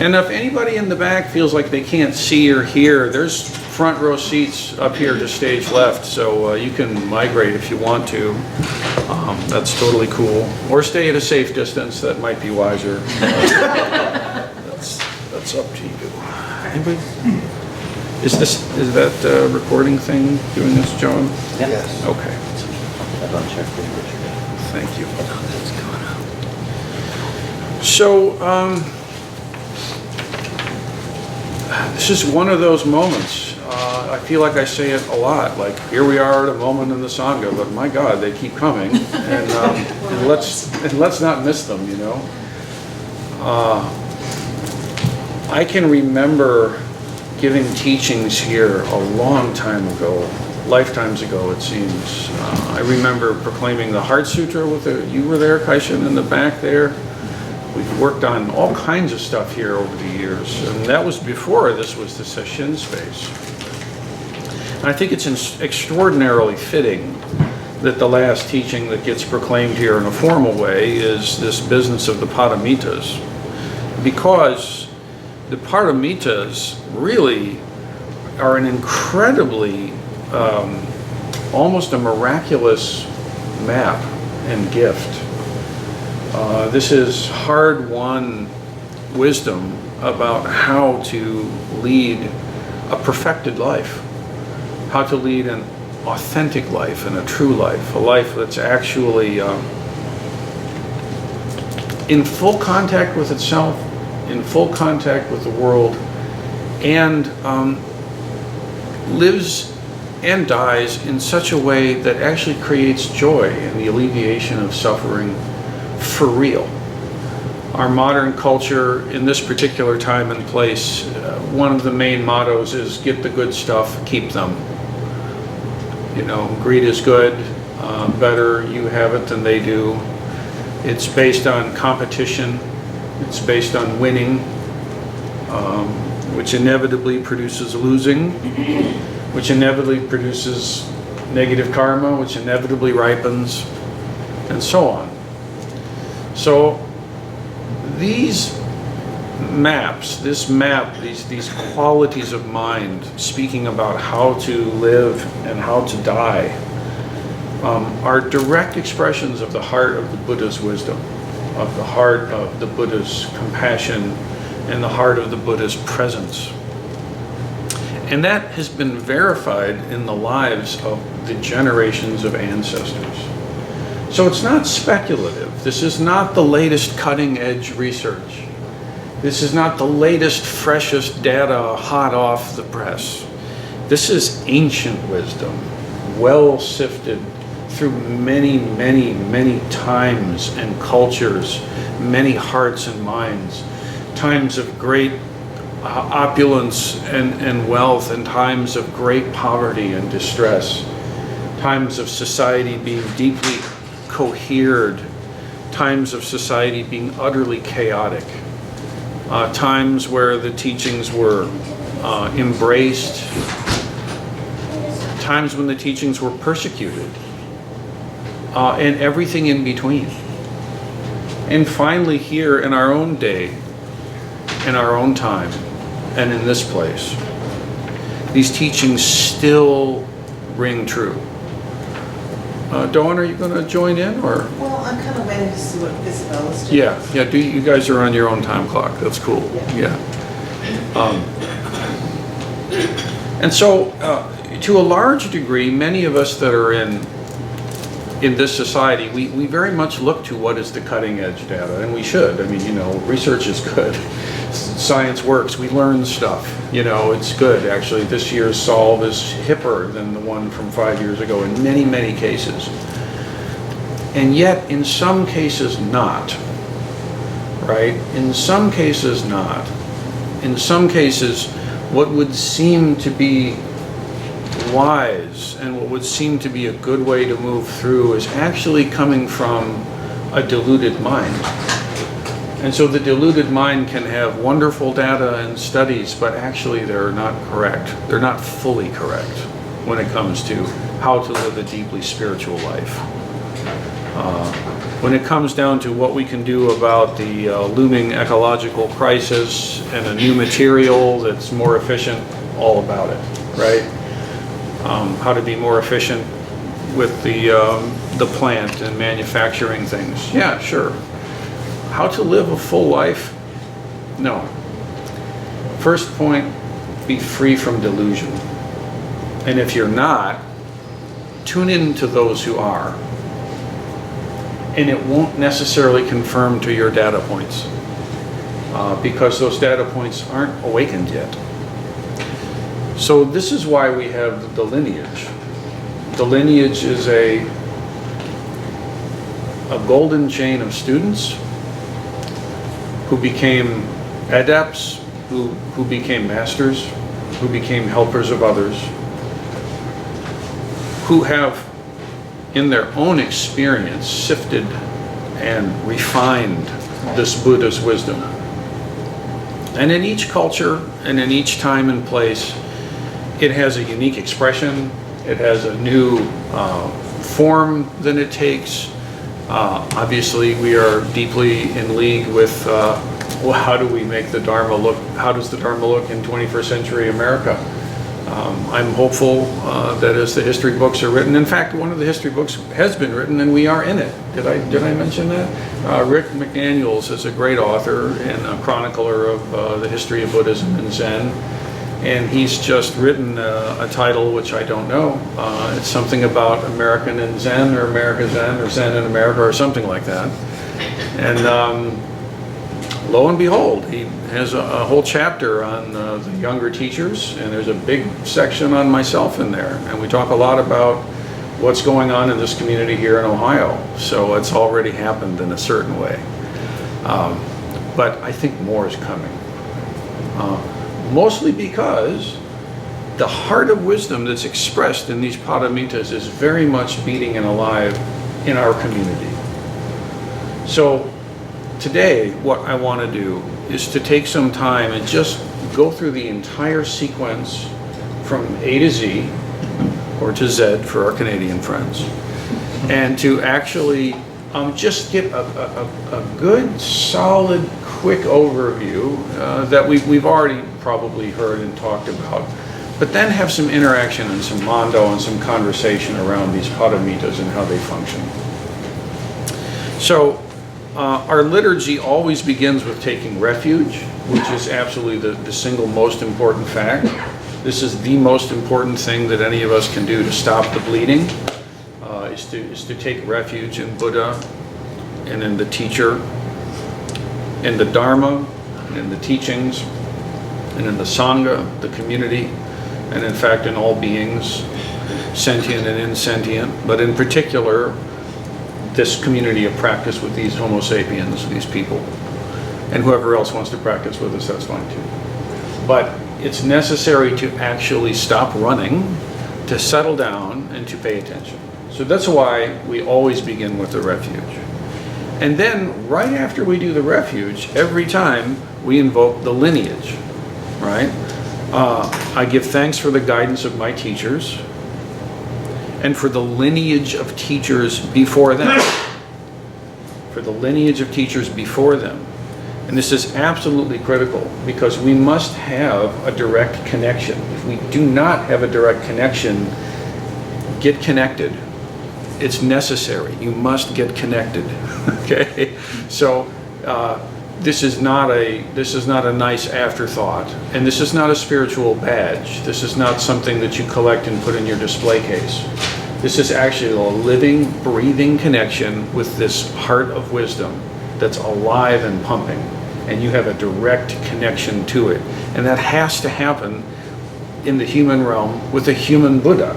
And if anybody in the back feels like they can't see or hear, there's front row seats up here to stage left, so you can migrate if you want to. That's totally cool. Or stay at a safe distance, that might be wiser. That's up to you. Anybody? Is that recording thing doing this, John? Yes. Okay. I've unchecked it. Thank you. So, this is one of those moments. I feel like I say it a lot, like, here we are at a moment in the Sangha, but my God, they keep coming, and let's not miss them, you know. I can remember giving teachings here a long time ago, lifetimes ago it seems. I remember proclaiming the Heart Sutra you were there, Kaishin, in the back there. We've worked on all kinds of stuff here over the years, and that was before this was the session space. And I think it's extraordinarily fitting that the last teaching that gets proclaimed here in a formal way is this business of the paramitas, because the paramitas really are an incredibly, almost a miraculous map and gift. This is hard-won wisdom about how to lead a perfected life, how to lead an authentic life and a true life, a life that's actually in full contact with itself, in full contact with the world, and lives and dies in such a way that actually creates joy and the alleviation of suffering for real. Our modern culture in this particular time and place, one of the main mottos is get the good stuff, keep them. You know, greed is good, better you have it than they do. It's based on competition, it's based on winning, which inevitably produces losing, which inevitably produces negative karma, which inevitably ripens, and so on. So these maps, these qualities of mind, speaking about how to live and how to die, are direct expressions of the heart of the Buddha's wisdom, of the heart of the Buddha's compassion, and the heart of the Buddha's presence. And that has been verified in the lives of the generations of ancestors. So it's not speculative. This is not the latest cutting edge research. This is not the latest, freshest data hot off the press. This is ancient wisdom, well sifted through many, many, many times and cultures, many hearts and minds, times of great opulence and wealth, and times of great poverty and distress, times of society being deeply cohered, times of society being utterly chaotic, times where the teachings were embraced, times when the teachings were persecuted, and everything in between. And finally here in our own day, in our own time, and in this place, these teachings still ring true. Dawn, are you going to join in, or? Well, I'm kind of waiting to see what Isabella's doing. Yeah. You guys are on your own time clock. That's cool. Yeah. And so, to a large degree, many of us that are in this society, we very much look to what is the cutting edge data, and we should. I mean, you know, research is good. Science works. We learn stuff. You know, it's good. Actually, this year's solve is hipper than the one from 5 years ago in many, many cases. And yet, in some cases, not. Right? In some cases, not. In some cases, what would seem to be wise and what would seem to be a good way to move through is actually coming from a deluded mind. And so the deluded mind can have wonderful data and studies, but actually they're not correct. They're not fully correct when it comes to how to live a deeply spiritual life. When it comes down to what we can do about the looming ecological crisis and a new material that's more efficient, all about it, right? How to be more efficient with the plant and manufacturing things. Yeah, sure. How to live a full life? No. First point, be free from delusion. And if you're not, tune in to those who are. And it won't necessarily confirm to your data points because those data points aren't awakened yet. So this is why we have the lineage. The lineage is a golden chain of students who became adepts, who became masters, who became helpers of others, who have in their own experience sifted and refined this Buddha's wisdom. And in each culture and in each time and place, it has a unique expression, it has a new form that it takes. Obviously, we are deeply in league with well, how do we make the Dharma look, how does the Dharma look in 21st century America? I'm hopeful that as the history books are written, in fact, one of the history books has been written and we are in it. Did I mention that? Rick McDaniels is a great author and a chronicler of the history of Buddhism and Zen. And he's just written a title which I don't know. It's something about American and Zen or America Zen or Zen in America or something like that. And lo and behold, he has a whole chapter on the younger teachers, and there's a big section on myself in there. And we talk a lot about what's going on in this community here in Ohio. So it's already happened in a certain way. But I think more is coming. Mostly because the heart of wisdom that's expressed in these paramitas is very much beating and alive in our community. So today, what I want to do is to take some time and just go through the entire sequence from A to Z, or to Z for our Canadian friends, and to actually just get a good, solid, quick overview that we've already probably heard and talked about, but then have some interaction and some mondo and some conversation around these paramitas and how they function. So, our liturgy always begins with taking refuge, which is absolutely the single most important fact. This is the most important thing that any of us can do to stop the bleeding, is to take refuge in Buddha and in the teacher, in the Dharma, and in the teachings, and in the Sangha, the community, and in fact in all beings, sentient and insentient, but in particular this community of practice with these Homo sapiens, these people. And whoever else wants to practice with us, that's fine too. But it's necessary to actually stop running, to settle down, and to pay attention. So that's why we always begin with the refuge. And then, right after we do the refuge, every time we invoke the lineage, right? I give thanks for the guidance of my teachers, and for the lineage of teachers before them. For the lineage of teachers before them. And this is absolutely critical because we must have a direct connection. If we do not have a direct connection, get connected. It's necessary. You must get connected. Okay? So this is not a nice afterthought, and this is not a spiritual badge. This is not something that you collect and put in your display case. This is actually a living, breathing connection with this heart of wisdom that's alive and pumping, and you have a direct connection to it. And that has to happen in the human realm with a human Buddha.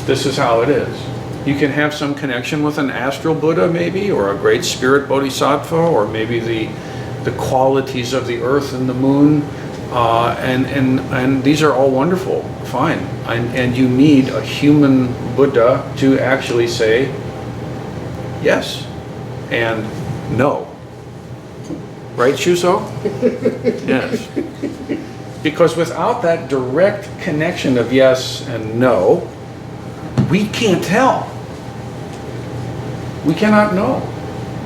This is how it is. You can have some connection with an astral Buddha maybe, or a great spirit bodhisattva, or maybe the qualities of the earth and the moon, and these are all wonderful, fine. And you need a human Buddha to actually say yes and no. Right, Shuso? Yes. Because without that direct connection of yes and no, we can't tell. We cannot know.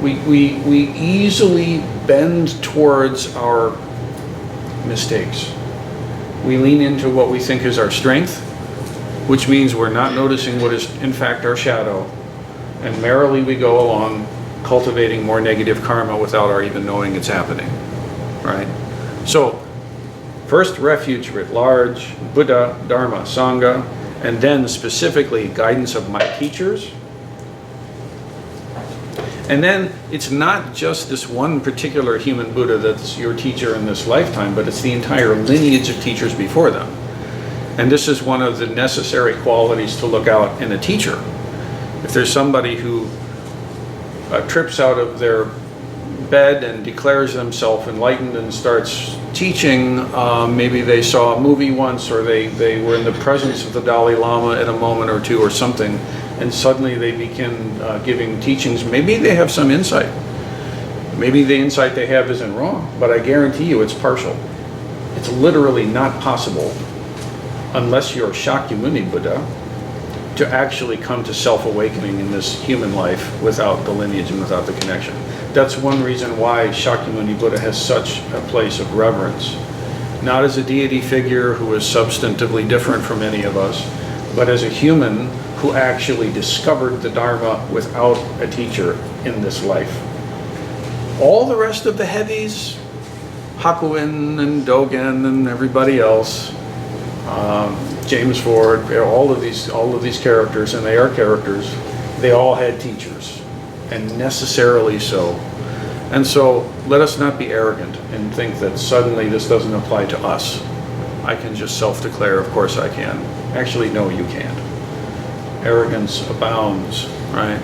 We easily bend towards our mistakes. We lean into what we think is our strength, which means we're not noticing what is in fact our shadow, and merrily we go along cultivating more negative karma without our even knowing it's happening, right? So, first refuge writ large, Buddha, Dharma, Sangha, and then specifically guidance of my teachers. And then it's not just this one particular human Buddha that's your teacher in this lifetime, but it's the entire lineage of teachers before them. And this is one of the necessary qualities to look out in a teacher. If there's somebody who trips out of their bed and declares themselves enlightened and starts teaching, maybe they saw a movie once, or they were in the presence of the Dalai Lama at a moment or two or something, and suddenly they begin giving teachings. Maybe they have some insight. Maybe the insight they have isn't wrong, but I guarantee you it's partial. It's literally not possible, unless you're Shakyamuni Buddha, to actually come to self-awakening in this human life without the lineage and without the connection. That's one reason why Shakyamuni Buddha has such a place of reverence. Not as a deity figure who is substantively different from any of us, but as a human who actually discovered the Dharma without a teacher in this life. All the rest of the heavies, Hakuin and Dogen and everybody else, James Ford, all of these characters, and they are characters, they all had teachers, and necessarily so. And so let us not be arrogant and think that suddenly this doesn't apply to us. I can just self-declare, of course I can. Actually, no, you can't. Arrogance abounds, right?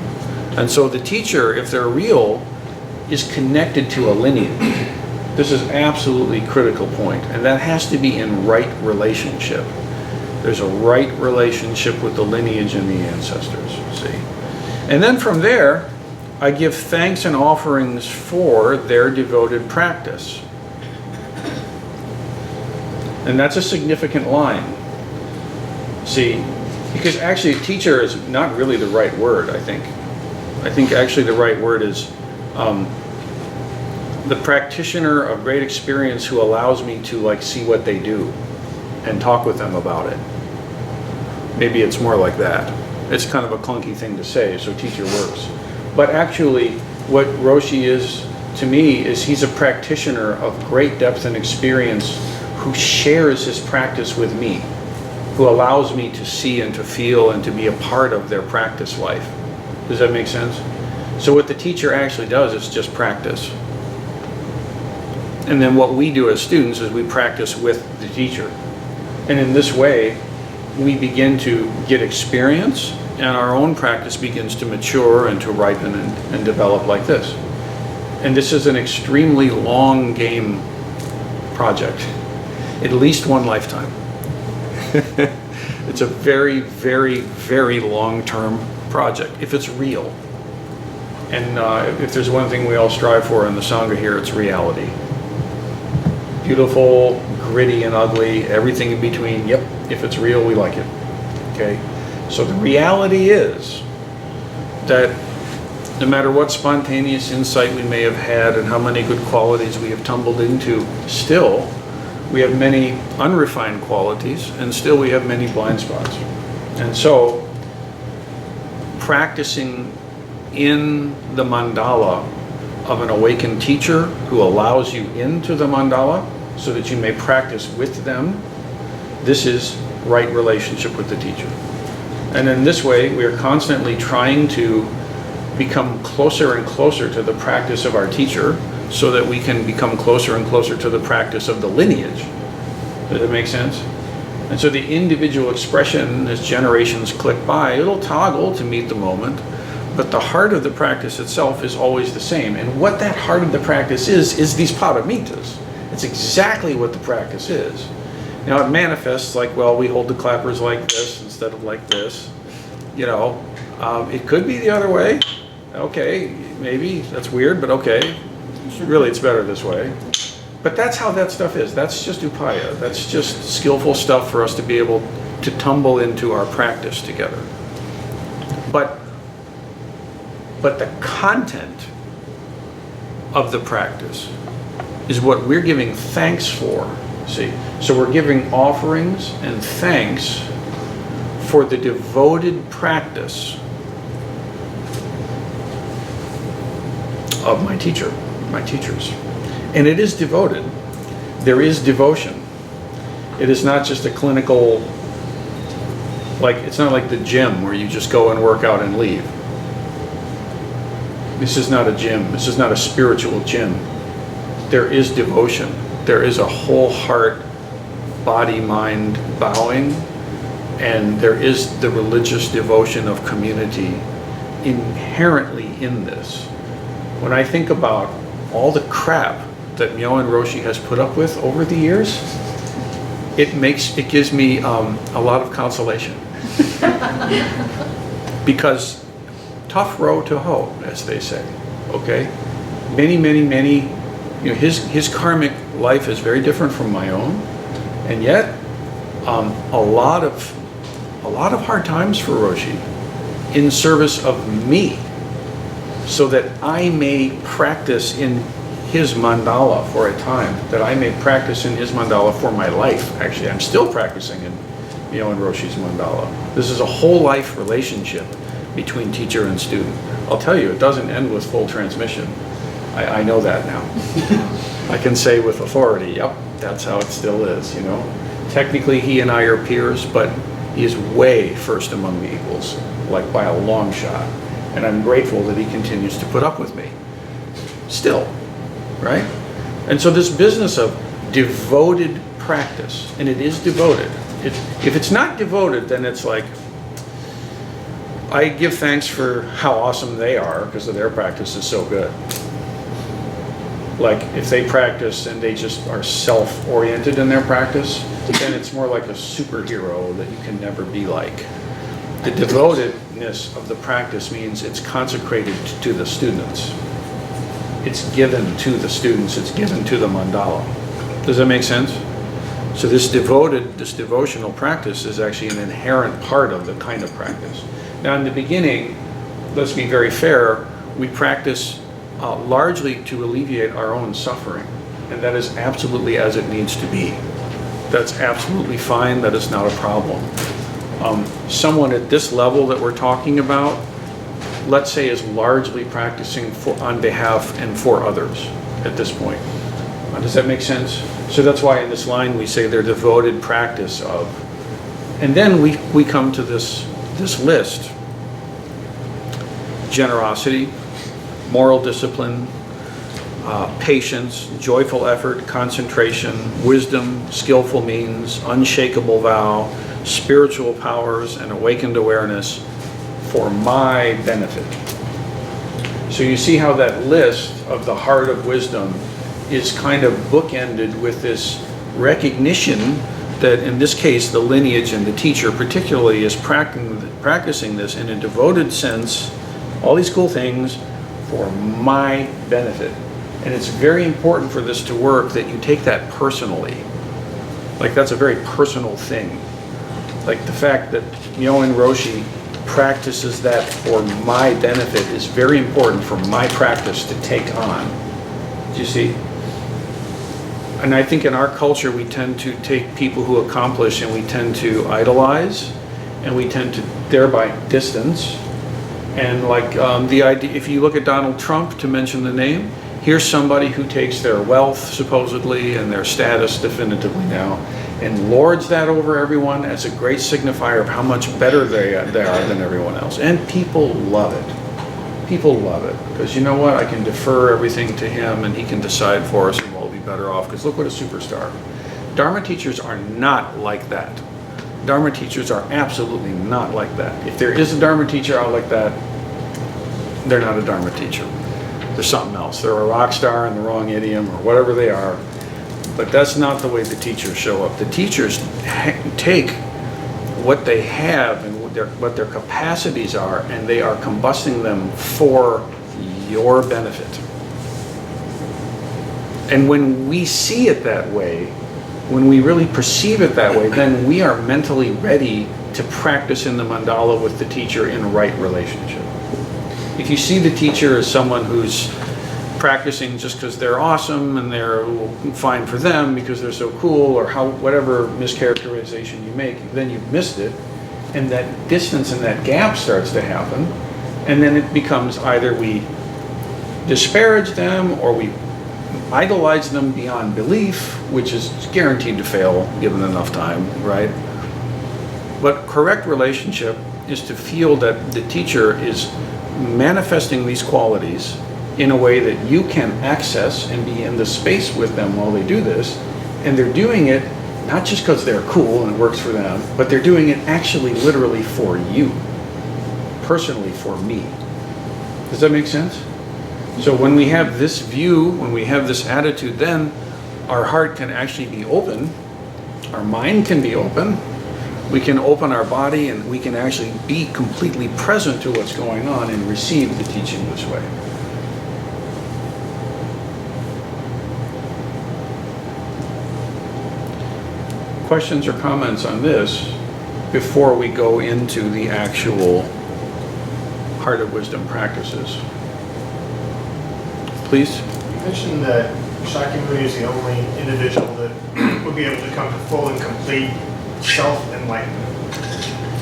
And so the teacher, if they're real, is connected to a lineage. This is absolutely critical point, and that has to be in right relationship. There's a right relationship with the lineage and the ancestors, see? And then from there, I give thanks and offerings for their devoted practice. And that's a significant line. See, because actually teacher is not really the right word, I think. I think actually the right word is the practitioner of great experience who allows me to like see what they do and talk with them about it. Maybe it's more like that. It's kind of a clunky thing to say, so teacher works. But actually, what Roshi is to me is he's a practitioner of great depth and experience who shares his practice with me, who allows me to see and to feel and to be a part of their practice life. Does that make sense? So what the teacher actually does is just practice. And then what we do as students is we practice with the teacher. And in this way, we begin to get experience, and our own practice begins to mature and to ripen and develop like this. And this is an extremely long game project, at least one lifetime. It's a very, very, very long-term project, if it's real. And if there's one thing we all strive for in the Sangha here, it's reality. Beautiful, gritty and ugly, everything in between. Yep, if it's real, we like it. Okay? So the reality is that no matter what spontaneous insight we may have had and how many good qualities we have tumbled into, still we have many unrefined qualities, and still we have many blind spots. And so practicing in the mandala of an awakened teacher who allows you into the mandala so that you may practice with them, this is right relationship with the teacher. And in this way, we are constantly trying to become closer and closer to the practice of our teacher so that we can become closer and closer to the practice of the lineage. Does that make sense? And so the individual expression, as generations click by, it'll toggle to meet the moment, but the heart of the practice itself is always the same. And what that heart of the practice is these paramitas. It's exactly what the practice is. Now it manifests like, well, we hold the clappers like this instead of like this. You know, it could be the other way. Okay, maybe, that's weird, but okay. Really, it's better this way. But that's how that stuff is. That's just upaya. That's just skillful stuff for us to be able to tumble into our practice together. But But the content of the practice is what we're giving thanks for. See? So we're giving offerings and thanks for the devoted practice of my teachers. And it is devoted. There is devotion. It is not just a clinical, like, it's not like the gym where you just go and work out and leave. This is not a gym. This is not a spiritual gym. There is devotion. There is a whole heart, body, mind bowing, and there is the religious devotion of community inherently in this. When I think about all the crap that Myoen Roshi has put up with over the years, it gives me a lot of consolation. Because tough row to hoe, as they say, okay? Many, you know, his karmic life is very different from my own, and yet a lot of hard times for Roshi in service of me, so that I may practice in his mandala for a time, that I may practice in his mandala for my life. Actually, I'm still practicing in Myoen Roshi's mandala. This is a whole life relationship between teacher and student. I'll tell you, it doesn't end with full transmission. I know that now. I can say with authority, yep, that's how it still is, you know. Technically, he and I are peers, but he is way first among the equals, like by a long shot. And I'm grateful that he continues to put up with me. Still, right? And so this business of devoted practice, and it is devoted. If it's not devoted, then it's like, I give thanks for how awesome they are because of their practice is so good. Like if they practice and they just are self-oriented in their practice, then it's more like a superhero that you can never be like. The devotedness of the practice means it's consecrated to the students. It's given to the students, it's given to the mandala. Does that make sense? So this devotional practice is actually an inherent part of the kind of practice. Now in the beginning, let's be very fair, we practice largely to alleviate our own suffering. And that is absolutely as it needs to be. That's absolutely fine, that is not a problem. Someone at this level that we're talking about, let's say, is largely practicing on behalf and for others at this point. Does that make sense? So that's why in this line we say their devoted practice of. And then we come to this list. Generosity, moral discipline, patience, joyful effort, concentration, wisdom, skillful means, unshakable vow, spiritual powers, and awakened awareness for my benefit. So you see how that list of the heart of wisdom is kind of bookended with this recognition that in this case the lineage and the teacher particularly is practicing this in a devoted sense, all these cool things for my benefit. And it's very important for this to work that you take that personally. Like that's a very personal thing. Like the fact that Myoen Roshi practices that for my benefit is very important for my practice to take on. Do you see? And I think in our culture we tend to take people who accomplish and we tend to idolize and we tend to thereby distance. And like the idea, if you look at Donald Trump, to mention the name, here's somebody who takes their wealth supposedly and their status definitively now and lords that over everyone as a great signifier of how much better they are than everyone else. And people love it. People love it. Because you know what? I can defer everything to him and he can decide for us and we'll be better off. Because look what a superstar. Dharma teachers are not like that. Dharma teachers are absolutely not like that. If there is a Dharma teacher out like that, they're not a Dharma teacher. They're something else. They're a rock star in the wrong idiom or whatever they are. But that's not the way the teachers show up. The teachers take what they have and what their capacities are, and they are combusting them for your benefit. And when we see it that way, when we really perceive it that way, then we are mentally ready to practice in the mandala with the teacher in right relationship. If you see the teacher as someone who's practicing just because they're awesome and they're fine for them because they're so cool, or whatever mischaracterization you make, then you've missed it, and that distance and that gap starts to happen, and then it becomes either we disparage them or we idolize them beyond belief, which is guaranteed to fail given enough time, right? But correct relationship is to feel that the teacher is manifesting these qualities in a way that you can access and be in the space with them while they do this, and they're doing it not just because they're cool and it works for them, but they're doing it actually literally for you, personally for me. Does that make sense? So when we have this view, when we have this attitude, then our heart can actually be open, our mind can be open, we can open our body, and we can actually be completely present to what's going on and receive the teaching this way. Questions or comments on this before we go into the actual Heart of Wisdom practices? Please? You mentioned that Shakyamuni is the only individual that would be able to come to full and complete self-enlightenment,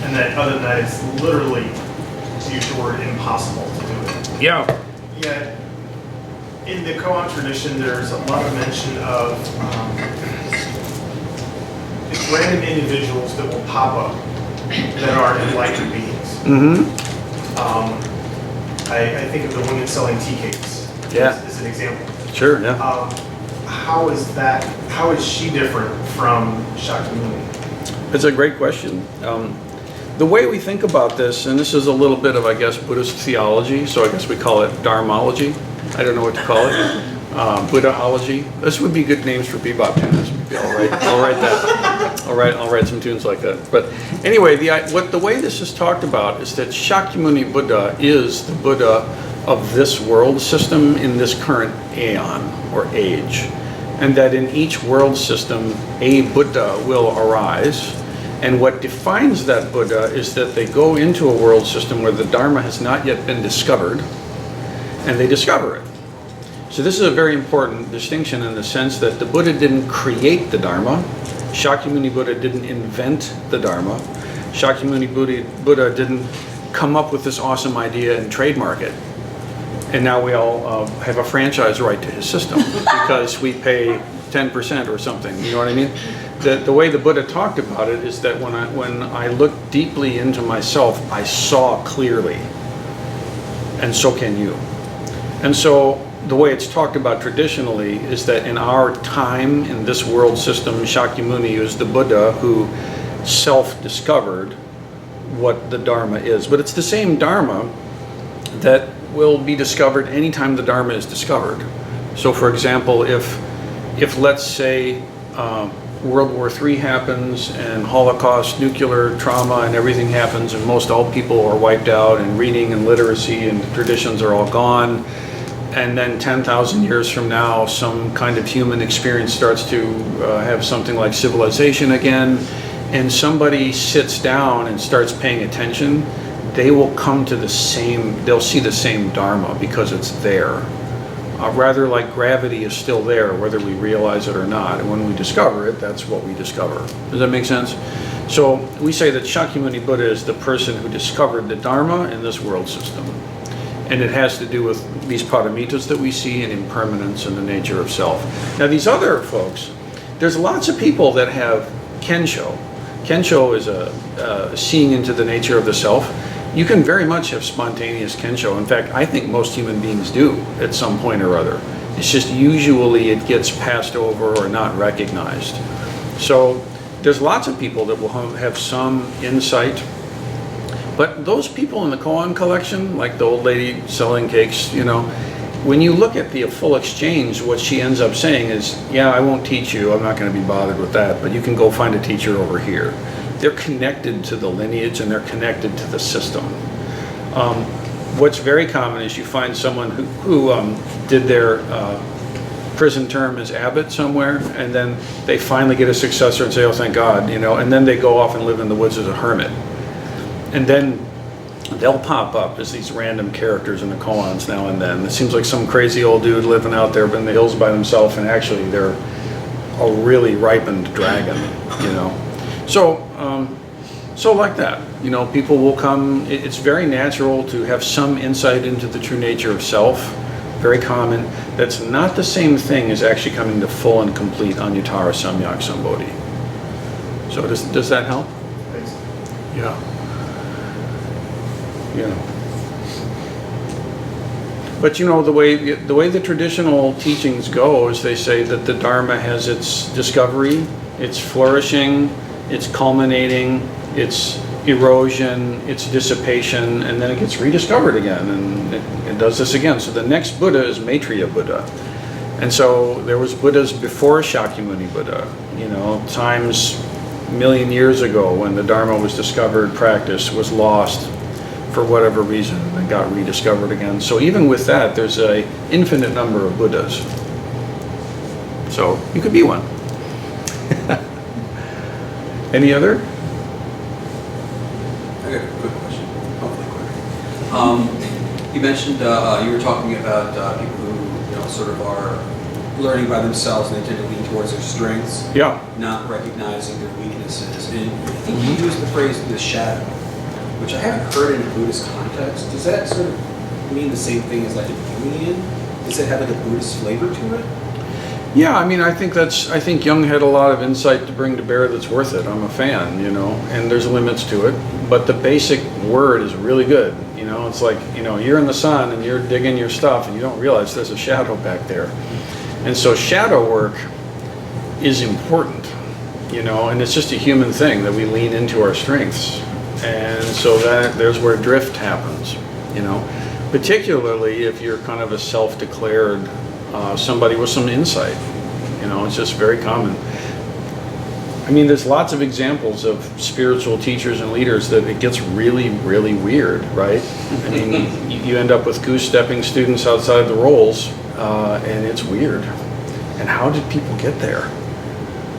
and that other than that, it's literally, to use the word, impossible to do it. Yeah. Yet, in the koan tradition, there's a lot of mention of it's random individuals that will pop up that are enlightened beings. Mm-hmm. I think of the women selling tea cakes as an example. Sure, yeah. How is she different from Shakyamuni? It's a great question. The way we think about this, and this is a little bit of, I guess, Buddhist theology, so I guess we call it Dharmology. I don't know what to call it. Buddhaology. This would be good names for bebop tunes. I'll write that. I'll write some tunes like that. But anyway, the way this is talked about is that Shakyamuni Buddha is the Buddha of this world system in this current aeon or age, and that in each world system a Buddha will arise, and what defines that Buddha is that they go into a world system where the Dharma has not yet been discovered, and they discover it. So this is a very important distinction in the sense that the Buddha didn't create the Dharma, Shakyamuni Buddha didn't invent the Dharma, Shakyamuni Buddha didn't come up with this awesome idea and trademark it. And now we all have a franchise right to his system because we pay 10% or something, you know what I mean? The way the Buddha talked about it is that when I looked deeply into myself, I saw clearly, and so can you. And so the way it's talked about traditionally is that in our time in this world system, Shakyamuni is the Buddha who self-discovered what the Dharma is. But it's the same Dharma that will be discovered anytime the Dharma is discovered. So for example, if let's say World War III happens and Holocaust, nuclear trauma and everything happens and most all people are wiped out and reading and literacy and traditions are all gone, and then 10,000 years from now some kind of human experience starts to have something like civilization again, and somebody sits down and starts paying attention, they will come to they'll see the same Dharma because it's there. Rather like gravity is still there whether we realize it or not, and when we discover it, that's what we discover. Does that make sense? So we say that Shakyamuni Buddha is the person who discovered the Dharma in this world system. And it has to do with these paramitas that we see and impermanence and the nature of self. Now these other folks, there's lots of people that have Kensho. Kensho is a seeing into the nature of the self. You can very much have spontaneous Kensho. In fact, I think most human beings do at some point or other. It's just usually it gets passed over or not recognized. So there's lots of people that will have some insight. But those people in the koan collection, like the old lady selling cakes, you know, when you look at the full exchange, what she ends up saying is, yeah, I won't teach you, I'm not going to be bothered with that, but you can go find a teacher over here. They're connected to the lineage and they're connected to the system. What's very common is you find someone who did their prison term as abbot somewhere, and then they finally get a successor and say, oh, thank God, you know, and then they go off and live in the woods as a hermit. And then they'll pop up as these random characters in the koans now and then. It seems like some crazy old dude living out there in the hills by himself, and actually they're a really ripened dragon, you know. So, so like that, you know, people will come. It's very natural to have some insight into the true nature of self. Very common. That's not the same thing as actually coming to full and complete Anuttara Samyak Sambodhi. So does that help? Thanks. Yeah. Yeah. But you know, the way the traditional teachings go is they say that the Dharma has its discovery, its flourishing, its culminating, its erosion, its dissipation, and then it gets rediscovered again, and it does this again. So the next Buddha is Maitreya Buddha. And so there was Buddhas before Shakyamuni Buddha, you know, times a million years ago when the Dharma was discovered, practice was lost for whatever reason, and got rediscovered again. So even with that, there's an infinite number of Buddhas. So you could be one. Any other? I got a quick question, hopefully quick. You mentioned you were talking about people who, you know, sort of are learning by themselves and they tend to lean towards their strengths, Yeah. not recognizing their weaknesses. And I think you used the phrase the shadow, which I haven't heard in a Buddhist context. Does that sort of mean the same thing as like a union? Does it have like a Buddhist flavor to it? Yeah, I mean, I think Jung had a lot of insight to bring to bear that's worth it. I'm a fan, you know, and there's limits to it. But the basic word is really good. You know, it's like, you know, you're in the sun and you're digging your stuff and you don't realize there's a shadow back there. And so shadow work is important, you know, and it's just a human thing that we lean into our strengths. And so there's where drift happens, you know, particularly if you're kind of a self-declared somebody with some insight, you know, it's just very common. I mean, there's lots of examples of spiritual teachers and leaders that it gets really, really weird, right? I mean, you end up with goose-stepping students outside the roles, and it's weird. And how did people get there?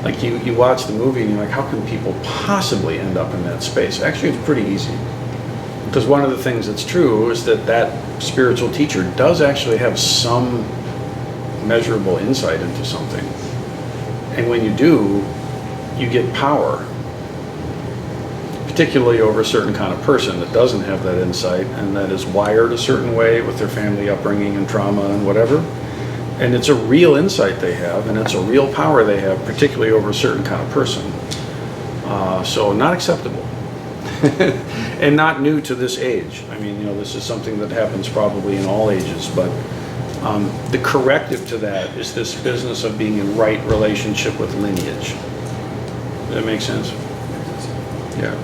Like you watch the movie and you're like, how can people possibly end up in that space? Actually, it's pretty easy. Because one of the things that's true is that spiritual teacher does actually have some measurable insight into something. And when you do, you get power, particularly over a certain kind of person that doesn't have that insight and that is wired a certain way with their family upbringing and trauma and whatever. And it's a real insight they have, and it's a real power they have, particularly over a certain kind of person. So not acceptable. And not new to this age. I mean, you know, this is something that happens probably in all ages, but the corrective to that is this business of being in right relationship with lineage. Does that make sense? Yeah.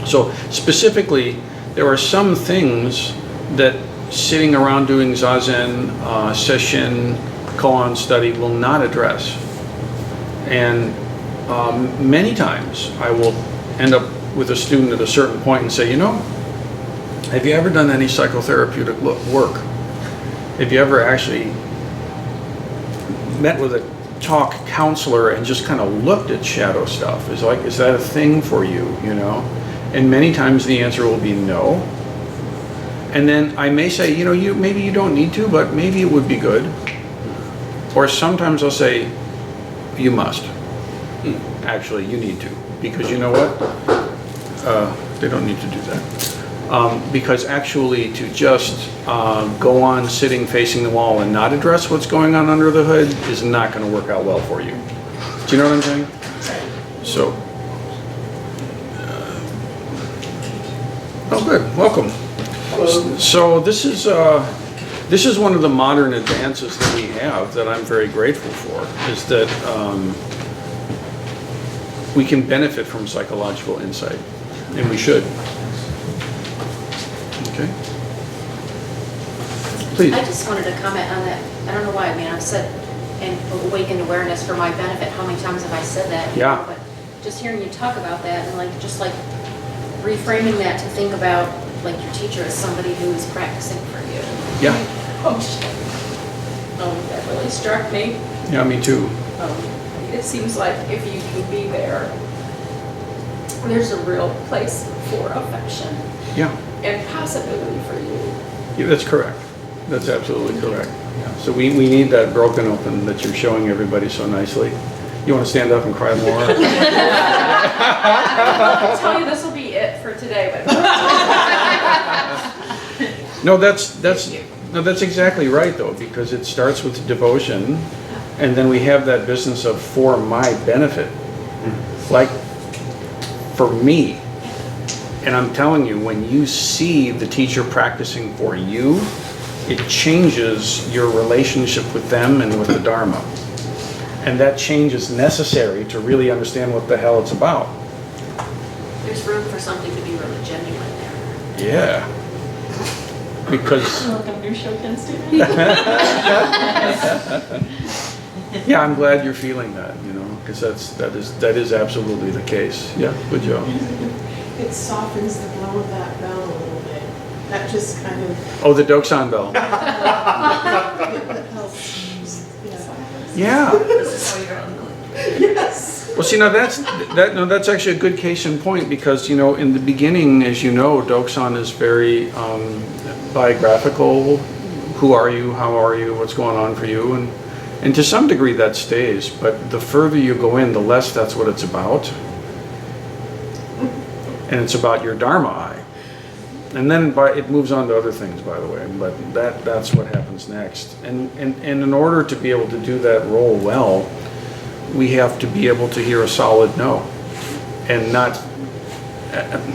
So specifically, there are some things that sitting around doing zazen, session, koan study will not address. And many times I will end up with a student at a certain point and say, you know, have you ever done any psychotherapeutic work? Have you ever actually met with a talk counselor and just kind of looked at shadow stuff? Is that a thing for you, you know? And many times the answer will be no. And then I may say, you know, maybe you don't need to, but maybe it would be good. Or sometimes I'll say, you must. Actually, you need to. Because you know what? They don't need to do that. Because actually to just go on sitting facing the wall and not address what's going on under the hood is not going to work out well for you. Do you know what I'm saying? So, oh good, welcome. So this is one of the modern advances that we have that I'm very grateful for, is that we can benefit from psychological insight, and we should. Okay. Please. I just wanted to comment on that. I don't know why, I mean, I've said, and awakened awareness for my benefit. How many times have I said that? Yeah. But just hearing you talk about that and just reframing that to think about like your teacher as somebody who is practicing for you. Yeah. Oh, shit. That really struck me. Yeah, me too. It seems like if you can be there, there's a real place for affection. Yeah. and possibility for you. Yeah, that's correct. That's absolutely correct. Yeah. So we need that broken open that you're showing everybody so nicely. You want to stand up and cry more? I'll tell you, this will be it for today, but. No, that's exactly right though, because it starts with devotion, and then we have that business of for my benefit. Like for me. And I'm telling you, when you see the teacher practicing for you, it changes your relationship with them and with the Dharma. And that change is necessary to really understand what the hell it's about. There's room for something to be really genuine there. Yeah. Because Welcome to your show, Ken Stevens. yeah, I'm glad you're feeling that, you know, because that is absolutely the case. Yeah, good job. It softens the blow of that bell a little bit. That just kind of Oh, the Doksan bell. it helps. Yeah. This is how you're unbelievable. Yes. Well, see, now that's actually a good case in point, because, you know, in the beginning, as you know, Doksan is very biographical. Who are you? How are you? What's going on for you? And to some degree that stays, but the further you go in, the less that's what it's about. And it's about your Dharma eye. And then it moves on to other things, by the way, but that's what happens next. And in order to be able to do that role well, we have to be able to hear a solid no, and not,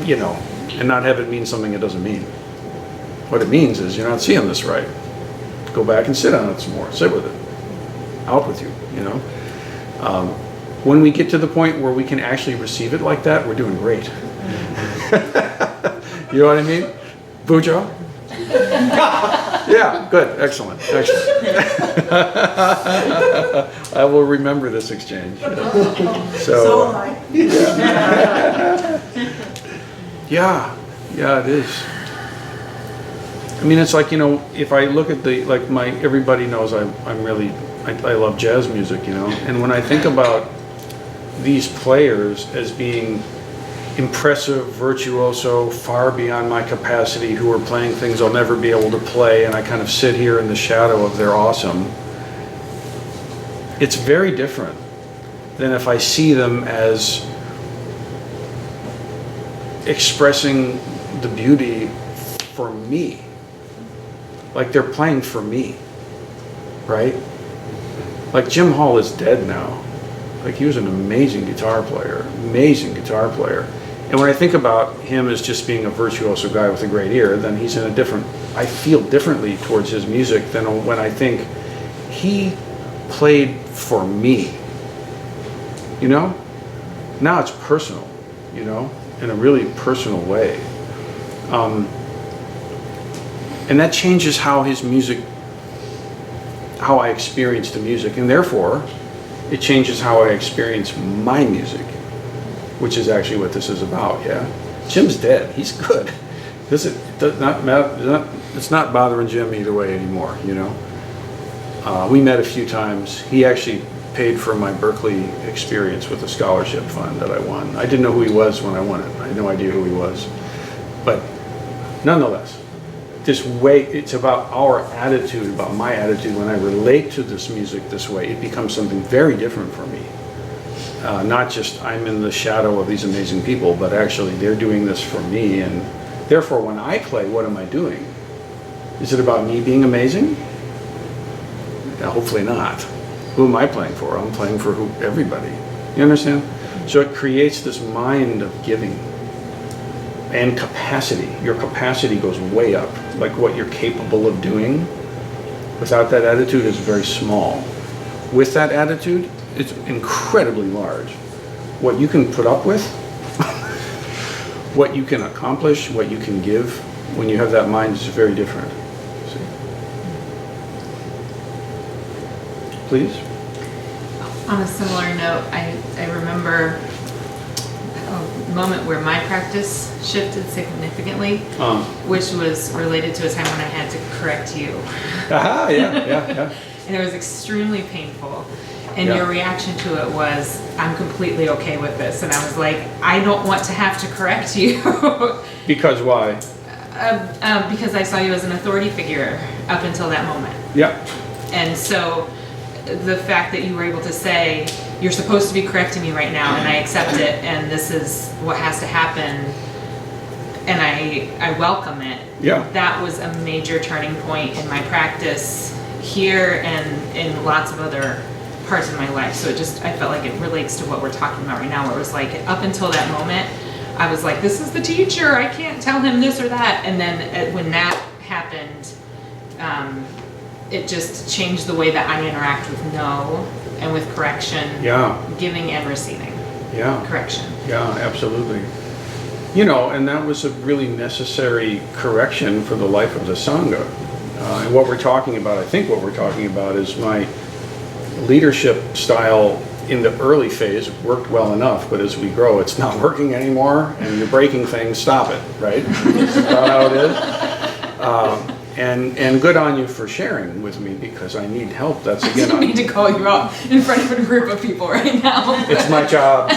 you know, and not have it mean something it doesn't mean. What it means is you're not seeing this right. Go back and sit on it some more. Sit with it. Out with you, you know. When we get to the point where we can actually receive it like that, we're doing great. You know what I mean? Bujo? Yeah, good, excellent. I will remember this exchange. So am I. Yeah, it is. I mean, it's like, you know, if I look at everybody knows I love jazz music, you know, and when I think about these players as being impressive, virtuoso, far beyond my capacity, who are playing things I'll never be able to play, and I kind of sit here in the shadow of their awesome, it's very different than if I see them as expressing the beauty for me. Like they're playing for me, right? Like Jim Hall is dead now. Like he was an amazing guitar player. And when I think about him as just being a virtuoso guy with a great ear, then he's in a different, I feel differently towards his music than when I think he played for me. You know? Now it's personal, you know, in a really personal way. And that changes how his music, how I experience the music, and therefore it changes how I experience my music, which is actually what this is about. Yeah, Jim's dead. He's good. It does not matter. It's not bothering Jim either way anymore. You know, we met a few times. He actually paid for my Berkeley experience with a scholarship fund that I won. I didn't know who he was when I won it. I had no idea who he was, but nonetheless. This way, it's about our attitude, about my attitude when I relate to this music this way. It becomes something very different for me. Not just I'm in the shadow of these amazing people, but actually they're doing this for me, and therefore when I play, what am I doing? Is it about me being amazing? Yeah, hopefully not. Who am I playing for? I'm playing for everybody. You understand? So it creates this mind of giving. And capacity. Your capacity goes way up. Like what you're capable of doing. Without that attitude, is very small. With that attitude, it's incredibly large. What you can put up with, what you can accomplish, what you can give, when you have that mind, is very different. See? Please? On a similar note, I remember a moment where my practice shifted significantly, which was related to a time when I had to correct you. Aha, yeah. And it was extremely painful. And Yeah. your reaction to it was, I'm completely okay with this. And I was like, I don't want to have to correct you. Because why? Because I saw you as an authority figure up until that moment. Yeah, And so the fact that you were able to say, you're supposed to be correcting me right now and I accept it and this is what has to happen and I welcome it. yeah, That was a major turning point in my practice here and in lots of other parts of my life. So I felt like it relates to what we're talking about right now, where it was like up until that moment, I was like, this is the teacher, I can't tell him this or that. And then when that happened, it just changed the way that I interact with no and with correction, yeah, giving and receiving yeah. correction. Yeah, absolutely. You know, and that was a really necessary correction for the life of the Sangha. And what we're talking about, I think what we're talking about is my leadership style in the early phase worked well enough, but as we grow, it's not working anymore, and you're breaking things, stop it, right? That's about how it is. And good on you for sharing with me, because I need help. That's I again, didn't mean to call you out in front of a group of people right now. it's my job.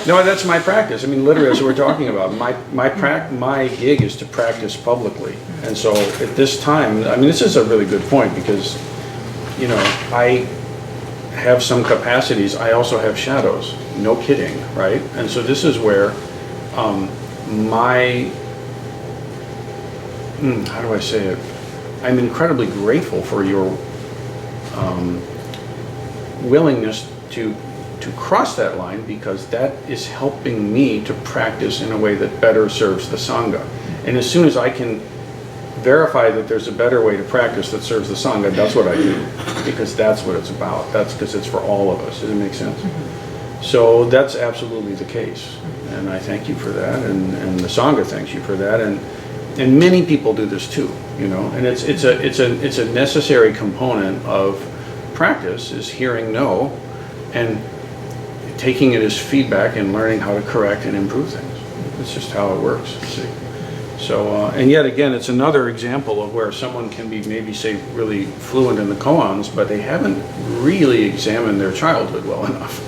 No, that's my practice. I mean, literally, as we're talking about, my gig is to practice publicly. And so at this time, I mean, this is a really good point, because, you know, I have some capacities. I also have shadows. No kidding, right? And so this is where how do I say it? I'm incredibly grateful for your willingness to cross that line, because that is helping me to practice in a way that better serves the Sangha. And as soon as I can verify that there's a better way to practice that serves the Sangha, that's what I do, because that's what it's about. That's because it's for all of us. Does it make sense? So that's absolutely the case. And I thank you for that, and the Sangha thanks you for that. And many people do this too, you know, and it's a necessary component of practice, is hearing no and taking it as feedback and learning how to correct and improve things. It's just how it works, see. So, and yet again, it's another example of where someone can be maybe, say, really fluent in the koans, but they haven't really examined their childhood well enough.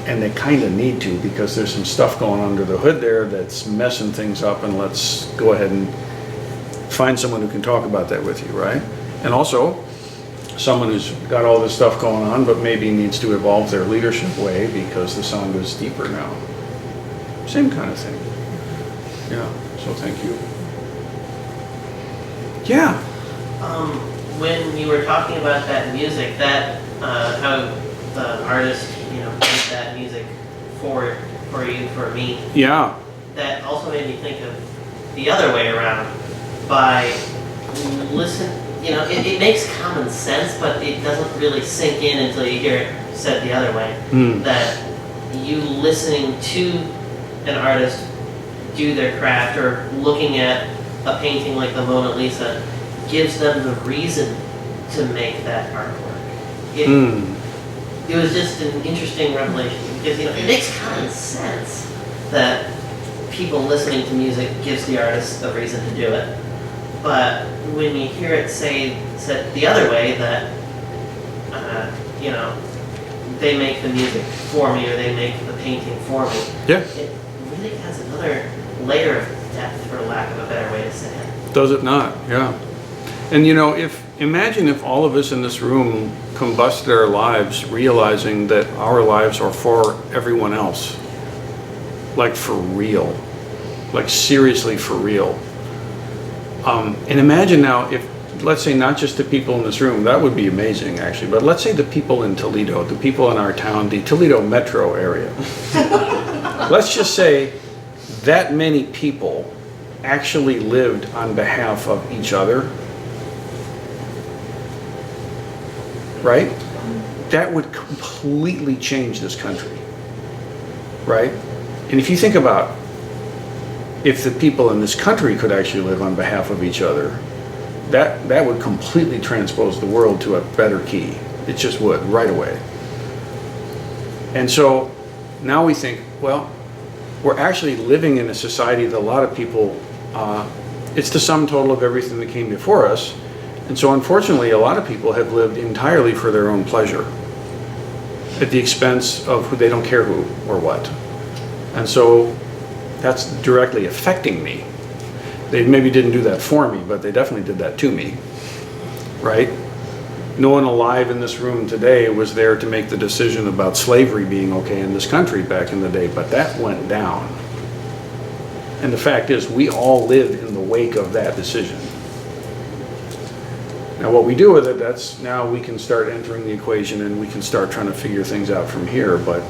And they kind of need to, because there's some stuff going under the hood there that's messing things up, and let's go ahead and find someone who can talk about that with you, right? And also, someone who's got all this stuff going on, but maybe needs to evolve their leadership way because the Sangha is deeper now. Same kind of thing. Yeah, so thank you. Yeah. When you were talking about that music, that how the artist, you know, made that music for you, for me. Yeah. That also made me think of the other way around. By you know, it makes common sense, but it doesn't really sink in until you hear it said the other way. That you listening to an artist do their craft, or looking at a painting like the Mona Lisa, gives them the reason to make that artwork. It was just an interesting revelation, because, you know, it makes common sense that people listening to music gives the artist a reason to do it. But when you hear it said the other way, that you know, they make the music for me, or they make the painting for me, Yeah. it really has another layer of depth, for lack of a better way to say it. Does it not? Yeah. And you know, imagine if all of us in this room combusted our lives realizing that our lives are for everyone else. Like for real. Like seriously for real. And imagine now if, let's say, not just the people in this room, that would be amazing actually, but let's say the people in Toledo, the people in our town, the Toledo metro area. Let's just say that many people actually lived on behalf of each other. Right? That would completely change this country. Right? And if you think about if the people in this country could actually live on behalf of each other, that would completely transpose the world to a better key. It just would, right away. And so now we think, well, we're actually living in a society that a lot of people, it's the sum total of everything that came before us. And so unfortunately, a lot of people have lived entirely for their own pleasure, at the expense of who they don't care who or what. And so that's directly affecting me. They maybe didn't do that for me, but they definitely did that to me, right? No one alive in this room today was there to make the decision about slavery being okay in this country back in the day, but that went down. And the fact is, we all lived in the wake of that decision. Now what we do with it, that's now we can start entering the equation and we can start trying to figure things out from here, but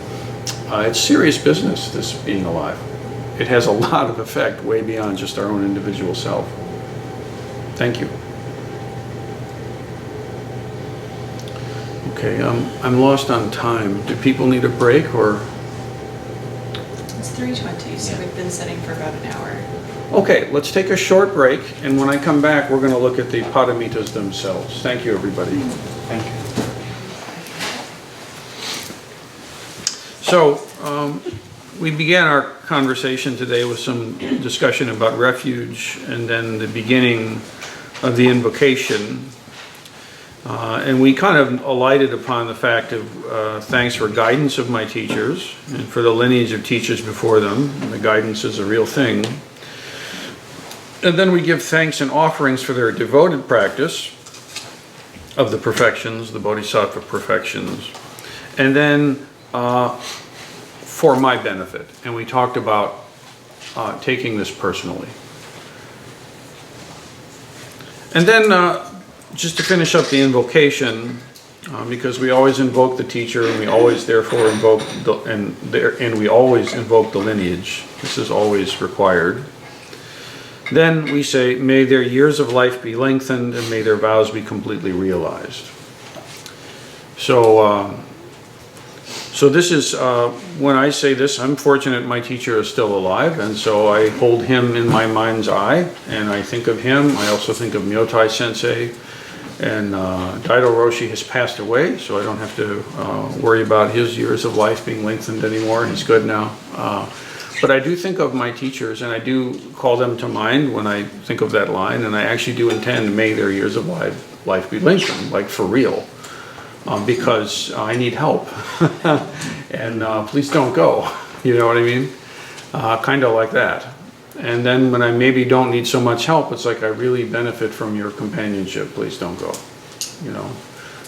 it's serious business, this being alive. It has a lot of effect way beyond just our own individual self. Thank you. Okay, I'm lost on time. Do people need a break or? It's 3:20, so we've been sitting for about an hour. Okay, let's take a short break, and when I come back, we're going to look at the paramitas themselves. Thank you, everybody. Thank you. So, we began our conversation today with some discussion about refuge, and then the beginning of the invocation. And we kind of alighted upon the fact of thanks for guidance of my teachers, and for the lineage of teachers before them, and the guidance is a real thing. And then we give thanks and offerings for their devoted practice of the perfections, the bodhisattva perfections, and then for my benefit. And we talked about taking this personally. And then just to finish up the invocation, because we always invoke the teacher, and we always therefore invoke and we always invoke the lineage. This is always required. Then we say, may their years of life be lengthened and may their vows be completely realized. So, so this is, when I say this, I'm fortunate my teacher is still alive, and so I hold him in my mind's eye, and I think of him. I also think of Myotai Sensei, and Daido Roshi has passed away, so I don't have to worry about his years of life being lengthened anymore. He's good now. But I do think of my teachers, and I do call them to mind when I think of that line, and I actually do intend, may their years of life be lengthened, like for real, because I need help. And please don't go, you know what I mean? Kind of like that. And then when I maybe don't need so much help, it's like I really benefit from your companionship, please don't go. You know,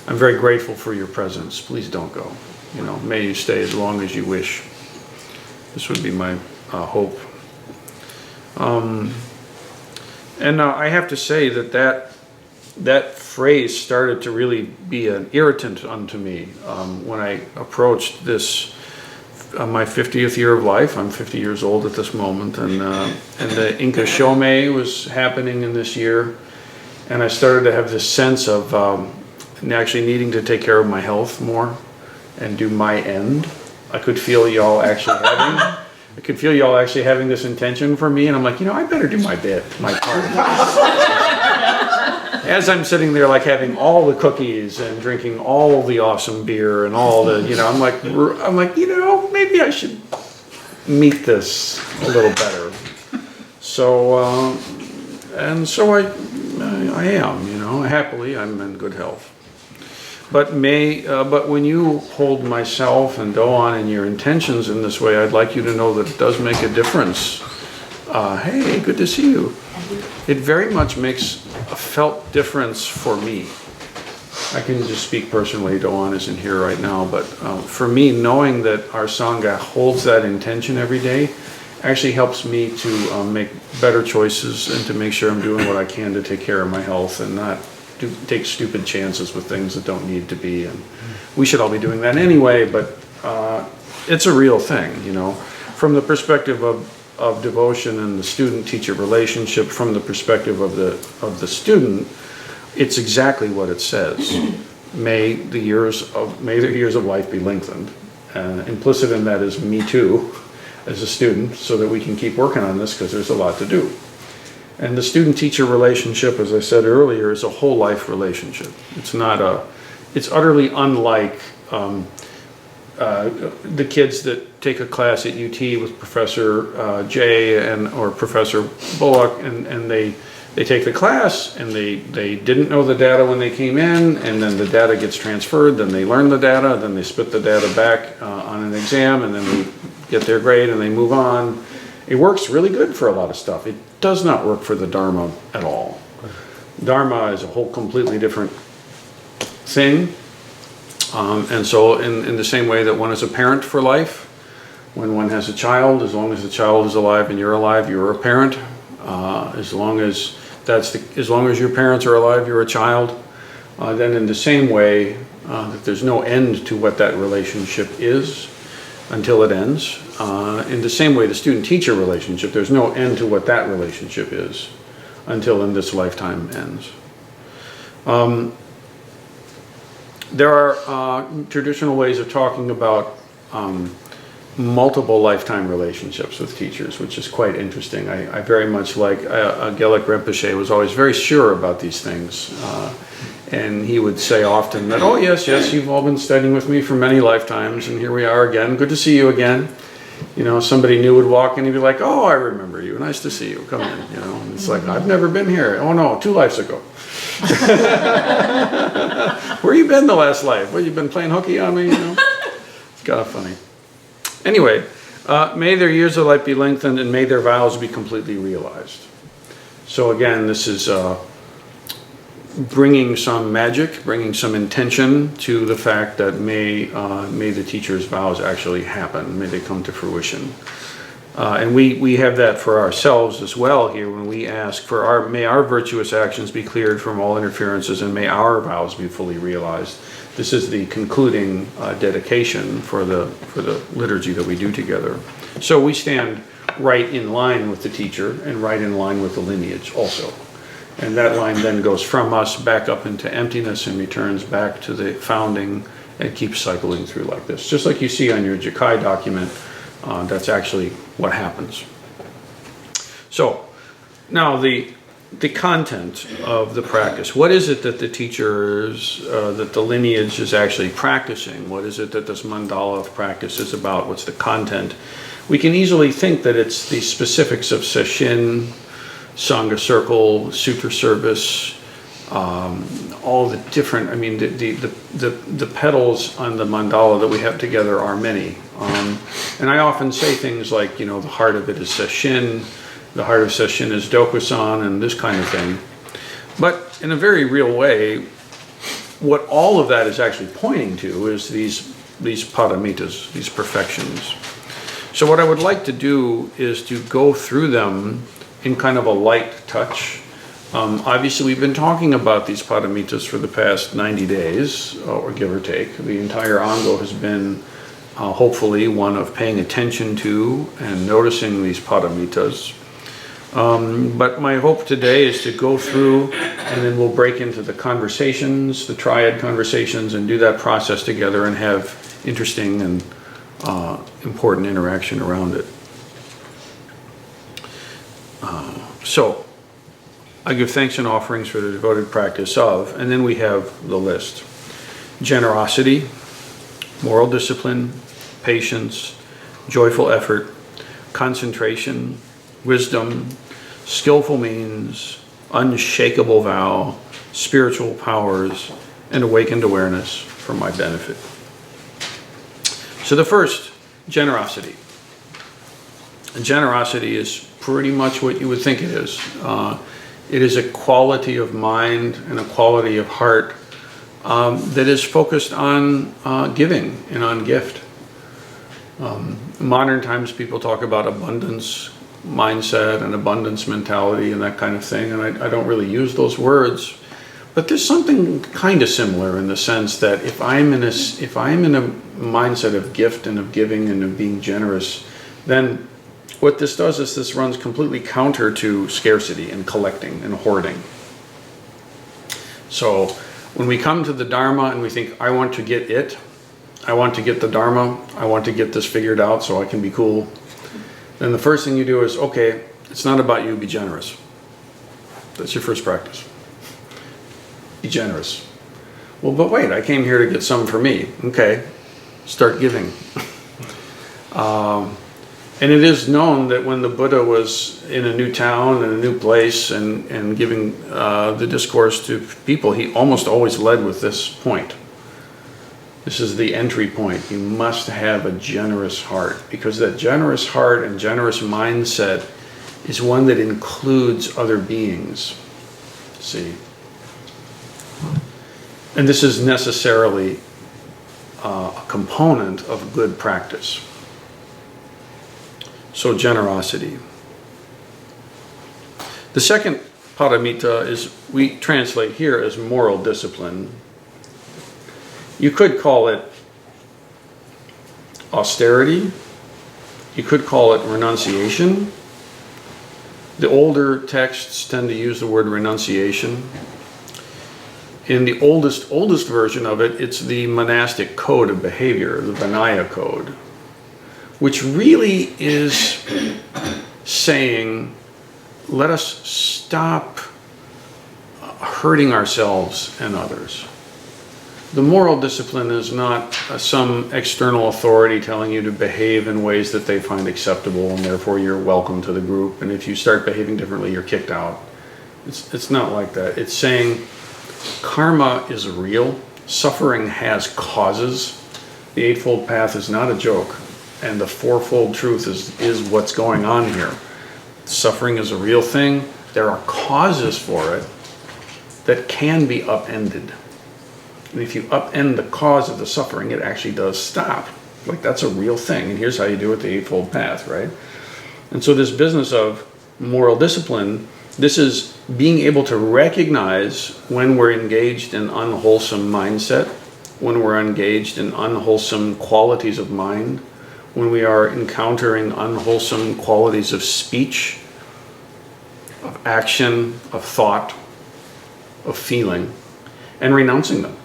I'm very grateful for your presence, please don't go. You know, may you stay as long as you wish. This would be my hope. And I have to say that phrase started to really be an irritant unto me when I approached this, my 50th year of life. I'm 50 years old at this moment, and the Inca Shomei was happening in this year, and I started to have this sense of actually needing to take care of my health more and do my end. I could feel y'all actually having this intention for me, and I'm like, you know, I better do my bit, my part. As I'm sitting there, like having all the cookies and drinking all the awesome beer and all the, you know, I'm like, you know, maybe I should meet this a little better. So, and so I am, you know, happily, I'm in good health. But when you hold myself and Doan in your intentions in this way, I'd like you to know that it does make a difference. Hey, good to see you. It very much makes a felt difference for me. I can just speak personally, Doan isn't here right now, but for me, knowing that our Sangha holds that intention every day actually helps me to make better choices and to make sure I'm doing what I can to take care of my health and not take stupid chances with things that don't need to be. And we should all be doing that anyway, but it's a real thing, you know. From the perspective of devotion and the student-teacher relationship, from the perspective of the student, it's exactly what it says. May their years of life be lengthened. Implicit in that is me too, as a student, so that we can keep working on this because there's a lot to do. And the student-teacher relationship, as I said earlier, is a whole life relationship. It's utterly unlike the kids that take a class at UT with Professor Jay or Professor Bullock, and they take the class and they didn't know the data when they came in, and then the data gets transferred, then they learn the data, then they spit the data back on an exam, and then they get their grade and they move on. It works really good for a lot of stuff. It does not work for the Dharma at all. Dharma is a whole completely different thing. And so in the same way that one is a parent for life, when one has a child, as long as the child is alive and you're alive, you're a parent. As long as your parents are alive, you're a child. Then in the same way, that there's no end to what that relationship is until it ends. In the same way, the student-teacher relationship, there's no end to what that relationship is until in this lifetime ends. There are traditional ways of talking about multiple lifetime relationships with teachers, which is quite interesting. I very much like Gelik Rinpoche was always very sure about these things. And he would say often that, oh yes, you've all been studying with me for many lifetimes, and here we are again. Good to see you again. You know, somebody new would walk in, he'd be like, oh, I remember you. Nice to see you. Come in. You know, and it's like, I've never been here. Oh no, 2 lives ago. Where you been the last life? Well, you've been playing hooky on me, you know? It's kind of funny. Anyway, may their years of life be lengthened and may their vows be completely realized. So again, this is bringing some magic, bringing some intention to the fact that may the teacher's vows actually happen, may they come to fruition. And we have that for ourselves as well here when we ask for may our virtuous actions be cleared from all interferences and may our vows be fully realized. This is the concluding dedication for the liturgy that we do together. So we stand right in line with the teacher and right in line with the lineage also. And that line then goes from us back up into emptiness and returns back to the founding and keeps cycling through like this. Just like you see on your Jakai document, that's actually what happens. So now the content of the practice. What is it that the teachers, that the lineage is actually practicing? What is it that this mandala of practice is about? What's the content? We can easily think that it's the specifics of Sesshin, Sangha circle, sutra service, all the different, I mean, the petals on the mandala that we have together are many. And I often say things like, you know, the heart of it is Sesshin, the heart of Sesshin is Dokusan, and this kind of thing. But in a very real way, what all of that is actually pointing to is these paramitas, these perfections. So what I would like to do is to go through them in kind of a light touch. Obviously, we've been talking about these paramitas for the past 90 days, or give or take. The entire Ango has been hopefully one of paying attention to and noticing these paramitas. But my hope today is to go through and then we'll break into the conversations, the triad conversations, and do that process together and have interesting and important interaction around it. So, I give thanks and offerings for the devoted practice of, and then we have the list. Generosity, moral discipline, patience, joyful effort, concentration, wisdom, skillful means, unshakable vow, spiritual powers, and awakened awareness for my benefit. So the first, generosity. And generosity is pretty much what you would think it is. It is a quality of mind and a quality of heart that is focused on giving and on gift. Modern times people talk about abundance mindset and abundance mentality and that kind of thing, and I don't really use those words, but there's something kind of similar in the sense that if I'm in a mindset of gift and of giving and of being generous, then what this does is this runs completely counter to scarcity and collecting and hoarding. So when we come to the Dharma and we think, I want to get it, I want to get the Dharma, I want to get this figured out so I can be cool, then the first thing you do is, okay, it's not about you, be generous. That's your first practice. Be generous. Well, but wait, I came here to get some for me. Okay, start giving. And it is known that when the Buddha was in a new town and a new place and giving the discourse to people, he almost always led with this point. This is the entry point. You must have a generous heart, because that generous heart and generous mindset is one that includes other beings. See? And this is necessarily a component of good practice. So generosity. The second paramita is, we translate here as moral discipline. You could call it austerity. You could call it renunciation. The older texts tend to use the word renunciation. In the oldest version of it, it's the monastic code of behavior, the Vinaya code, which really is saying, let us stop hurting ourselves and others. The moral discipline is not some external authority telling you to behave in ways that they find acceptable, and therefore you're welcome to the group, and if you start behaving differently, you're kicked out. It's not like that. It's saying karma is real. Suffering has causes. The Eightfold Path is not a joke, and the Fourfold Truth is what's going on here. Suffering is a real thing. There are causes for it that can be upended. And if you upend the cause of the suffering, it actually does stop. Like, that's a real thing. And here's how you do it, the Eightfold Path, right? And so this business of moral discipline, this is being able to recognize when we're engaged in unwholesome mindset, when we're engaged in unwholesome qualities of mind, when we are encountering unwholesome qualities of speech, of action, of thought, of feeling, and renouncing them.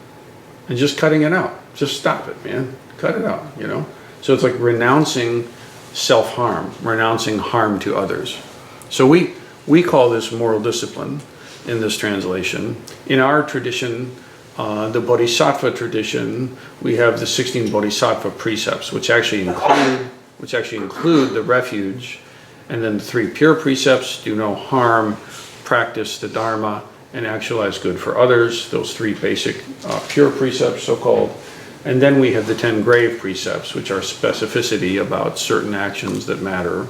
And just cutting it out. Just stop it, man. Cut it out, you know? So it's like renouncing self-harm, renouncing harm to others. So we call this moral discipline in this translation. In our tradition, the Bodhisattva tradition, we have the 16 Bodhisattva precepts, which actually include the refuge, and then the 3 pure precepts: do no harm, practice the Dharma, and actualize good for others. Those 3 basic pure precepts, so-called. And then we have the 10 grave precepts, which are specificity about certain actions that matter.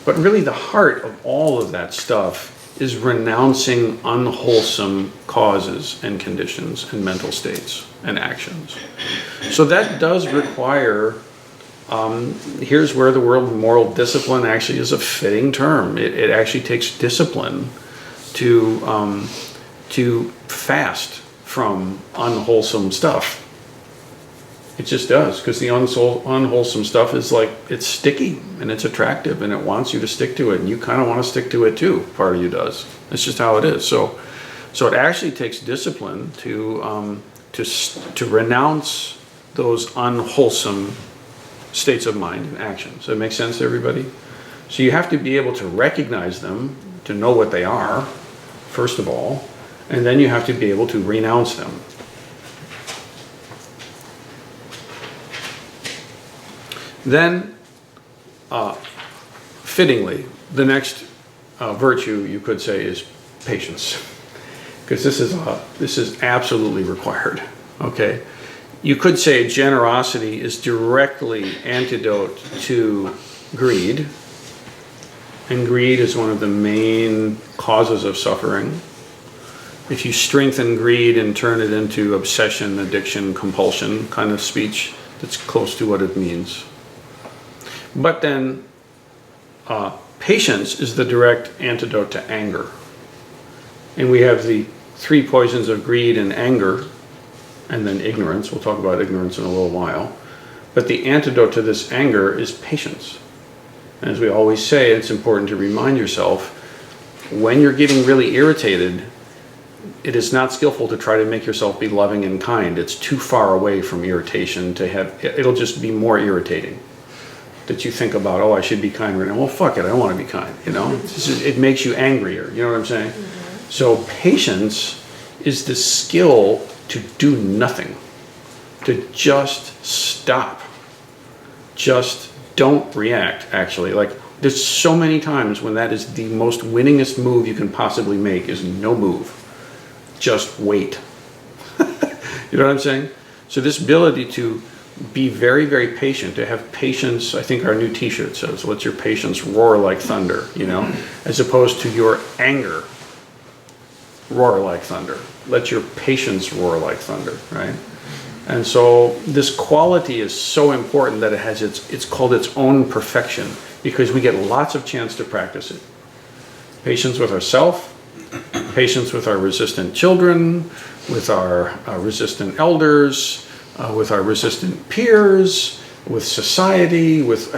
But really the heart of all of that stuff is renouncing unwholesome causes and conditions and mental states and actions. So that does require, here's where the word moral discipline actually is a fitting term. It actually takes discipline to fast from unwholesome stuff. It just does, because the unwholesome stuff is like, it's sticky and it's attractive and it wants you to stick to it, and you kind of want to stick to it too. Part of you does. It's just how it is. So it actually takes discipline to renounce those unwholesome states of mind and actions. Does that make sense to everybody? So you have to be able to recognize them, to know what they are, first of all, and then you have to be able to renounce them. Then, fittingly, the next virtue you could say is patience, because this is absolutely required. Okay, you could say generosity is directly antidote to greed, and greed is one of the main causes of suffering. If you strengthen greed and turn it into obsession, addiction, compulsion kind of speech, that's close to what it means. But then patience is the direct antidote to anger. And we have the 3 poisons of greed and anger, and then ignorance. We'll talk about ignorance in a little while. But the antidote to this anger is patience. And as we always say, it's important to remind yourself, when you're getting really irritated, it is not skillful to try to make yourself be loving and kind. It's too far away from irritation to have, it'll just be more irritating. That you think about, oh, I should be kind right now. Well, fuck it, I don't want to be kind, you know? It makes you angrier, you know what I'm saying? Mm-hmm. So patience is the skill to do nothing, to just stop. Just don't react, actually. Like, there's so many times when that is the most winningest move you can possibly make, is no move. Just wait. You know what I'm saying? So this ability to be very, very patient, to have patience, I think our new t-shirt says, let your patience roar like thunder, you know, as opposed to your anger roar like thunder. Let your patience roar like thunder, right? And so this quality is so important that it has it's called its own perfection, because we get lots of chance to practice it. Patience with ourselves, patience with our resistant children, with our resistant elders, with our resistant peers, with society, with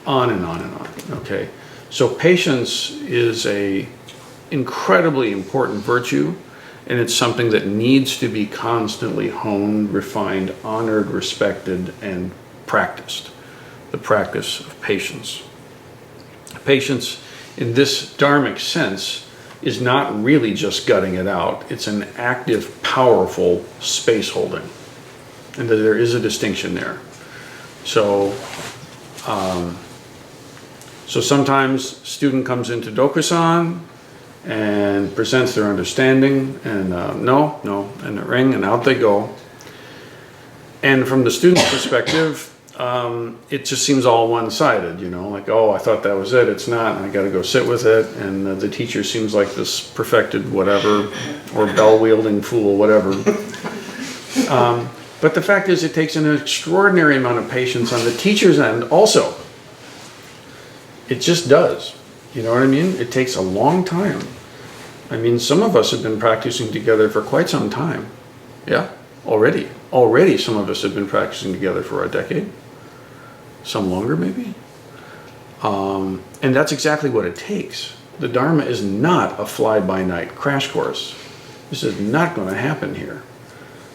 on and on and on, okay? So patience is a incredibly important virtue, and it's something that needs to be constantly honed, refined, honored, respected, and practiced. The practice of patience. Patience, in this dharmic sense, is not really just gutting it out. It's an active, powerful space holding. And that there is a distinction there. So, so sometimes student comes into Dokusan and presents their understanding, and no, and a ring, and out they go. And from the student's perspective, it just seems all one-sided, you know, like, oh, I thought that was it, it's not, and I got to go sit with it, and the teacher seems like this perfected whatever, or bell-wielding fool, whatever. But the fact is, it takes an extraordinary amount of patience on the teacher's end also. It just does. You know what I mean? It takes a long time. I mean, some of us have been practicing together for quite some time. Yeah, already. Already some of us have been practicing together for a decade. Some longer, maybe. And that's exactly what it takes. The Dharma is not a fly-by-night crash course. This is not going to happen here.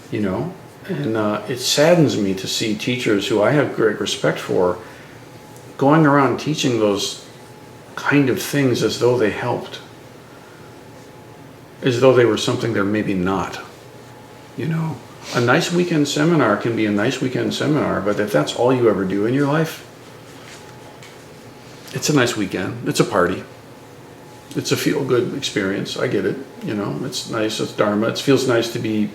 You know? And it saddens me to see teachers who I have great respect for going around teaching those kind of things as though they helped. As though they were something they're maybe not. You know? A nice weekend seminar can be a nice weekend seminar, but if that's all you ever do in your life, it's a nice weekend. It's a party. It's a feel-good experience. I get it. You know, it's nice. It's Dharma. It feels nice to be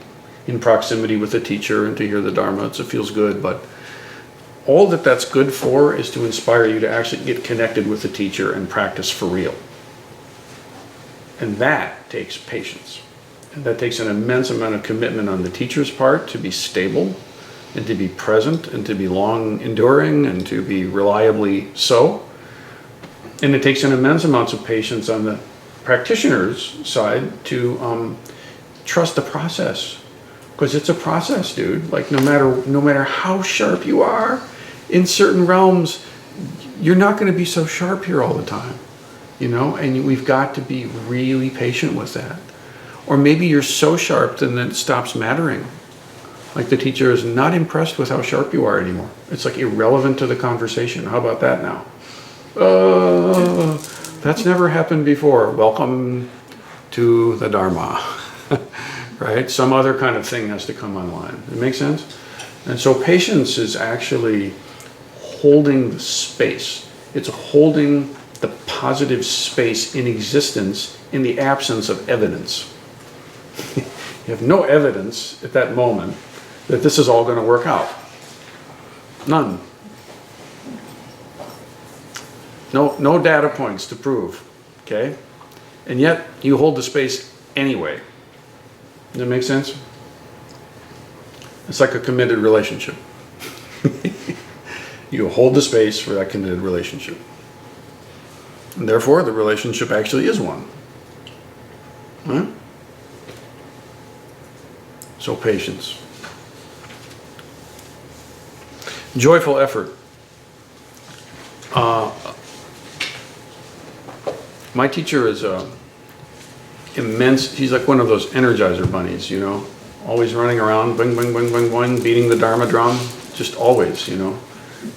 in proximity with the teacher and to hear the Dharma. It feels good, but all that that's good for is to inspire you to actually get connected with the teacher and practice for real. And that takes patience. And that takes an immense amount of commitment on the teacher's part to be stable and to be present and to be long enduring and to be reliably so. And it takes an immense amount of patience on the practitioner's side to trust the process. Because it's a process, dude. Like no matter how sharp you are in certain realms, you're not going to be so sharp here all the time, you know. And we've got to be really patient with that. Or maybe you're so sharp then it stops mattering. Like the teacher is not impressed with how sharp you are anymore. It's like irrelevant to the conversation. How about that now? That's never happened before. Welcome to the Dharma. Right? Some other kind of thing has to come online. It makes sense? And so patience is actually holding the space. It's holding the positive space in existence in the absence of evidence. You have no evidence at that moment that this is all going to work out. None. No data points to prove. Okay? And yet you hold the space anyway. Does that make sense? It's like a committed relationship. You hold the space for that committed relationship. And therefore, the relationship actually is one. Right? So patience. Joyful effort. My teacher is immense. He's like one of those Energizer bunnies, you know, always running around, bing, bing, bing, bing, bing, beating the Dharma drum, just always, you know.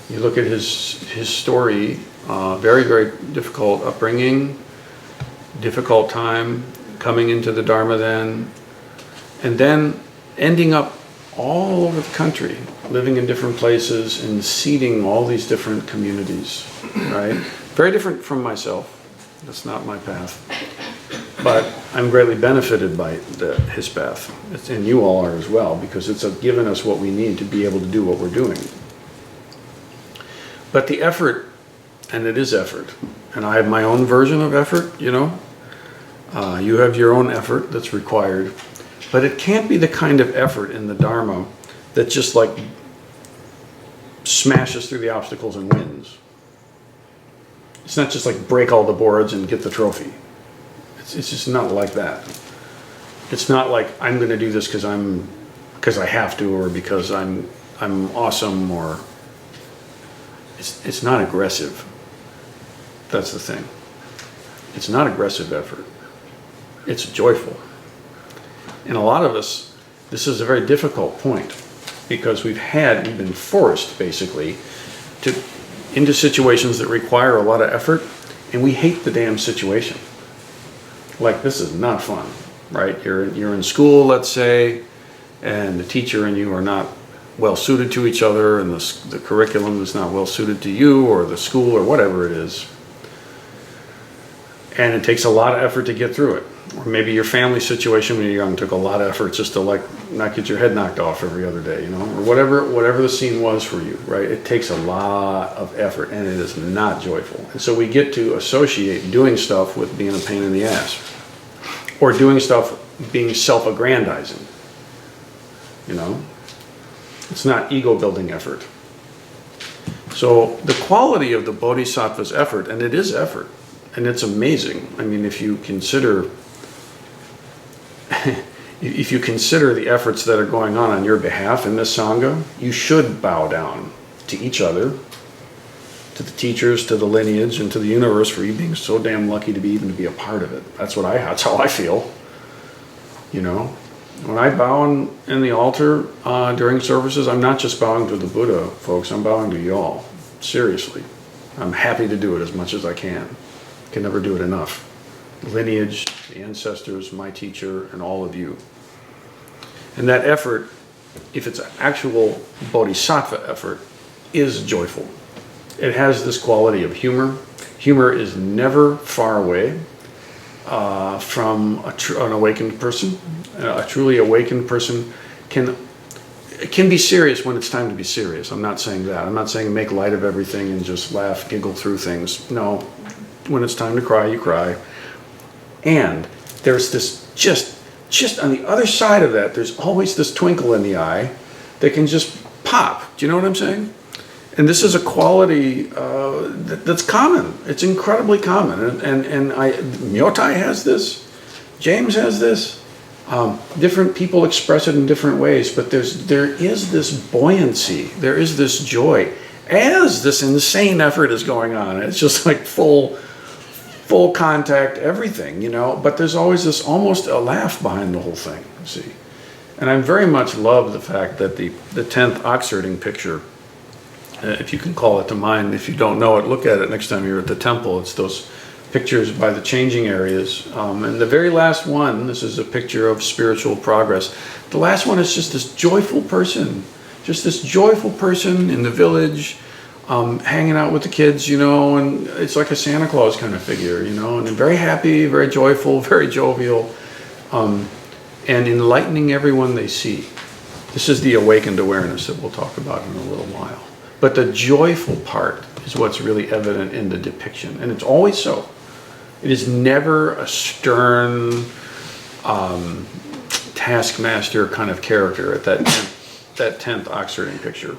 You look at his story, very, very difficult upbringing, difficult time, coming into the Dharma then, and then ending up all over the country, living in different places and seeding all these different communities, right? Very different from myself. That's not my path. But I'm greatly benefited by his path, and you all are as well, because it's given us what we need to be able to do what we're doing. But the effort, and it is effort, and I have my own version of effort, you know. You have your own effort that's required, but it can't be the kind of effort in the Dharma that just like smashes through the obstacles and wins. It's not just like break all the boards and get the trophy. It's just not like that. It's not like I'm going to do this because I have to, or because I'm awesome, or it's not aggressive. That's the thing. It's not aggressive effort. It's joyful. And a lot of us, this is a very difficult point, because we've been forced basically into situations that require a lot of effort, and we hate the damn situation. Like, this is not fun, right? You're in school, let's say, and the teacher and you are not well suited to each other, and the curriculum is not well suited to you or the school or whatever it is. And it takes a lot of effort to get through it. Or maybe your family situation when you're young took a lot of effort just to like not get your head knocked off every other day, you know, or whatever the scene was for you, right? It takes a lot of effort, and it is not joyful. And so we get to associate doing stuff with being a pain in the ass, or doing stuff being self-aggrandizing, you know. It's not ego-building effort. So the quality of the Bodhisattva's effort, and it is effort, and it's amazing. I mean, if you consider the efforts that are going on your behalf in this Sangha, you should bow down to each other, to the teachers, to the lineage, and to the universe for you being so damn lucky to be a part of it. That's how I feel. You know, when I bow in the altar during services, I'm not just bowing to the Buddha, folks. I'm bowing to y'all. Seriously. I'm happy to do it as much as I can. Can never do it enough. The lineage, the ancestors, my teacher, and all of you. And that effort, if it's an actual bodhisattva effort, is joyful. It has this quality of humor. Humor is never far away from an awakened person. A truly awakened person can be serious when it's time to be serious. I'm not saying that. I'm not saying make light of everything and just laugh, giggle through things. No. When it's time to cry, you cry. And there's this just on the other side of that, there's always this twinkle in the eye that can just pop. Do you know what I'm saying? And this is a quality that's common. It's incredibly common. And Myotai has this. James has this. Different people express it in different ways, but there is this buoyancy. There is this joy as this insane effort is going on. It's just like full contact, everything, you know, but there's always this almost a laugh behind the whole thing, see. And I very much love the fact that the 10th Oxfording picture, if you can call it to mind, if you don't know it, look at it next time you're at the temple. It's those pictures by the changing areas. And the very last one, this is a picture of spiritual progress. The last one is just this joyful person in the village, hanging out with the kids, you know, and it's like a Santa Claus kind of figure, you know, and very happy, very joyful, very jovial, and enlightening everyone they see. This is the awakened awareness that we'll talk about in a little while. But the joyful part is what's really evident in the depiction, and it's always so. It is never a stern taskmaster kind of character at that 10th Oxfording picture.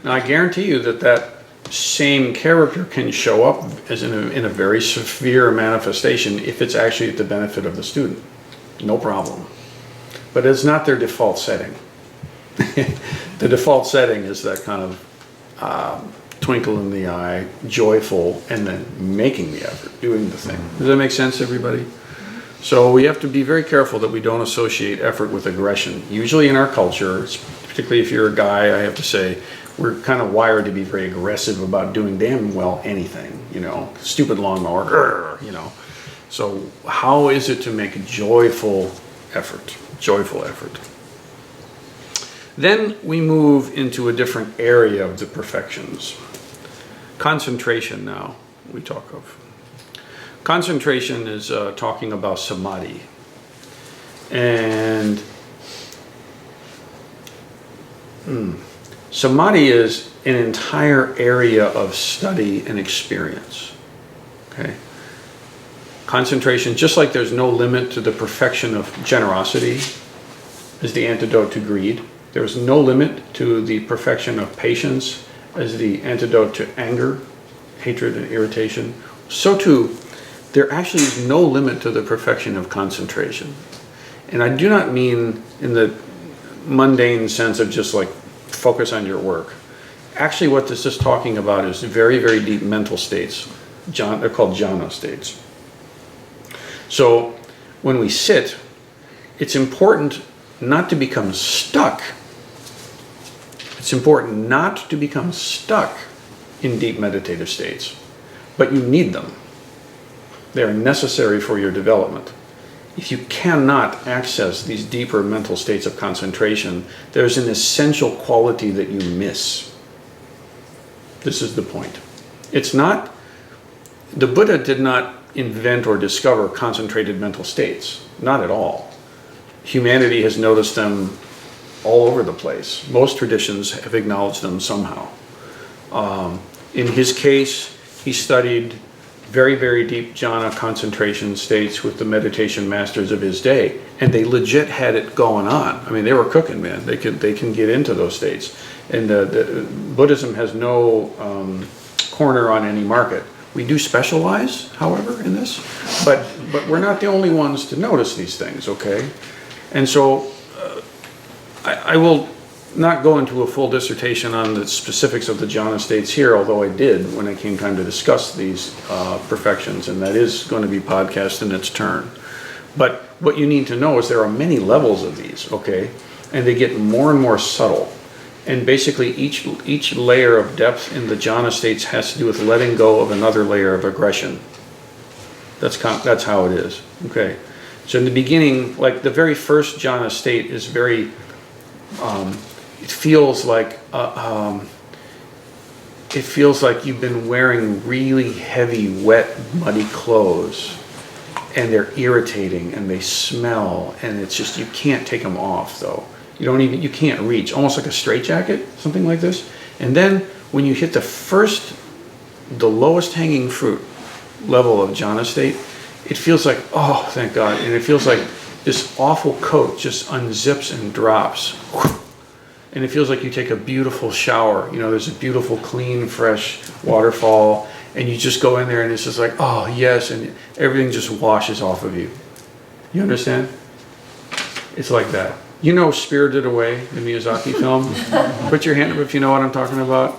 Now, I guarantee you that same character can show up as in a very severe manifestation if it's actually at the benefit of the student. No problem. But it's not their default setting. The default setting is that kind of twinkle in the eye, joyful, and then making the effort, doing the thing. Does that make sense, everybody? So we have to be very careful that we don't associate effort with aggression. Usually in our culture, particularly if you're a guy, I have to say, we're kind of wired to be very aggressive about doing damn well anything, you know, stupid lawnmower, you know. So how is it to make joyful effort? Then we move into a different area of the perfections. Concentration now, we talk of. concentration is talking about samadhi. And samadhi is an entire area of study and experience. Okay? Concentration, just like there's no limit to the perfection of generosity, is the antidote to greed. There's no limit to the perfection of patience as the antidote to anger, hatred, and irritation. So too, there actually is no limit to the perfection of concentration. And I do not mean in the mundane sense of just like focus on your work. Actually, what this is talking about is very, very deep mental states. They're called jhana states. So when we sit, it's important not to become stuck. It's important not to become stuck in deep meditative states, but you need them. They are necessary for your development. If you cannot access these deeper mental states of concentration, there's an essential quality that you miss. This is the point. It's not, the Buddha did not invent or discover concentrated mental states. Not at all. Humanity has noticed them all over the place. Most traditions have acknowledged them somehow. In his case, he studied very, very deep jhana concentration states with the meditation masters of his day, and they legit had it going on. I mean, they were cooking, man. They can get into those states. And Buddhism has no corner on any market. We do specialize, however, in this, but we're not the only ones to notice these things, okay? And so I will not go into a full dissertation on the specifics of the jhana states here, although I did when it came time to discuss these perfections, and that is going to be podcast in its turn. But what you need to know is there are many levels of these, okay? And they get more and more subtle. And basically each layer of depth in the jhana states has to do with letting go of another layer of aggression. That's how it is, okay? So in the beginning, like the very first jhana state is very, it feels like you've been wearing really heavy, wet, muddy clothes, and they're irritating and they smell, and it's just, you can't take them off though. You can't reach, almost like a straitjacket, something like this. And then when you hit the lowest hanging fruit level of jhana state, it feels like, oh, thank God. And it feels like this awful coat just unzips and drops. And it feels like you take a beautiful shower. There's a beautiful, clean, fresh waterfall. And you just go in there and it's just like, oh, yes. And everything just washes off of you. You understand? It's like that. Spirited Away, the Miyazaki film? Put your hand up if you know what I'm talking about.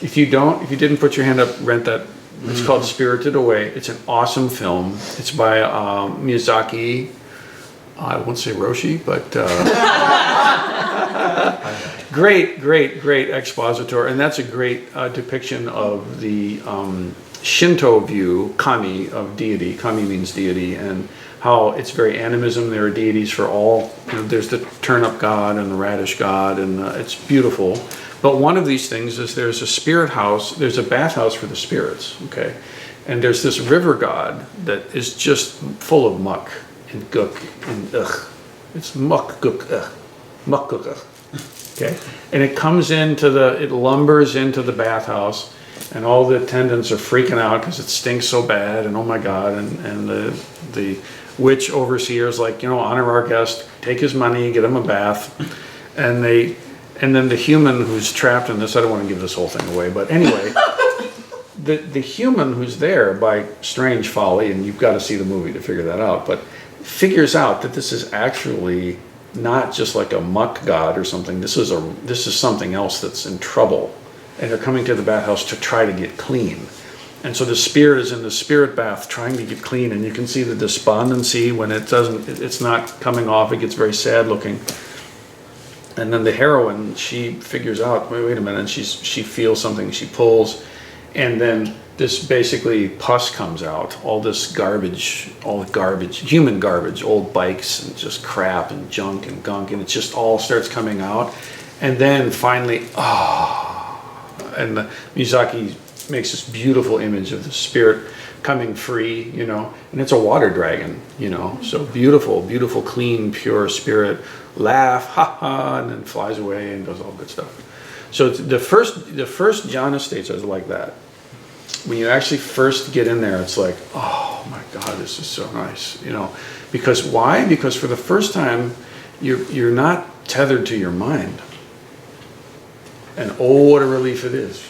If you didn't put your hand up, rent that. It's called Spirited Away. It's an awesome film. It's by Miyazaki. I won't say Roshi, but great expositor. And that's a great depiction of the Shinto view, kami, of deity. Kami means deity, and how it's very animism. There are deities for all. There's the turnip god and the radish god, and it's beautiful. But one of these things is there's a spirit house, there's a bathhouse for the spirits, okay? And there's this river god that is just full of muck and gook and ugh. It's muck, gook, ugh. Muck, gook, ugh. Okay? And it lumbers into the bathhouse, and all the attendants are freaking out because it stinks so bad, and oh my God, and the witch overseer is like, honor our guest, take his money, get him a bath, and then the human who's trapped in this, I don't want to give this whole thing away, but anyway, the human who's there by strange folly, and you've got to see the movie to figure that out, but figures out that this is actually not just like a muck god or something. This is something else that's in trouble, and they're coming to the bathhouse to try to get clean. And so the spirit is in the spirit bath trying to get clean, and you can see the despondency when it's not coming off. It gets very sad looking. And then the heroine, she figures out, wait a minute, she feels something, she pulls, and then this basically pus comes out, all this garbage, human garbage, old bikes and just crap and junk and gunk, and it just all starts coming out. And then finally, and Miyazaki makes this beautiful image of the spirit coming free, you know, and it's a water dragon, you know, so beautiful, beautiful, clean, pure spirit, laugh, ha ha, and then flies away and does all good stuff. So the first jhana states are like that. When you actually first get in there, it's like, oh my God, this is so nice, you know, because why? Because for the first time, you're not tethered to your mind. And oh, what a relief it is.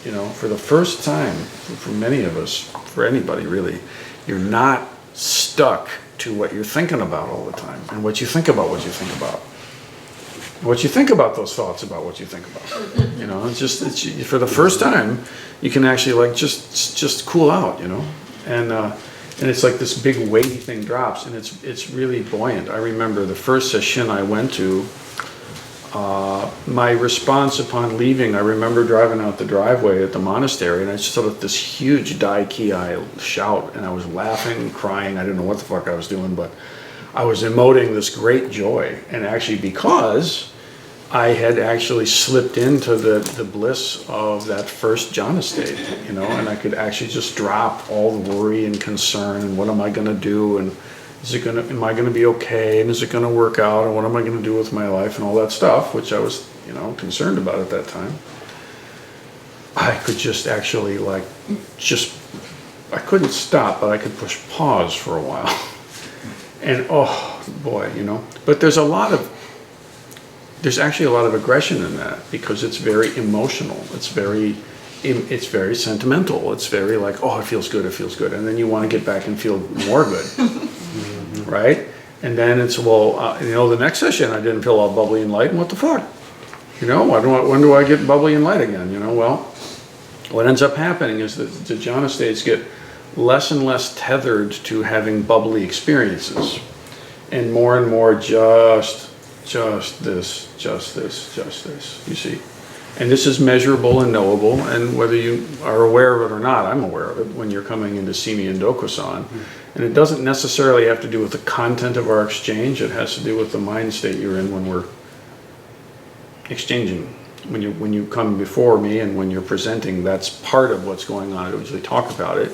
You know, for the first time, for many of us, for anybody really, you're not stuck to what you're thinking about all the time. And what you think about what you think about. What you think about those thoughts about what you think about. You know, it's for the first time, you can actually like just cool out, you know. And it's like this big weighty thing drops, and it's really buoyant. I remember the first session I went to, my response upon leaving, I remember driving out the driveway at the monastery, and I just felt this huge Dai-Ki-I shout, and I was laughing, crying. I didn't know what the fuck I was doing, but I was emoting this great joy. And actually, because I had actually slipped into the bliss of that first jhana state, you know, and I could actually just drop all the worry and concern and what am I going to do, and am I going to be okay, and is it going to work out, and what am I going to do with my life, and all that stuff, which I was, you know, concerned about at that time. I could just actually like, I couldn't stop, but I could push pause for a while. And oh boy, you know, but there's actually a lot of aggression in that, because it's very emotional. It's very sentimental. It's very like, oh, it feels good, and then you want to get back and feel more good. Right? And then it's, well, you know, the next session I didn't feel all bubbly and light, and what the fuck? You know, when do I get bubbly and light again? You know, well, what ends up happening is that the jhana states get less and less tethered to having bubbly experiences, and more just this, you see. And this is measurable and knowable, and whether you are aware of it or not, I'm aware of it when you're coming in to see me in Dokusan. And it doesn't necessarily have to do with the content of our exchange, it has to do with the mind state you're in when we're exchanging. When you come before me and when you're presenting, that's part of what's going on. I usually talk about it.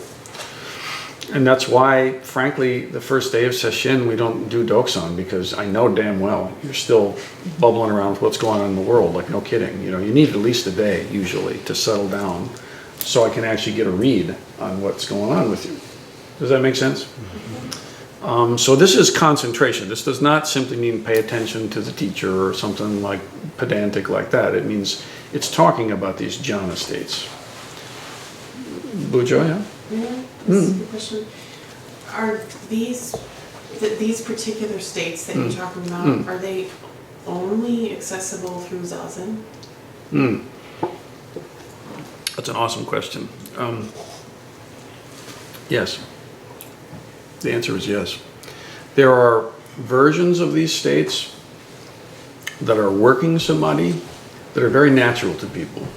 And that's why, frankly, the first day of session, we don't do Dokusan, because I know damn well you're still bubbling around with what's going on in the world, like no kidding. You know, you need at least a day, usually, to settle down so I can actually get a read on what's going on with you. Does that make sense? So this is concentration. This does not simply mean pay attention to the teacher or something like pedantic like that. It means it's talking about these jhana states. Bujo, yeah? Yeah, this is a question. Are these particular states that you're talking about, are they only accessible through Zazen? That's an awesome question. Yes. The answer is yes. There are versions of these states that are working samadhi that are very natural to people.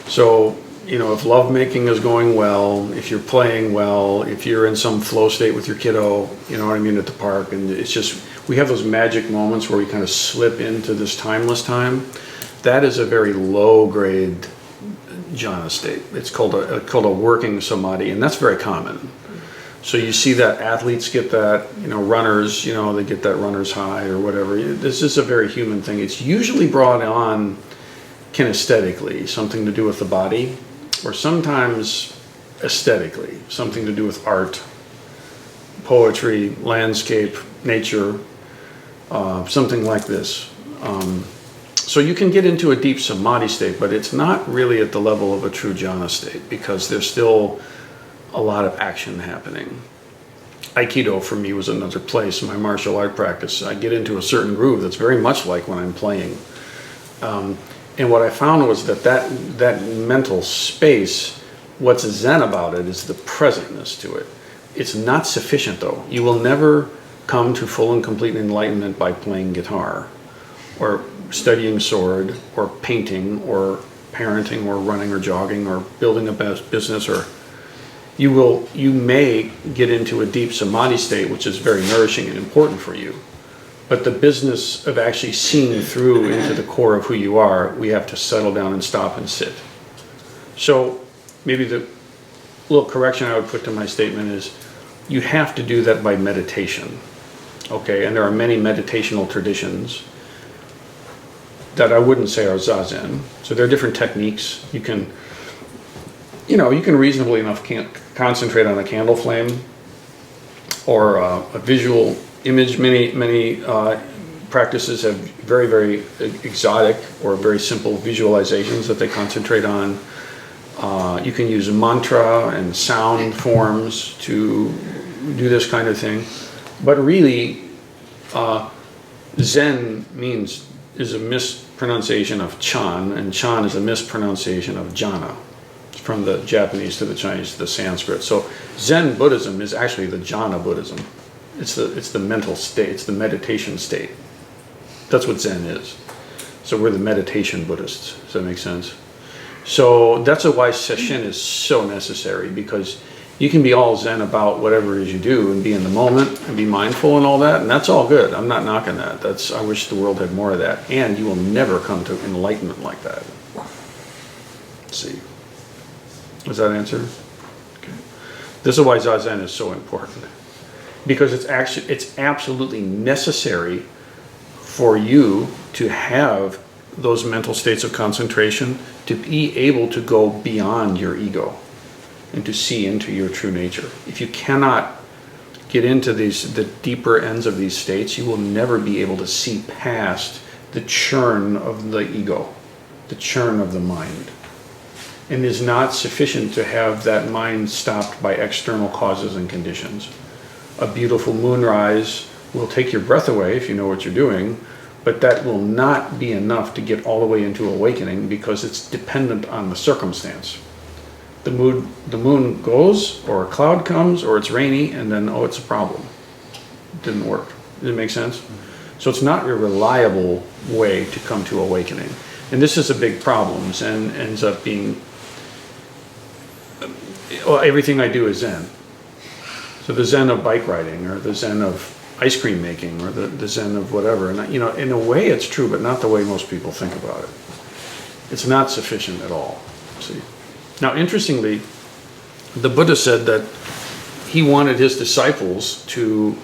So, you know, if lovemaking is going well, if you're playing well, if you're in some flow state with your kiddo, you know what I mean, at the park, and it's just, we have those magic moments where we kind of slip into this timeless time. That is a very low grade jhana state. It's called a working samadhi, and that's very common. So you see that athletes get that, you know, runners, you know, they get that runner's high or whatever. This is a very human thing. It's usually brought on kinesthetically, something to do with the body, or sometimes aesthetically, something to do with art, poetry, landscape, nature, something like this. So you can get into a deep samadhi state, but it's not really at the level of a true jhana state, because there's still a lot of action happening. Aikido for me was another place, my martial art practice. I get into a certain groove that's very much like when I'm playing. And what I found was that mental space, what's zen about it is the presentness to it. It's not sufficient though. You will never come to full and complete enlightenment by playing guitar, or studying sword, or painting, or parenting, or running, or jogging, or building a business, or you may get into a deep samadhi state, which is very nourishing and important for you. But the business of actually seeing through into the core of who you are, we have to settle down and stop and sit. So maybe the little correction I would put to my statement is you have to do that by meditation. Okay, and there are many meditational traditions that I wouldn't say are Zazen. So there are different techniques. You can reasonably enough concentrate on a candle flame or a visual image. Many practices have very, very exotic or very simple visualizations that they concentrate on. You can use mantra and sound forms to do this kind of thing. But really, Zen is a mispronunciation of Chan, and Chan is a mispronunciation of jhana. It's from the Japanese to the Chinese to the Sanskrit. So Zen Buddhism is actually the jhana Buddhism. It's the mental state, it's the meditation state. That's what Zen is. So we're the meditation Buddhists. Does that make sense? So that's why sesshin is so necessary, because you can be all Zen about whatever it is you do and be in the moment and be mindful and all that, and that's all good. I'm not knocking that. I wish the world had more of that. And you will never come to enlightenment like that. Let's see. Does that answer? Okay. This is why Zazen is so important. Because it's absolutely necessary for you to have those mental states of concentration, to be able to go beyond your ego and to see into your true nature. If you cannot get into the deeper ends of these states, you will never be able to see past the churn of the ego, the churn of the mind. And it is not sufficient to have that mind stopped by external causes and conditions. A beautiful moonrise will take your breath away if you know what you're doing, but that will not be enough to get all the way into awakening, because it's dependent on the circumstance. The moon goes, or a cloud comes, or it's rainy, and then, oh, it's a problem. It didn't work. Does it make sense? So it's not a reliable way to come to awakening. And this is a big problem. Zen ends up being, well, everything I do is Zen. So the Zen of bike riding, or the Zen of ice cream making, or the Zen of whatever. And in a way it's true, but not the way most people think about it. It's not sufficient at all. See? Now, interestingly, the Buddha said that he wanted his disciples to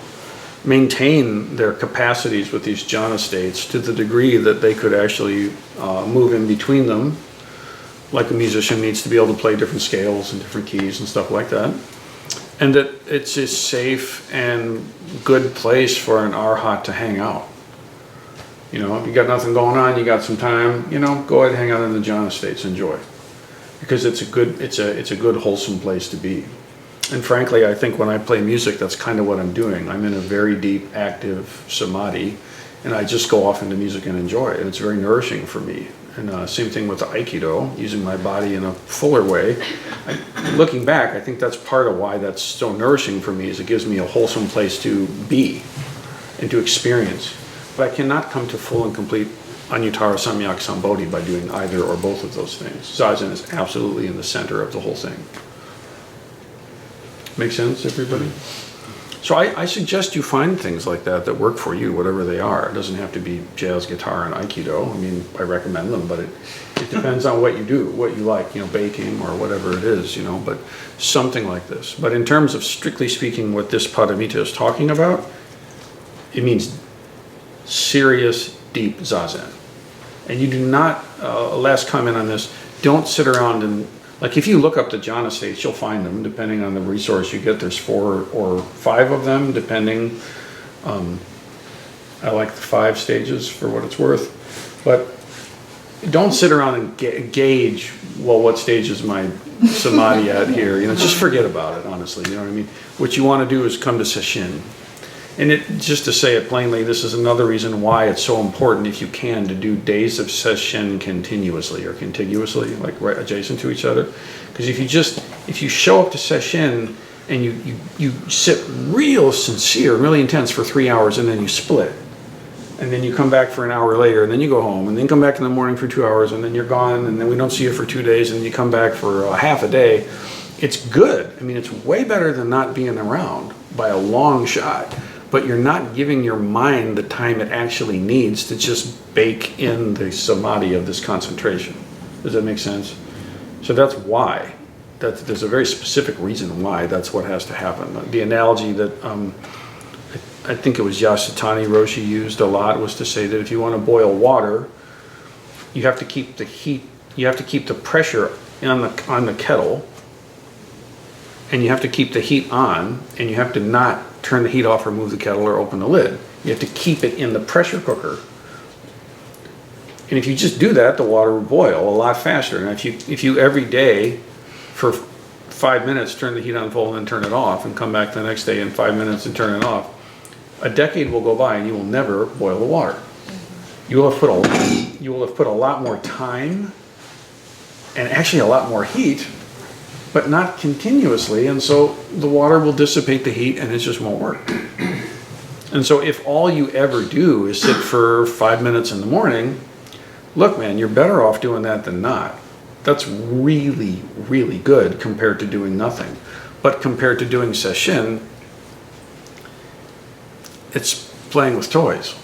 maintain their capacities with these jhana states to the degree that they could actually move in between them, like a musician needs to be able to play different scales and different keys and stuff like that. And that it's a safe and good place for an arhat to hang out. If you got nothing going on, you got some time, go ahead and hang out in the jhana states, enjoy. Because it's a good wholesome place to be. And frankly, I think when I play music, that's kind of what I'm doing. I'm in a very deep, active samadhi, and I just go off into music and enjoy it. And it's very nourishing for me. And same thing with the Aikido, using my body in a fuller way. Looking back, I think that's part of why that's so nourishing for me, is it gives me a wholesome place to be and to experience. But I cannot come to full and complete Anuttara Samyak Sambodhi by doing either or both of those things. Zazen is absolutely in the center of the whole thing. Make sense, everybody? So I suggest you find things like that work for you, whatever they are. It doesn't have to be jazz, guitar, and Aikido. I mean, I recommend them, but it depends on what you do, what you like, baking or whatever it is, but something like this. But in terms of strictly speaking what this Paramita is talking about, it means serious, deep Zazen. And you do not, last comment on this, don't sit around and, like if you look up the jhana states, you'll find them, depending on the resource you get. There's 4 or 5 of them, depending. I like the 5 stages for what it's worth. But don't sit around and gauge, well, what stage is my samadhi at here? Just forget about it, honestly. You know what I mean? What you want to do is come to sesshin. And just to say it plainly, this is another reason why it's so important, if you can, to do days of sesshin continuously or contiguously, like right adjacent to each other. Because if you show up to sesshin and you sit real sincere, really intense for 3 hours, and then you split, and then you come back for an hour later, and then you go home, and then come back in the morning for 2 hours, and then you're gone, and then we don't see you for 2 days, and you come back for half a day, it's good. I mean, it's way better than not being around by a long shot. But you're not giving your mind the time it actually needs to just bake in the samadhi of this concentration. Does that make sense? So that's why. There's a very specific reason why that's what has to happen. The analogy that I think it was Yasutani Roshi used a lot was to say that if you want to boil water, you have to keep the heat, you have to keep the pressure on the kettle, and you have to keep the heat on, and you have to not turn the heat off or move the kettle or open the lid. You have to keep it in the pressure cooker. And if you just do that, the water will boil a lot faster. And if you every day for 5 minutes turn the heat on full and then turn it off, and come back the next day in 5 minutes and turn it off, a decade will go by and you will never boil the water. You will have put a lot more time and actually a lot more heat, but not continuously, and so the water will dissipate the heat and it just won't work. And so if all you ever do is sit for 5 minutes in the morning, look, man, you're better off doing that than not. That's really, really good compared to doing nothing. But compared to doing sesshin, it's playing with toys.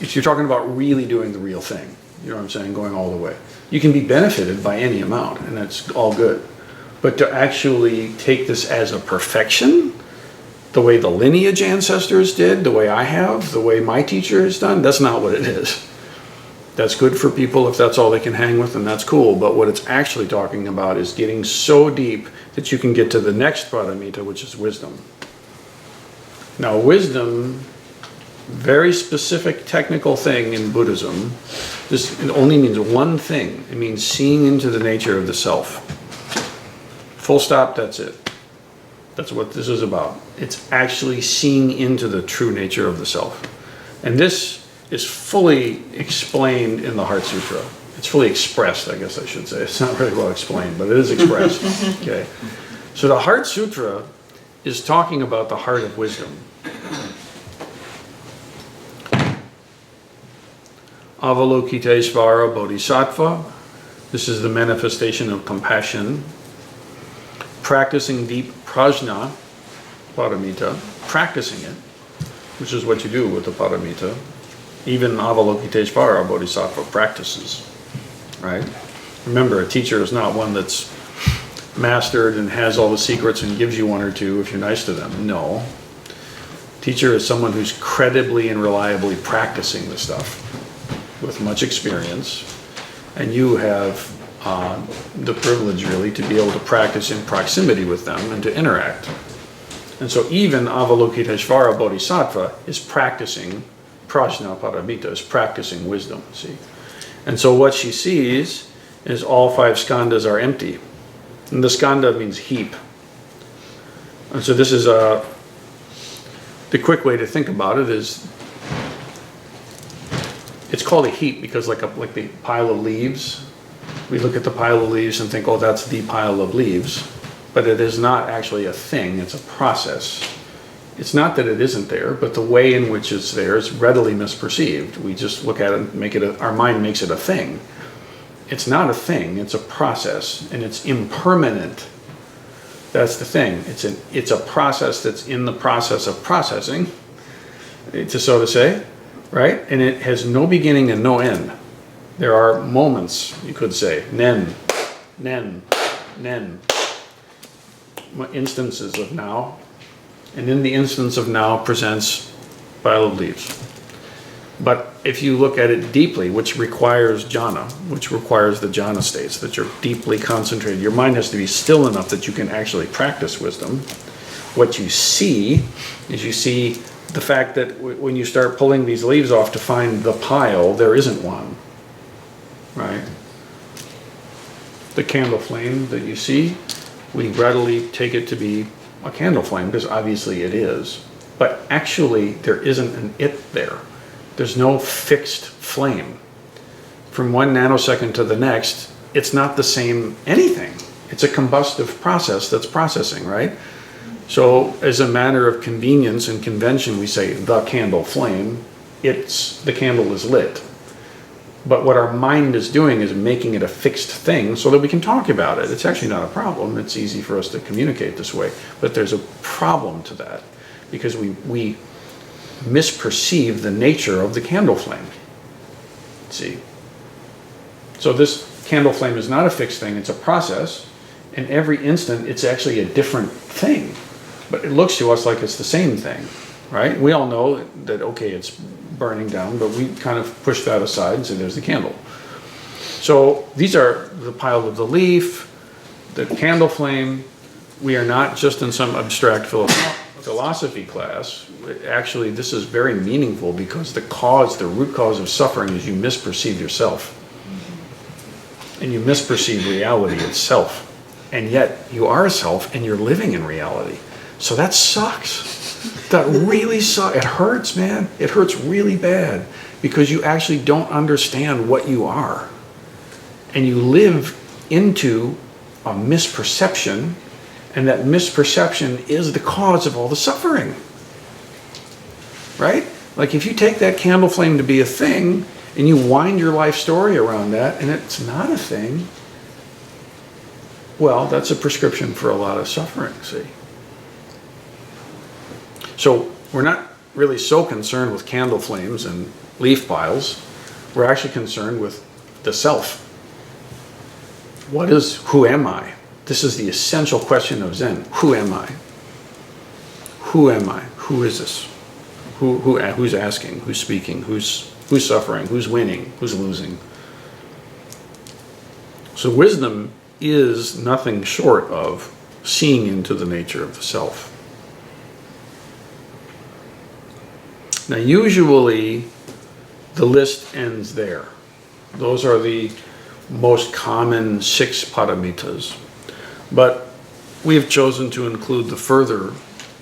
If you're talking about really doing the real thing, you know what I'm saying, going all the way. You can be benefited by any amount, and that's all good. But to actually take this as a perfection, the way the lineage ancestors did, the way I have, the way my teacher has done, that's not what it is. That's good for people if that's all they can hang with, and that's cool. But what it's actually talking about is getting so deep that you can get to the next paramita, which is wisdom. Now, wisdom, very specific technical thing in Buddhism. It only means one thing. It means seeing into the nature of the self. Full stop, that's it. That's what this is about. It's actually seeing into the true nature of the self. And this is fully explained in the Heart Sutra. It's fully expressed, I guess I should say. It's not really well explained, but it is expressed. Okay. So the Heart Sutra is talking about the heart of wisdom. Avalokiteshvara Bodhisattva. This is the manifestation of compassion. Practicing deep prajna, paramita, practicing it, which is what you do with the paramita. Even Avalokiteshvara Bodhisattva practices, right? Remember, a teacher is not one that's mastered and has all the secrets and gives you one or two if you're nice to them. No. Teacher is someone who's credibly and reliably practicing the stuff with much experience, and you have the privilege really to be able to practice in proximity with them and to interact. And so even Avalokiteshvara Bodhisattva is practicing prajna paramita, is practicing wisdom, see. And so what she sees is all 5 skandhas are empty. And the skandha means heap. And so this is the quick way to think about it is, it's called a heap because like the pile of leaves. We look at the pile of leaves and think, oh, that's the pile of leaves. But it is not actually a thing, it's a process. It's not that it isn't there, but the way in which it's there is readily misperceived. We just look at it and make it our mind makes it a thing. It's not a thing, it's a process, and it's impermanent. That's the thing. It's a process that's in the process of processing, so to say, right? And it has no beginning and no end. There are moments, you could say, nen, instances of now, and in the instance of now presents pile of leaves. But if you look at it deeply, which requires jhana, which requires the jhana states, that you're deeply concentrated, your mind has to be still enough that you can actually practice wisdom. What you see is you see the fact that when you start pulling these leaves off to find the pile, there isn't one, right? The candle flame that you see, we readily take it to be a candle flame because obviously it is. But actually there isn't an it there. There's no fixed flame. From one nanosecond to the next, it's not the same anything. It's a combustive process that's processing, right? So as a matter of convenience and convention, we say the candle flame, the candle is lit. But what our mind is doing is making it a fixed thing so that we can talk about it. It's actually not a problem. It's easy for us to communicate this way. But there's a problem to that because we misperceive the nature of the candle flame. See? So this candle flame is not a fixed thing, it's a process. And every instant, it's actually a different thing. But it looks to us like it's the same thing, right? We all know that, okay, it's burning down, but we kind of push that aside and say, there's the candle. So these are the pile of the leaf, the candle flame. We are not just in some abstract philosophy class. Actually, this is very meaningful because the root cause of suffering is you misperceive yourself. And you misperceive reality itself. And yet you are a self and you're living in reality. So that sucks. That really sucks. It hurts, man. It hurts really bad because you actually don't understand what you are. And you live into a misperception, and that misperception is the cause of all the suffering. Right? Like if you take that candle flame to be a thing, and you wind your life story around that, and it's not a thing, well, that's a prescription for a lot of suffering, see? So we're not really so concerned with candle flames and leaf piles. We're actually concerned with the self. Who am I? This is the essential question of Zen. Who am I? Who am I? Who is this? Who's asking? Who's speaking? Who's suffering? Who's winning? Who's losing? So wisdom is nothing short of seeing into the nature of the self. Now, usually the list ends there. Those are the most common 6 paramitas. But we've chosen to include the further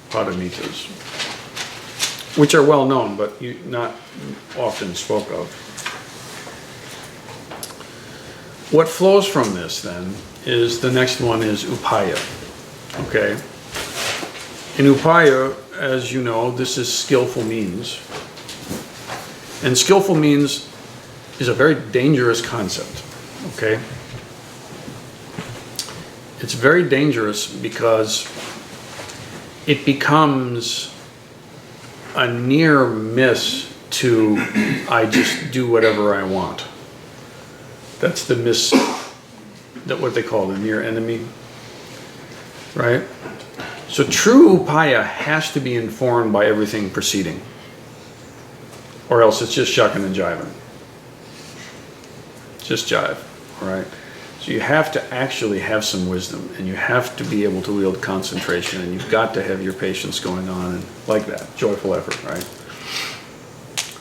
paramitas, which are well known, but not often spoke of. What flows from this, then, is the next one is upaya. Okay? In upaya, as you know, this is skillful means. And skillful means is a very dangerous concept. Okay? It's very dangerous because it becomes a near miss to I just do whatever I want. That's the miss, what they call the near enemy, right? So true upaya has to be informed by everything preceding, or else it's just shucking and jiving. Just jive, all right? So you have to actually have some wisdom, and you have to be able to wield concentration, and you've got to have your patience going on, and like that, joyful effort, right?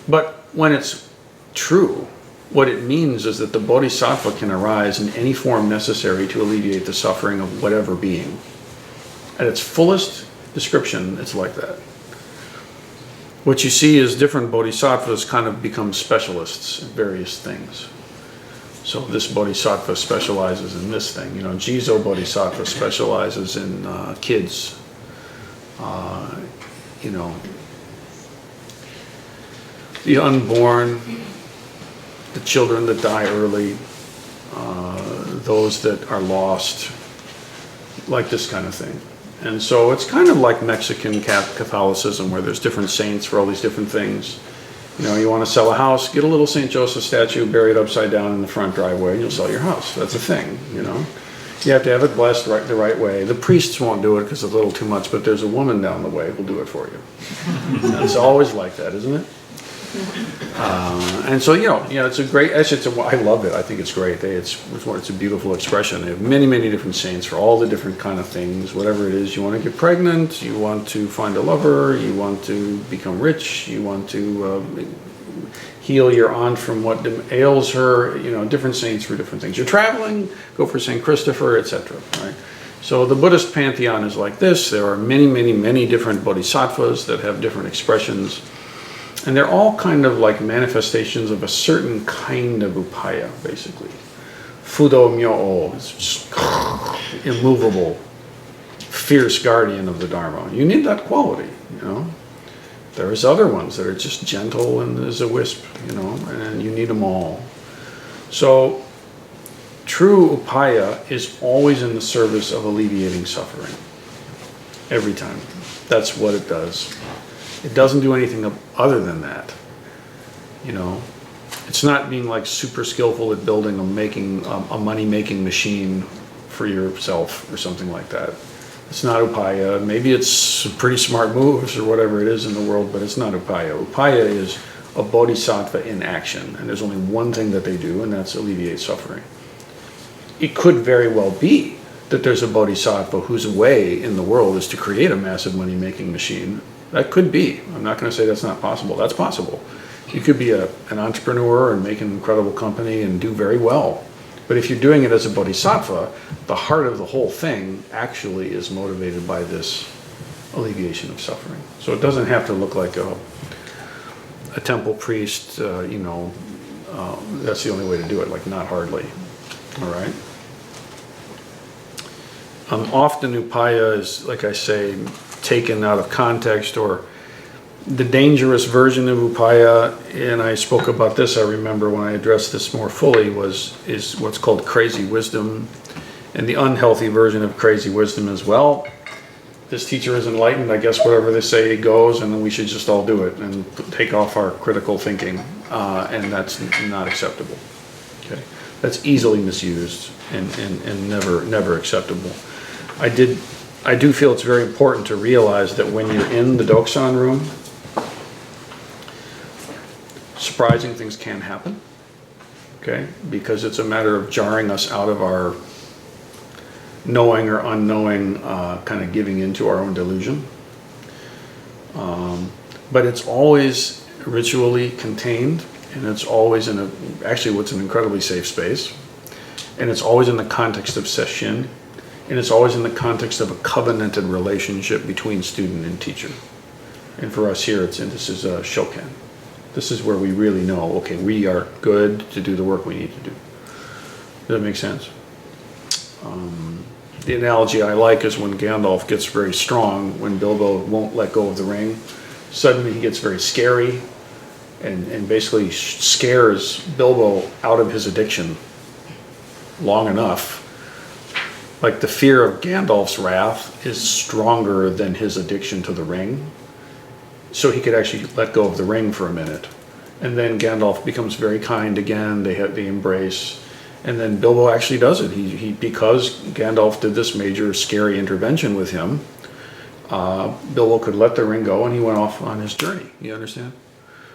But when it's true, what it means is that the bodhisattva can arise in any form necessary to alleviate the suffering of whatever being. At its fullest description, it's like that. What you see is different bodhisattvas kind of become specialists in various things. So this bodhisattva specializes in this thing. You know, Jizo bodhisattva specializes in kids. You know, the unborn, the children that die early, those that are lost, like this kind of thing. And so it's kind of like Mexican Catholicism, where there's different saints for all these different things. You know, you want to sell a house, get a little St. Joseph statue, bury it upside down in the front driveway, and you'll sell your house. That's a thing, you know. You have to have it blessed the right way. The priests won't do it because it's a little too much, but there's a woman down the way who'll do it for you. And it's always like that, isn't it? And so, you know, it's a great, I love it. I think it's great. It's a beautiful expression. They have many, many different saints for all the different kind of things. Whatever it is, you want to get pregnant, you want to find a lover, you want to become rich, you want to heal your aunt from what ails her, you know, different saints for different things. You're traveling, go for St. Christopher, etc. Right? So the Buddhist pantheon is like this. There are many, many, many different bodhisattvas that have different expressions. And they're all kind of like manifestations of a certain kind of upaya, basically. Fudo myo-o, it's just immovable, fierce guardian of the Dharma. You need that quality, you know. There's other ones that are just gentle and as a wisp, you know, and you need them all. So true upaya is always in the service of alleviating suffering. Every time. That's what it does. It doesn't do anything other than that, you know. It's not being like super skillful at building a money-making machine for yourself or something like that. It's not upaya. Maybe it's pretty smart moves or whatever it is in the world, but it's not upaya. Upaya is a bodhisattva in action, and there's only one thing that they do, and that's alleviate suffering. It could very well be that there's a bodhisattva whose way in the world is to create a massive money-making machine. That could be. I'm not going to say that's not possible. That's possible. You could be an entrepreneur and make an incredible company and do very well. But if you're doing it as a bodhisattva, the heart of the whole thing actually is motivated by this alleviation of suffering. So it doesn't have to look like a temple priest, that's the only way to do it, like not hardly. All right? Often upaya is, like I say, taken out of context, or the dangerous version of upaya, and I spoke about this, I remember when I addressed this more fully, is what's called crazy wisdom. And the unhealthy version of crazy wisdom is, well, this teacher is enlightened, I guess whatever they say goes, and then we should just all do it and take off our critical thinking, and that's not acceptable. Okay, that's easily misused and never acceptable. I do feel it's very important to realize that when you're in the Doksan room, surprising things can happen, okay? Because it's a matter of jarring us out of our knowing or unknowing, kind of giving into our own delusion. But it's always ritually contained, and it's always actually what's an incredibly safe space, and it's always in the context of sesshin, and it's always in the context of a covenanted relationship between student and teacher. And for us here, this is shoken. This is where we really know, okay, we are good to do the work we need to do. Does that make sense? The analogy I like is when Gandalf gets very strong, when Bilbo won't let go of the ring, suddenly he gets very scary and basically scares Bilbo out of his addiction long enough. Like the fear of Gandalf's wrath is stronger than his addiction to the ring. So he could actually let go of the ring for a minute. And then Gandalf becomes very kind again, they embrace. And then Bilbo actually does it. He because Gandalf did this major scary intervention with him, Bilbo could let the ring go and he went off on his journey. You understand?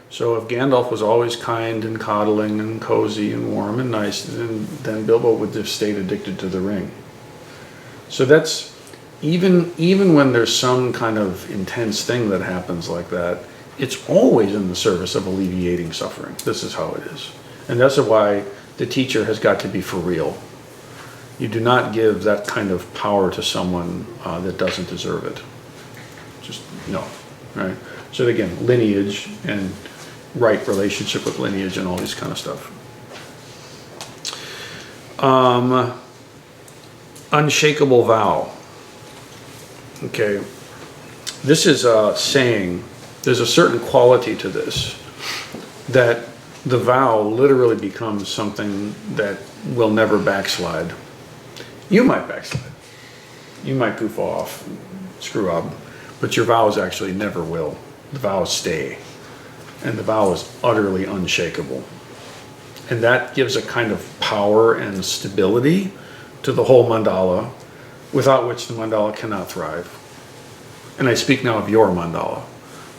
So if Gandalf was always kind and coddling and cozy and warm and nice, then Bilbo would have stayed addicted to the ring. So that's, even when there's some kind of intense thing that happens like that, it's always in the service of alleviating suffering. This is how it is. And that's why the teacher has got to be for real. You do not give that kind of power to someone that doesn't deserve it. Just no, right? So again, lineage and right relationship with lineage and all this kind of stuff. Unshakable vow. Okay, this is a saying, there's a certain quality to this, that the vow literally becomes something that will never backslide. You might backslide. You might goof off, screw up, but your vows actually never will. The vows stay. And the vow is utterly unshakable. And that gives a kind of power and stability to the whole mandala, without which the mandala cannot thrive. And I speak now of your mandala,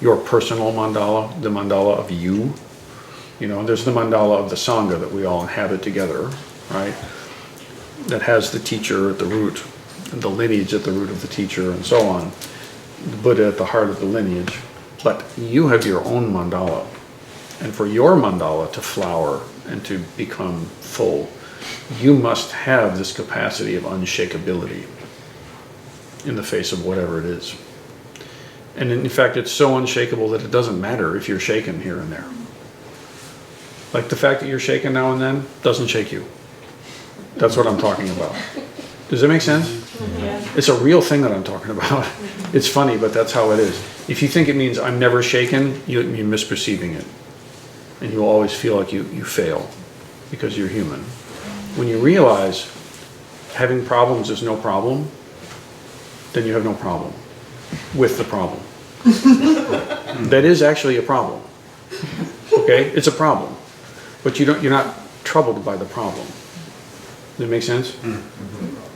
your personal mandala, the mandala of you. You know, there's the mandala of the Sangha that we all inhabit together, right? That has the teacher at the root, and the lineage at the root of the teacher, and so on. The Buddha at the heart of the lineage. But you have your own mandala. And for your mandala to flower and to become full, you must have this capacity of unshakability in the face of whatever it is. And in fact, it's so unshakable that it doesn't matter if you're shaken here and there. Like the fact that you're shaken now and then doesn't shake you. That's what I'm talking about. Does that make sense? Yeah. It's a real thing that I'm talking about. It's funny, but that's how it is. If you think it means I'm never shaken, you're misperceiving it. And you'll always feel like you fail because you're human. When you realize having problems is no problem, then you have no problem with the problem. That is actually a problem. Okay? It's a problem. but you're not troubled by the problem. Does that make sense?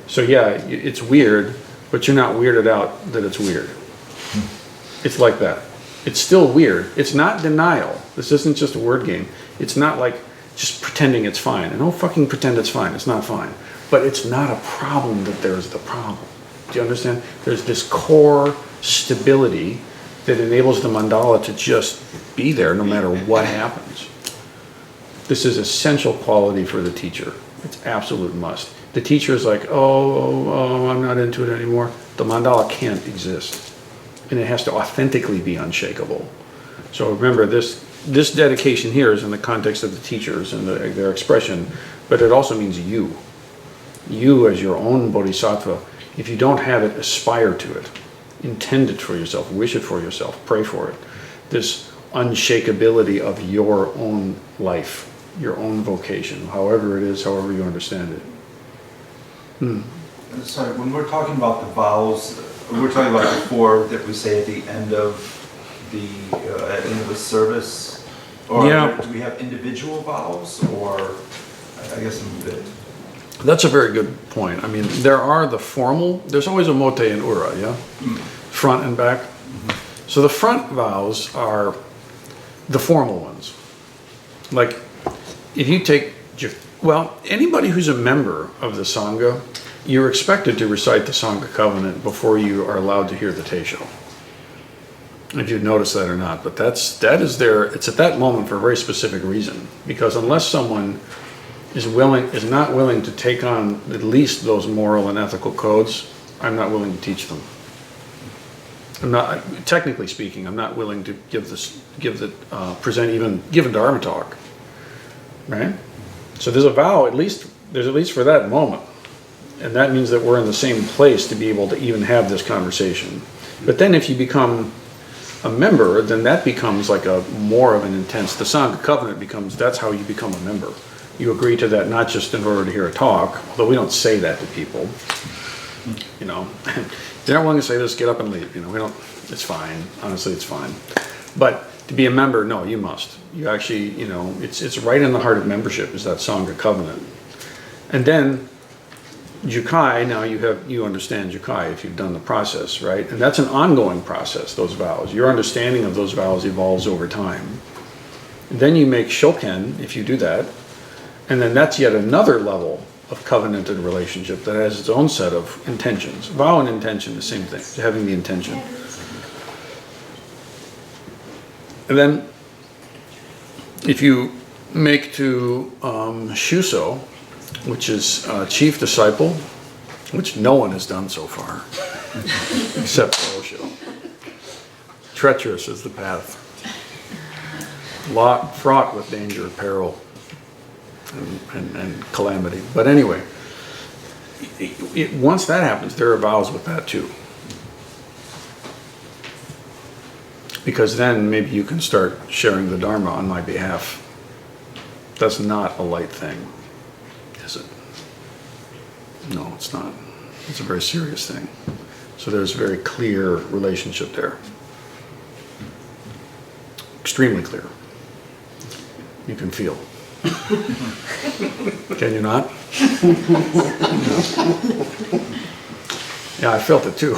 So yeah, it's weird, but you're not weirded out that it's weird. It's like that. It's still weird. It's not denial. This isn't just a word game. It's not like just pretending it's fine. And don't fucking pretend it's fine. It's not fine. But it's not a problem that there's the problem. Do you understand? There's this core stability that enables the mandala to just be there no matter what happens. This is essential quality for the teacher. It's absolute must. The teacher is like, oh, I'm not into it anymore. The mandala can't exist. And it has to authentically be unshakable. So remember, this dedication here is in the context of the teachers and their expression, but it also means you. You as your own bodhisattva. If you don't have it, aspire to it. Intend it for yourself. Wish it for yourself. Pray for it. This unshakability of your own life, your own vocation, however it is, however you understand it. Sorry, when we're talking about the vows, we're talking about the four that we say at the end of the service, or do we have individual vows, or I guess I'm a bit. That's a very good point. I mean, there are the formal, there's always a mote and ura, yeah? Front and back. So the front vows are the formal ones. Like, if you take, well, anybody who's a member of the Sangha, you're expected to recite the Sangha covenant before you are allowed to hear the Teisho. If you've noticed that or not, but it's at that moment for a very specific reason. Because unless someone is not willing to take on at least those moral and ethical codes, I'm not willing to teach them. I'm not, technically speaking, I'm not willing to give a Dharma talk, right? So there's a vow, at least for that moment. And that means that we're in the same place to be able to even have this conversation. But then if you become a member, then that becomes like more of an intense, the Sangha covenant becomes, that's how you become a member. You agree to that not just in order to hear a talk, although we don't say that to people. You know, if they're not willing to say this, get up and leave. You know, it's fine. Honestly, it's fine. But to be a member, no, you must. You actually, you know, it's right in the heart of membership is that Sangha covenant. And then Jukai, now you understand Jukai if you've done the process, right? And that's an ongoing process, those vows. Your understanding of those vows evolves over time. And then you make Shoken, if you do that, and then that's yet another level of covenanted relationship that has its own set of intentions. Vow and intention, the same thing, having the intention. And then if you make to Shuso, which is chief disciple, which no one has done so far, except for Osho. Treacherous is the path. Fraught with danger, peril, and calamity. But anyway, once that happens, there are vows with that too. Because then maybe you can start sharing the Dharma on my behalf. That's not a light thing, is it? No, it's not. It's a very serious thing. So there's a very clear relationship there. Extremely clear. You can feel. Can you not? Yeah, I felt it too.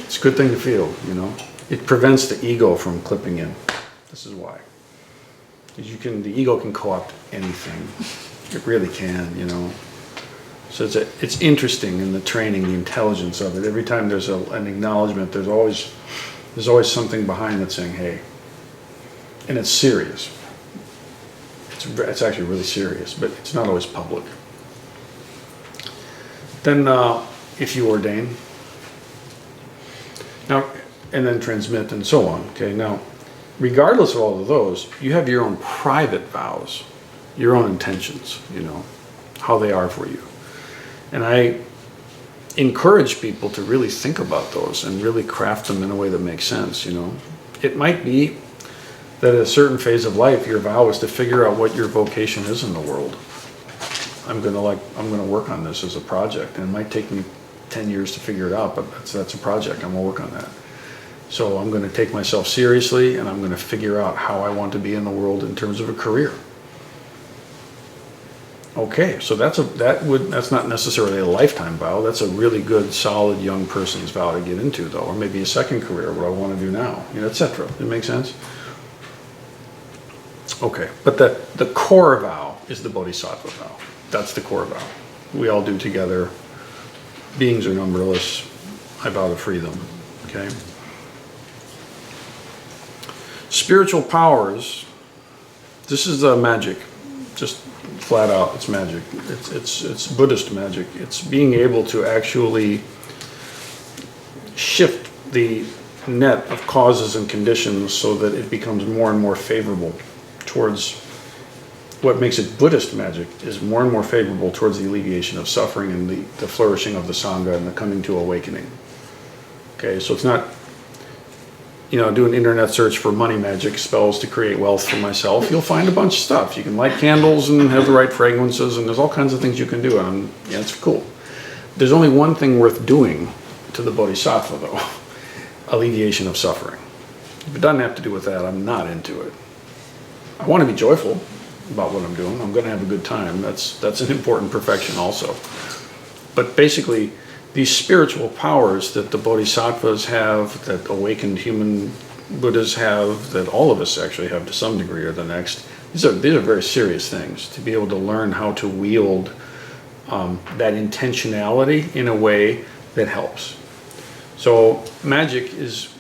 It's a good thing to feel, you know. It prevents the ego from clipping in. This is why. Because the ego can co-opt anything. It really can, you know. So it's interesting in the training, the intelligence of it. Every time there's an acknowledgement, there's always something behind it saying, hey. And it's serious. It's actually really serious, but it's not always public. Then if you ordain, now, and then transmit and so on, okay? Now, regardless of all of those, you have your own private vows, your own intentions, you know, how they are for you. And I encourage people to really think about those and really craft them in a way that makes sense, you know. It might be that at a certain phase of life, your vow is to figure out what your vocation is in the world. I'm gonna work on this as a project, and it might take me 10 years to figure it out, but that's a project. I'm gonna work on that. So I'm gonna take myself seriously, and I'm gonna figure out how I want to be in the world in terms of a career. Okay, so that's not necessarily a lifetime vow. That's a really good, solid young person's vow to get into, though, or maybe a second career, what I want to do now, etc. Does it make sense? Okay, but the core vow is the bodhisattva vow. That's the core vow. We all do together. Beings are numberless. I vow to free them. Okay. Spiritual powers. This is magic. Just flat out, it's magic. It's Buddhist magic. It's being able to actually shift the net of causes and conditions so that it becomes more and more favorable towards what makes it Buddhist magic is more and more favorable towards the alleviation of suffering and the flourishing of the Sangha and the coming to awakening. Okay, so it's not, do an internet search for money magic spells to create wealth for myself. You'll find a bunch of stuff. You can light candles and have the right fragrances, and there's all kinds of things you can do. And it's cool. There's only one thing worth doing to the bodhisattva, though: alleviation of suffering. If it doesn't have to do with that, I'm not into it. I want to be joyful about what I'm doing. I'm going to have a good time. That's an important perfection also. But basically, these spiritual powers that the bodhisattvas have, that awakened human Buddhas have, that all of us actually have to some degree or the next, these are very serious things. To be able to learn how to wield that intentionality in a way that helps. So magic is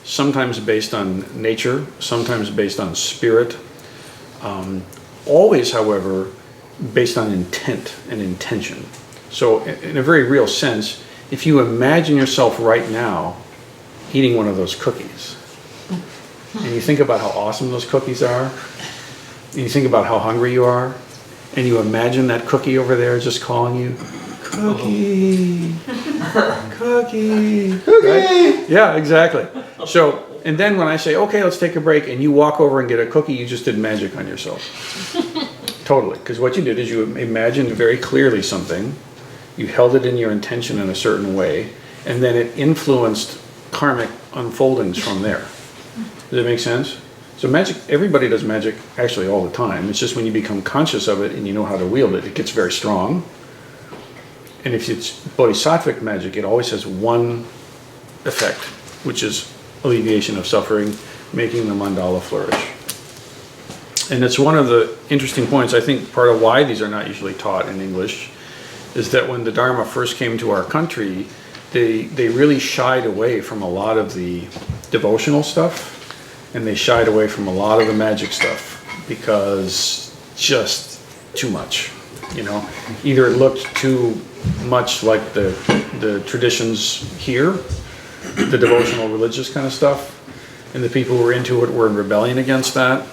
sometimes based on nature, sometimes based on spirit, always, however, based on intent and intention. So in a very real sense, if you imagine yourself right now eating one of those cookies, and you think about how awesome those cookies are, and you think about how hungry you are, and you imagine that cookie over there just calling you, cookie, cookie, cookie. Right? Yeah, exactly. So, and then when I say, okay, let's take a break, and you walk over and get a cookie, you just did magic on yourself. Totally. Because what you did is you imagined very clearly something, you held it in your intention in a certain way, and then it influenced karmic unfoldings from there. Does that make sense? So magic, everybody does magic actually all the time. It's just when you become conscious of it and you know how to wield it, it gets very strong. And if it's bodhisattvic magic, it always has one effect, which is alleviation of suffering, making the mandala flourish. And it's one of the interesting points, I think part of why these are not usually taught in English, is that when the Dharma first came to our country, they really shied away from a lot of the devotional stuff, and they shied away from a lot of the magic stuff, because just too much, Either it looked too much like the traditions here, the devotional religious kind of stuff, and the people who were into it were in rebellion against that,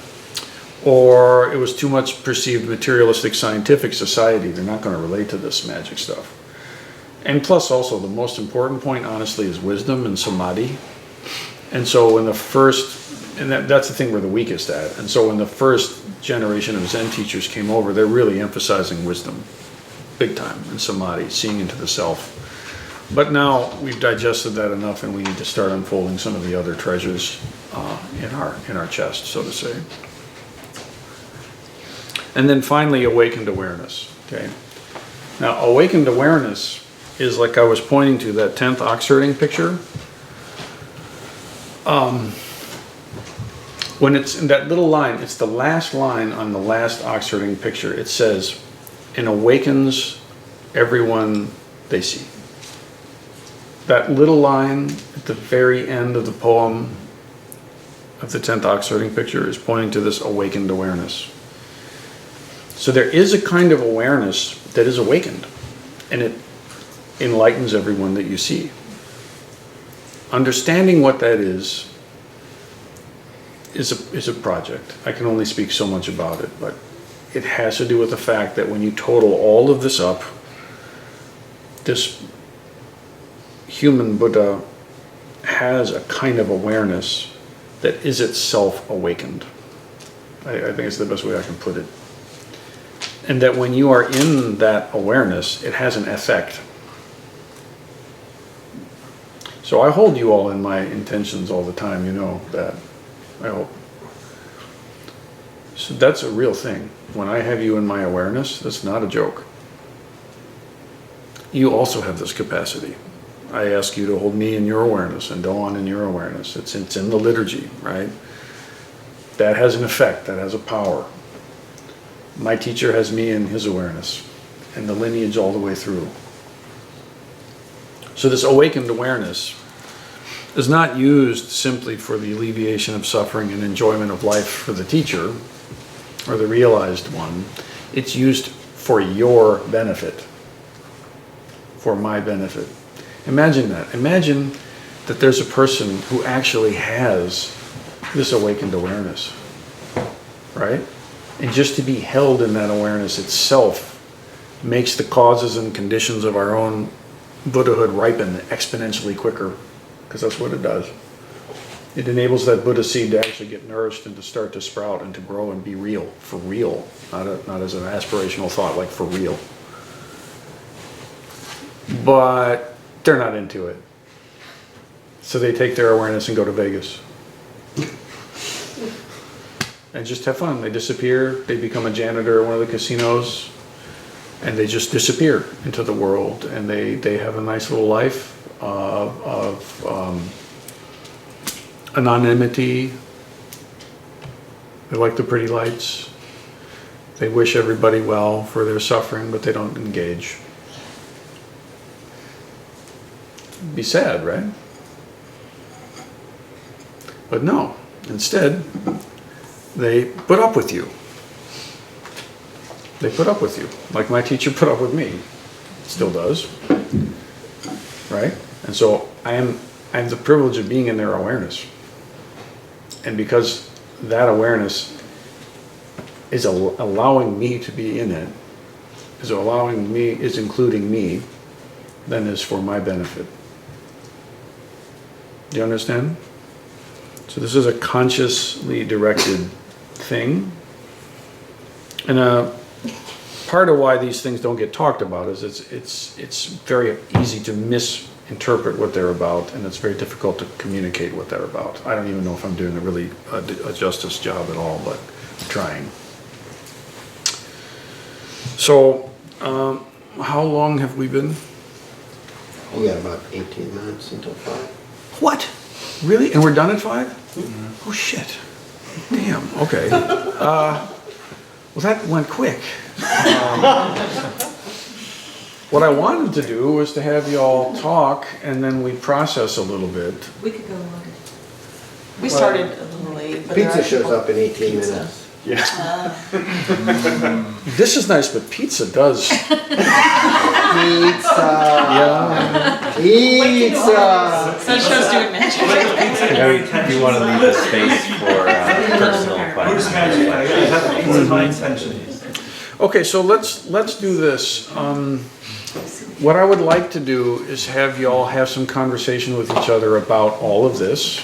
or it was too much perceived materialistic scientific society. They're not going to relate to this magic stuff. And plus also the most important point, honestly, is wisdom and samadhi. And so when the first, and that's the thing we're the weakest at, and so when the first generation of Zen teachers came over, they're really emphasizing wisdom, big time, and samadhi, seeing into the self. But now we've digested that enough, and we need to start unfolding some of the other treasures in our chest, so to say. And then finally, awakened awareness. Okay. Now, awakened awareness is, like I was pointing to, that 10th ox-herding picture. When it's in that little line, it's the last line on the last ox-herding picture. It says, "And awakens everyone they see." That little line at the very end of the poem of the 10th ox-herding picture is pointing to this awakened awareness. So there is a kind of awareness that is awakened, and it enlightens everyone that you see. Understanding what that is a project. I can only speak so much about it, but it has to do with the fact that when you total all of this up, this human Buddha has a kind of awareness that is itself awakened. I think it's the best way I can put it. And that when you are in that awareness, it has an effect. So I hold you all in my intentions all the time, that, I hope. So that's a real thing. when I have you in my awareness, that's not a joke. You also have this capacity. I ask you to hold me in your awareness and Dawn in your awareness. It's in the liturgy, right? That has an effect, that has a power. My teacher has me in his awareness and the lineage all the way through. So this awakened awareness is not used simply for the alleviation of suffering and enjoyment of life for the teacher or the realized one. It's used for your benefit, for my benefit. Imagine that. Imagine that there's a person who actually has this awakened awareness, right? And just to be held in that awareness itself makes the causes and conditions of our own Buddhahood ripen exponentially quicker, because that's what it does. It enables that Buddha seed to actually get nourished and to start to sprout and to grow and be real, for real, not as an aspirational thought, like for real. But they're not into it. So they take their awareness and go to Vegas. And just have fun. They disappear, they become a janitor at one of the casinos, and they just disappear into the world, and they have a nice little life of anonymity. They like the pretty lights. They wish everybody well for their suffering, but they don't engage. Be sad, right? But no, instead, they put up with you. They put up with you, like my teacher put up with me. Still does, right? And so I have the privilege of being in their awareness. And because that awareness is allowing me to be in it, is including me, then is for my benefit. Do you understand? So this is a consciously directed thing. And part of why these things don't get talked about is it's very easy to misinterpret what they're about, and it's very difficult to communicate what they're about. I don't even know if I'm doing a justice job at all, but I'm trying. So, how long have we been? We got about 18 minutes until 5. What? Really? And we're done at 5? Mm-hmm. Oh shit. Damn, okay. Well, that went quick. What I wanted to do was to have you all talk and then we process a little bit. We could go longer. We started a little late. but Pizza there are shows people- up in 18 Pizza. minutes. Yeah. This is nice, but pizza does. Pizza! Yeah. Pizza! So shows doing magic. You want to leave the space for personal questions. This is my intention. Okay, so let's do this. What I would like to do is have you all have some conversation with each other about all of this.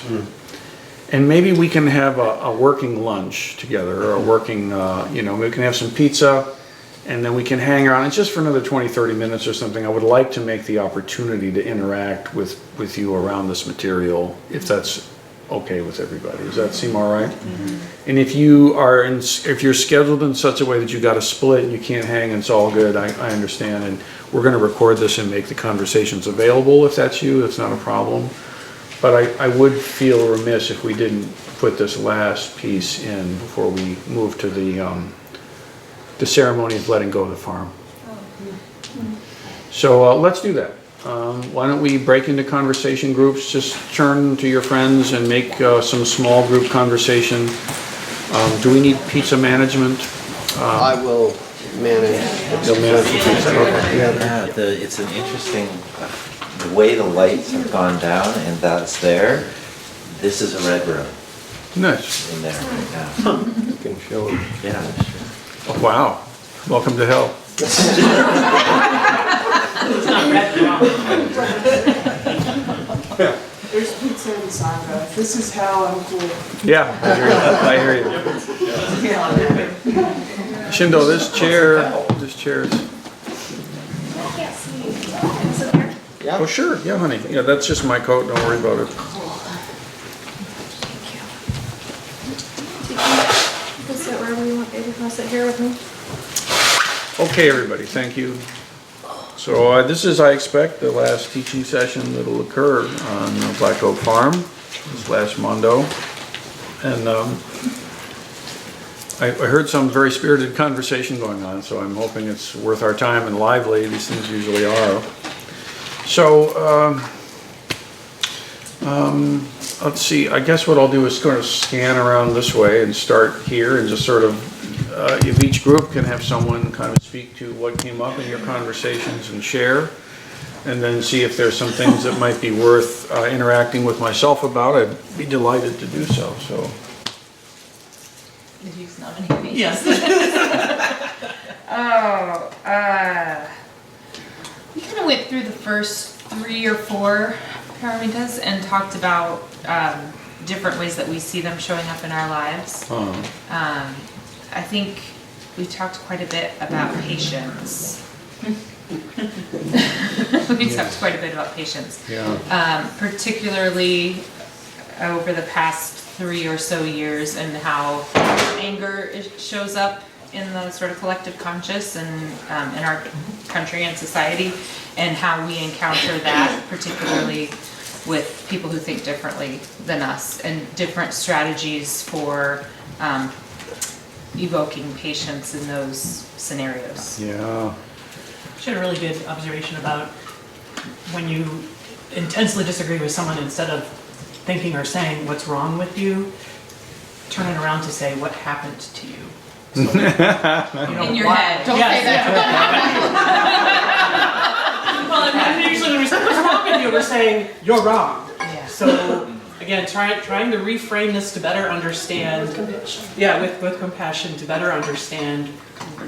And maybe we can have a working lunch together, or a working, we can have some pizza, and then we can hang around, and just for another 20, 30 minutes or something. I would like to make the opportunity to interact with you around this material, if that's okay with everybody. Does that seem all right? Mm-hmm. And if you're scheduled in such a way that you got to split and you can't hang, it's all good. I understand, and we're going to record this and make the conversations available. If that's you, that's not a problem. But I would feel remiss if we didn't put this last piece in before we move to the ceremony of letting go of the farm. So let's do that. Why don't we break into conversation groups? Just turn to your friends and make some small group conversation. Do we need pizza management? I will manage. You'll manage the pizza. Okay. Yeah, it's an interesting, the way the lights have gone down and that's there, this is a red room Nice. in there right now. You can show them. Yeah, that's true. Oh, wow. Welcome to hell. There's pizza and Ango. If this is how I'm cool. Yeah, I hear you. Shindo, this chair is... Yeah. Oh, sure. Yeah, honey. Yeah, that's just my coat. Don't worry about it. Is that wherever you want baby I'll sit here with me. Okay, everybody, thank you. So this is, I expect, the last teaching session that'll occur on Black Oak Farm, this last Mondo. And I heard some very spirited conversation going on, so I'm hoping it's worth our time and lively. These things usually are. So, let's see, I guess what I'll do is sort of scan around this way and start here and just sort of, if each group can have someone kind of speak to what came up in your conversations and share, and then see if there's some things that might be worth interacting with myself about. I'd be delighted to do so. So. Did you nominate me? Yes. We kind of went through the first 3 or 4 paramitas and talked about different ways that we see them showing up in our lives. I think we talked quite a bit about patience. We talked quite a bit about patience. Yeah. Particularly over the past 3 or so years, and how anger shows up in the sort of collective conscious and in our country and society, and how we encounter that, particularly with people who think differently than us, and different strategies for evoking patience in those scenarios. Yeah. She had a really good observation about when you intensely disagree with someone, instead of thinking or saying what's wrong with you, turn it around to say what happened to you. So, In your head. Don't say that. Well, I mean, usually when we say what's wrong with you, we're saying you're wrong. Yeah. So again, trying to reframe this to better understand. Yeah, with compassion, to better understand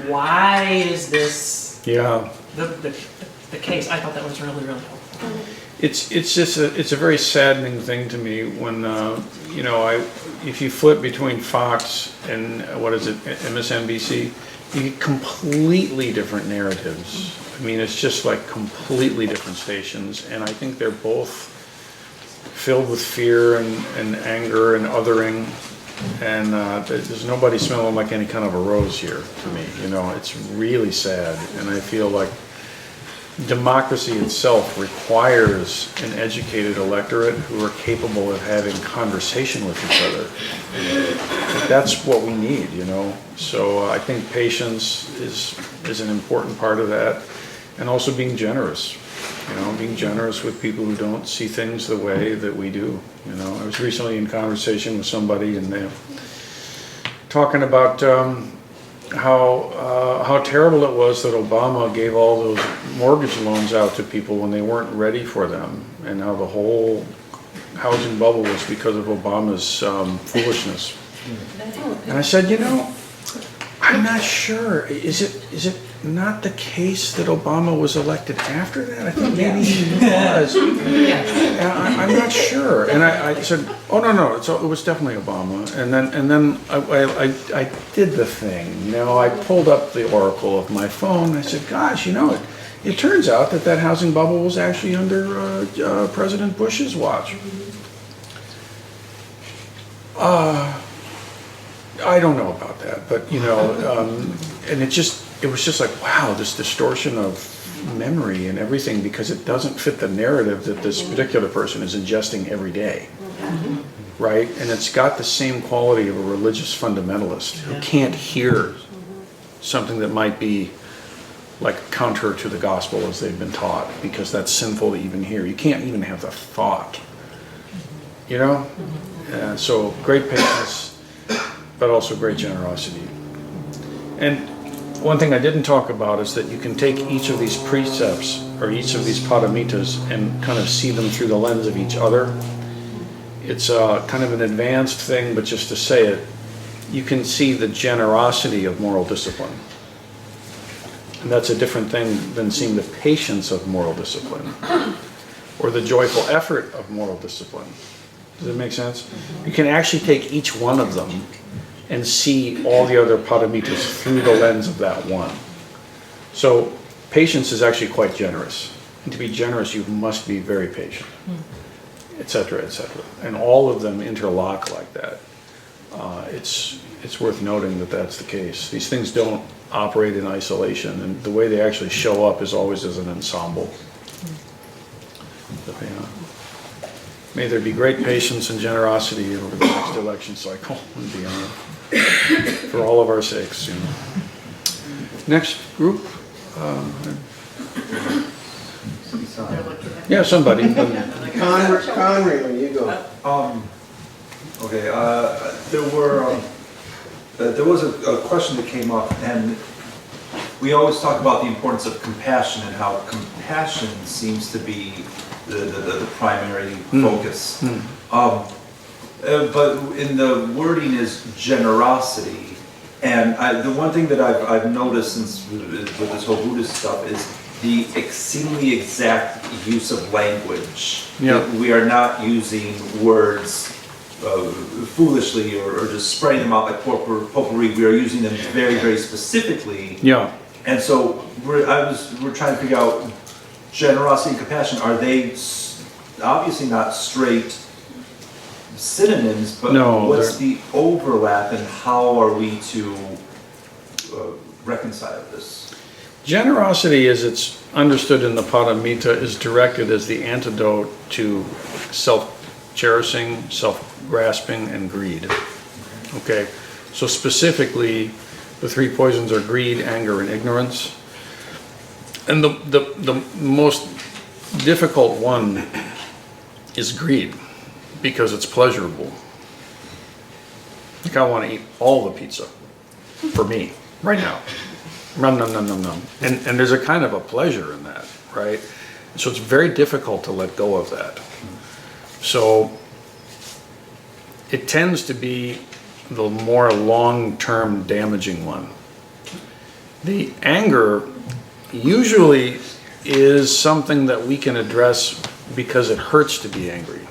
why is this Yeah. the case. I thought that was really, really helpful. It's just it's a very saddening thing to me when you know, if you flip between Fox and what is it, MSNBC, you get completely different narratives. I mean, it's just like completely different stations, and I think they're both filled with fear and anger and othering, and there's nobody smelling like any kind of a rose here to me. You know, it's really sad, and I feel like democracy itself requires an educated electorate who are capable of having conversation with each other. That's what we need, you know. So I think patience is an important part of that, and also being generous. You know, being generous with people who don't see things the way that we do. You know, I was recently in conversation with somebody, and they're talking about how terrible it was that Obama gave all those mortgage loans out to people when they weren't ready for them, and how the whole housing bubble was because of Obama's foolishness. And I said, you know, I'm not sure. Is it not the case that Obama was elected after that? I think maybe he was. And I'm not sure. And I said, oh no, it was definitely Obama. And then I did the thing. You know, I pulled up the oracle of my phone. I said, gosh, you know, it turns out that housing bubble was actually under President Bush's watch. I don't know about that, but you know, and it was just like, wow, this distortion of memory and everything, because it doesn't fit the narrative that this particular person is ingesting every day, right? And it's got the same quality of a religious fundamentalist who can't hear something that might be like counter to the gospel as they've been taught, because that's sinful to even hear. You can't even have the thought, you know? So great patience, but also great generosity. And one thing I didn't talk about is that you can take each of these precepts or each of these paramitas and kind of see them through the lens of each other. It's kind of an advanced thing, but just to say it, you can see the generosity of moral discipline. And that's a different thing than seeing the patience of moral discipline or the joyful effort of moral discipline. Does that make sense? You can actually take each one of them and see all the other paramitas through the lens of that one. So patience is actually quite generous. And to be generous, you must be very patient, etc., etc. And all of them interlock like that. it's worth noting that that's the case. These things don't operate in isolation, and the way they actually show up is always as an ensemble. So, yeah. May there be great patience and generosity over the next election cycle and beyond, for all of our sakes, you know. Next group. Yeah, somebody. Conry, you go. Okay, there was a question that came up, and we always talk about the importance of compassion and how compassion seems to be the primary focus. But in the wording is generosity, and the one thing that I've noticed since with this whole Buddhist stuff is the exceedingly exact use of language. Yeah. That we are not using words foolishly or just spraying them out like potpourri. We are using them very, very specifically. Yeah. And so we're trying to figure out generosity and compassion. Are they obviously not straight synonyms, but No, what's the overlap and how are we to reconcile this? Generosity, as it's understood in the Paramita, is directed as the antidote to self-cherishing, self-grasping, and greed. Okay, so specifically, the three poisons are greed, anger, and ignorance. And the most difficult one is greed, because it's pleasurable. Like, I want to eat all the pizza for me right now. Nom, nom, nom, nom, nom. And there's a kind of a pleasure in that, right? So it's very difficult to let go of that. So it tends to be the more long-term damaging one. The anger usually is something that we can address because it hurts to be angry.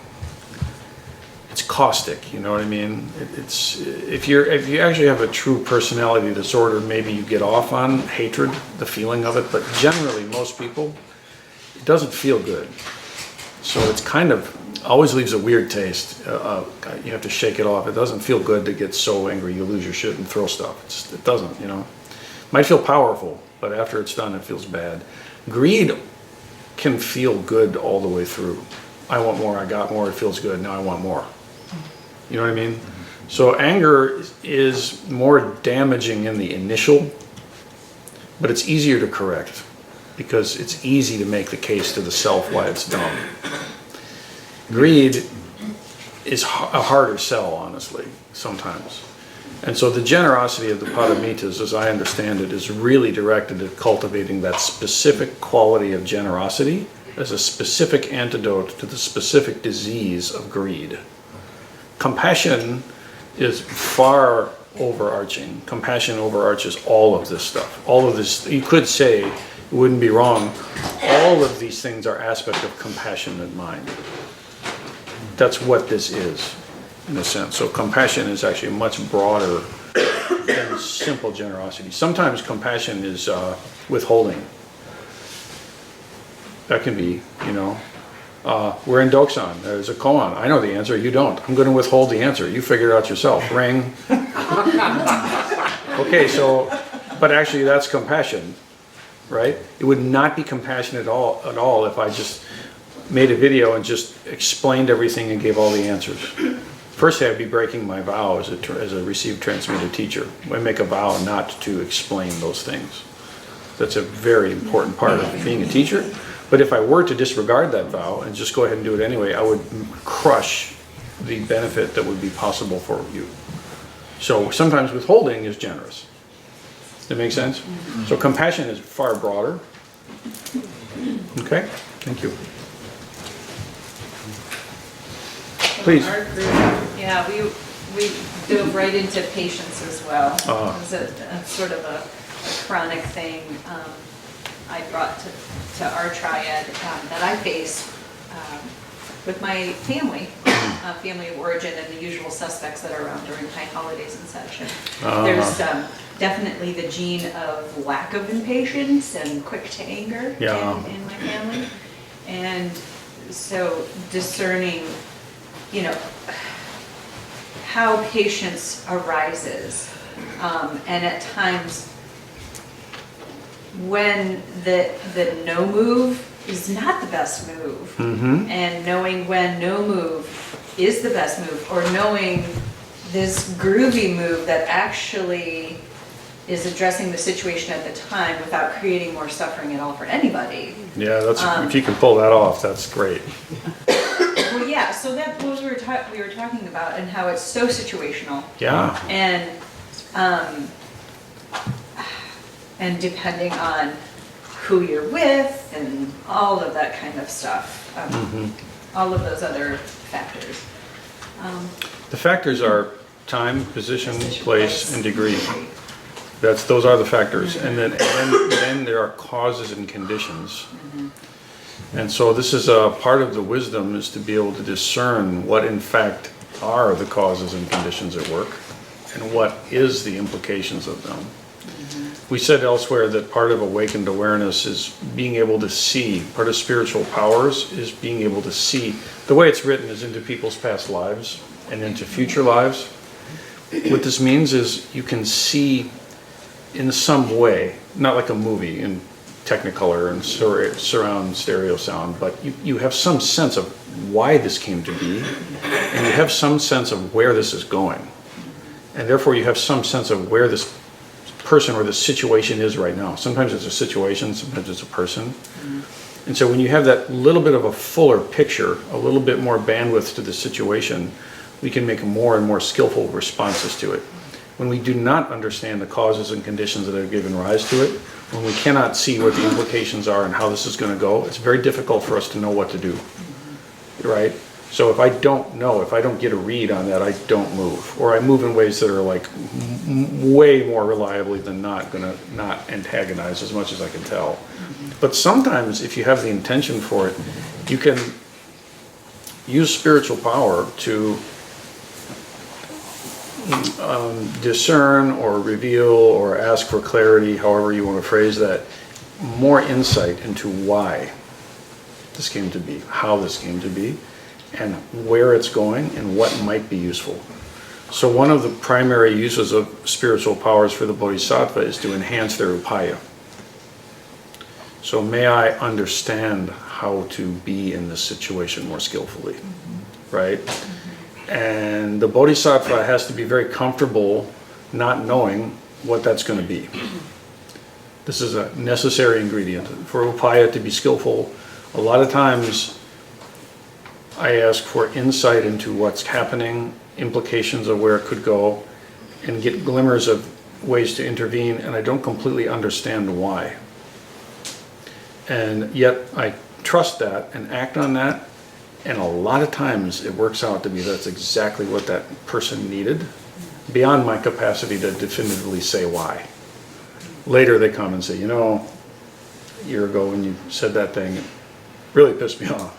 It's caustic, you know what I mean? It's if you actually have a true personality disorder, maybe you get off on hatred, the feeling of it, but generally most people, it doesn't feel good. So it's kind of always leaves a weird taste. You have to shake it off. It doesn't feel good to get so angry you lose your shit and throw stuff. It doesn't, you know. Might feel powerful, but after it's done, it feels bad. Greed can feel good all the way through. I want more, I got more, it feels good, now I want more. You know what I mean? So anger is more damaging in the initial, but it's easier to correct because it's easy to make the case to the self why it's dumb. Greed is a harder sell, honestly, sometimes. And so the generosity of the Paramitas, as I understand it, is really directed at cultivating that specific quality of generosity as a specific antidote to the specific disease of greed. Compassion is far overarching. Compassion overarches all of this stuff. All of this, you could say, it wouldn't be wrong, all of these things are aspects of compassionate mind. That's what this is, in a sense. So compassion is actually much broader than simple generosity. Sometimes compassion is withholding. That can be, you know, we're in Doksan, there's a koan. I know the answer, you don't. I'm going to withhold the answer. You figure it out yourself. Ring. Okay, so, but actually that's compassion, right? It would not be compassionate at all if I just made a video and just explained everything and gave all the answers. First, I'd be breaking my vow as a received transmitted teacher. I make a vow not to explain those things. That's a very important part of being a teacher. But if I were to disregard that vow and just go ahead and do it anyway, I would crush the benefit that would be possible for you. So sometimes withholding is generous. Does that make sense? So compassion is far broader. Okay, thank you. Please. Our group, yeah, we dove right into patience as well. It was a sort of a chronic thing I brought to our triad that I face with my family, family of origin, and the usual suspects that are around during high holidays and such. And there's definitely the gene of lack of impatience and quick to anger in my family. And so discerning, you know, how patience arises. And at times, when the no move is not the best move, and knowing when no move is the best move, or knowing this groovy move that actually is addressing the situation at the time without creating more suffering at all for anybody. Yeah, that's, if you can pull that off, that's great. Well, yeah, so that was what we were talking about, and how it's so situational. Yeah. And depending on who you're with and all of that kind of stuff, all of those other factors. The factors are time, position, place, and degree. Those are the factors. And then there are causes and conditions. And so this is a part of the wisdom, is to be able to discern what in fact are the causes and conditions at work, and what is the implications of them. We said elsewhere that part of awakened awareness is being able to see. Part of spiritual powers is being able to see. The way it's written is into people's past lives and into future lives. What this means is you can see in some way, not like a movie in Technicolor and surround stereo sound, but you have some sense of why this came to be, and you have some sense of where this is going. And therefore you have some sense of where this person or the situation is right now. Sometimes it's a situation, sometimes it's a person. And so when you have that little bit of a fuller picture, a little bit more bandwidth to the situation, we can make more and more skillful responses to it. When we do not understand the causes and conditions that have given rise to it, when we cannot see what the implications are and how this is going to go, it's very difficult for us to know what to do, right? So if I don't know, if I don't get a read on that, I don't move. Or I move in ways that are like way more reliably than not going to not antagonize as much as I can tell. But sometimes if you have the intention for it, you can use spiritual power to discern or reveal or ask for clarity, however you want to phrase that, more insight into why this came to be, how this came to be, and where it's going and what might be useful. So one of the primary uses of spiritual powers for the Bodhisattva is to enhance their upaya. So may I understand how to be in this situation more skillfully, right? And the Bodhisattva has to be very comfortable not knowing what that's going to be. This is a necessary ingredient. For upaya to be skillful, a lot of times I ask for insight into what's happening, implications of where it could go, and get glimmers of ways to intervene, and I don't completely understand why. And yet I trust that and act on that, and a lot of times it works out to be that's exactly what that person needed, beyond my capacity to definitively say why. Later they come and say, you know, a year ago when you said that thing, it really pissed me off.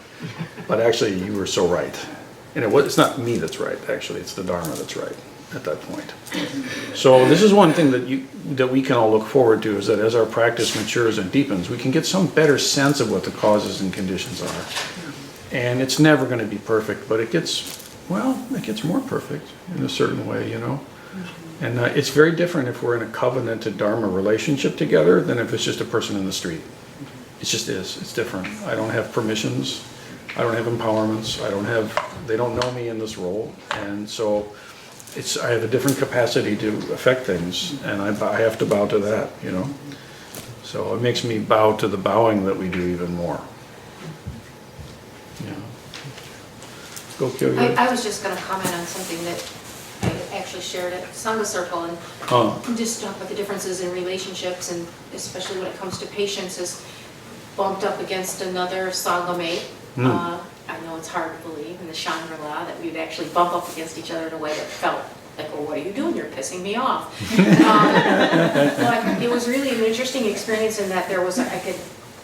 But actually you were so right. And it's not me that's right, actually, it's the Dharma that's right at that point. So this is one thing that we can all look forward to, is that as our practice matures and deepens, we can get some better sense of what the causes and conditions are. And it's never going to be perfect, but it gets more perfect in a certain way, you know. And it's very different if we're in a covenanted Dharma relationship together than if it's just a person in the street. It just is. It's different. I don't have permissions. I don't have empowerments. They don't know me in this role. And so I have a different capacity to affect things, and I have to bow to that, you know. So it makes me bow to the bowing that we do even more. Yeah. Go, Kyoyo. I was just going to comment on something that I actually shared at Sangha Circle, and just talk about the differences in relationships, and especially when it comes to patience, is bumped up against another Sangha mate. I know it's hard to believe in the Shangri-La that we'd actually bump up against each other in a way that felt like, well, what are you doing? You're pissing me off. But it was really an interesting experience in that I could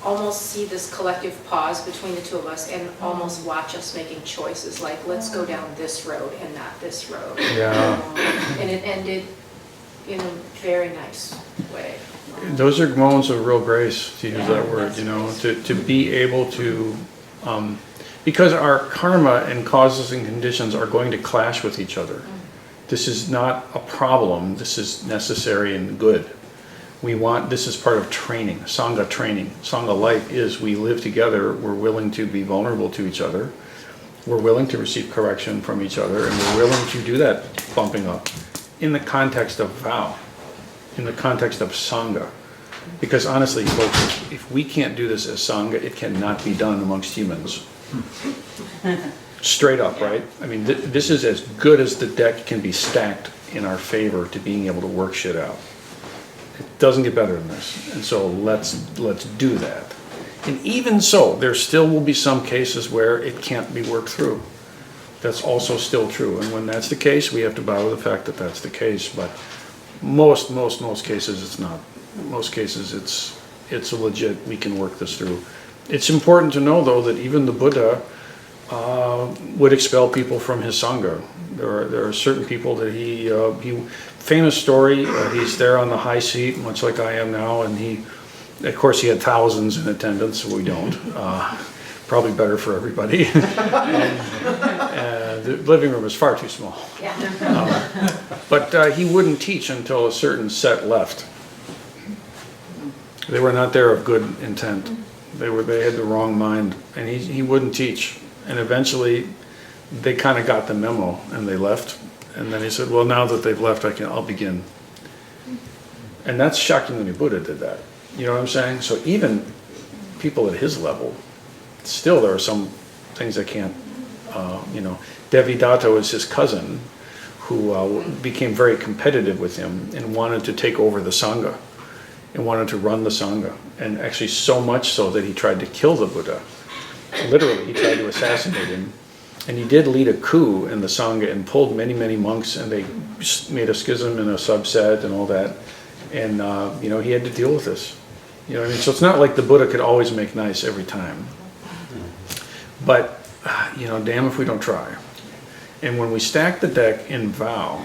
almost see this collective pause between the two of us and almost watch us making choices, like, let's go down this road and not this road. Yeah. And it ended in a very nice way. Those are moments of real grace, to use that word, you know, to be able to, because our karma and causes and conditions are going to clash with each other. This is not a problem, this is necessary and good. This is part of training, Sangha training. Sangha life is we live together, we're willing to be vulnerable to each other, we're willing to receive correction from each other, and we're willing to do that bumping up in the context of vow, in the context of Sangha. Because honestly, folks, if we can't do this as Sangha, it cannot be done amongst humans. Straight up, right? I mean, this is as good as the deck can be stacked in our favor to being able to work shit out. It doesn't get better than this. And so let's do that. And even so, there still will be some cases where it can't be worked through. That's also still true. And when that's the case, we have to bow to the fact that that's the case. But most cases it's not. Most cases it's a legit, we can work this through. It's important to know though that even the Buddha would expel people from his Sangha. There are certain people that he famous story, he's there on the high seat, much like I am now, and of course he had thousands in attendance, we don't. Probably better for everybody. And the living room is far too small. But he wouldn't teach until a certain set left. They were not there of good intent. They had the wrong mind, and he wouldn't teach. And eventually, they kind of got the memo, and they left. And then he said, "Well, now that they've left, I'll begin." And that's Shakyamuni Buddha did that. You know what I'm saying? So even people at his level, still there are some things they can't. Devidatta was his cousin, who became very competitive with him and wanted to take over the Sangha. And wanted to run the Sangha, and actually so much so that he tried to kill the Buddha. Literally, he tried to assassinate him. And he did lead a coup in the Sangha and pulled many monks, and they made a schism and a subset and all that. And, he had to deal with this. You know what I mean? So it's not like the Buddha could always make nice every time. But, damn if we don't try. And when we stack the deck in vow,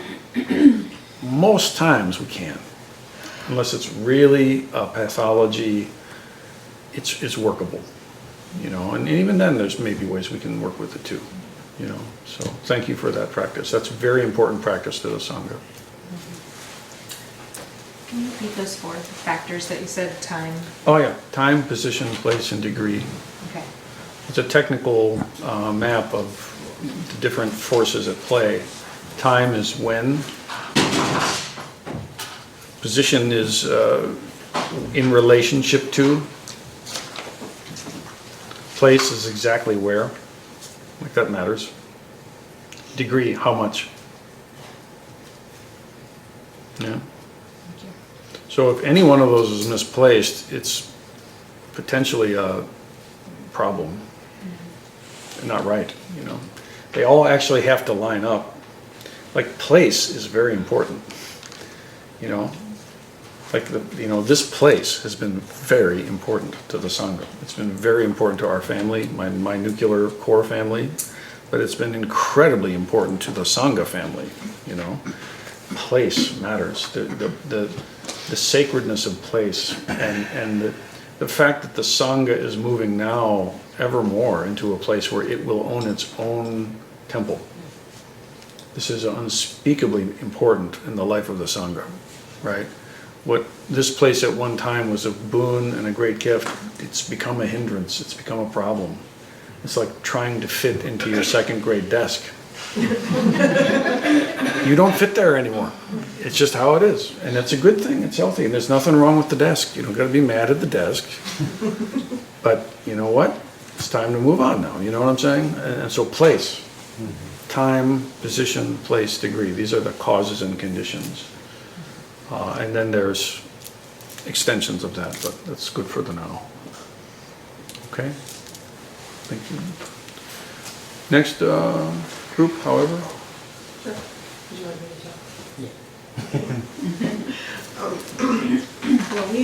most times we can. Unless it's really a pathology, it's workable, and even then there's maybe ways we can work with it too, so thank you for that practice. That's a very important practice to the Sangha. Can you repeat those four factors that you said? Time. Oh yeah, time, position, place, and degree. Okay. It's a technical map of the different forces at play. Time is when. Position is in relationship to. Place is exactly where. Like that matters. Degree, how much. Yeah. So if any one of those is misplaced, it's potentially a problem. Not right, They all actually have to line up. Like place is very important. This place has been very important to the Sangha. It's been very important to our family, my nuclear core family, but it's been incredibly important to the Sangha family, Place matters. The sacredness of place and the fact that the Sangha is moving now ever more into a place where it will own its own temple. This is unspeakably important in the life of the Sangha, right? What this place at one time was a boon and a great gift, it's become a hindrance, it's become a problem. It's like trying to fit into your second grade desk. You don't fit there anymore. It's just how it is. And that's a good thing, it's healthy, and there's nothing wrong with the desk. You don't gotta be mad at the desk. But you know what? It's time to move on now, you know what I'm saying? And so place, time, position, place, degree, these are the causes and conditions. And then there's extensions of that, but that's good for the now. Okay? Thank you. Next group, however. Sure. Did you want me to talk? Well, we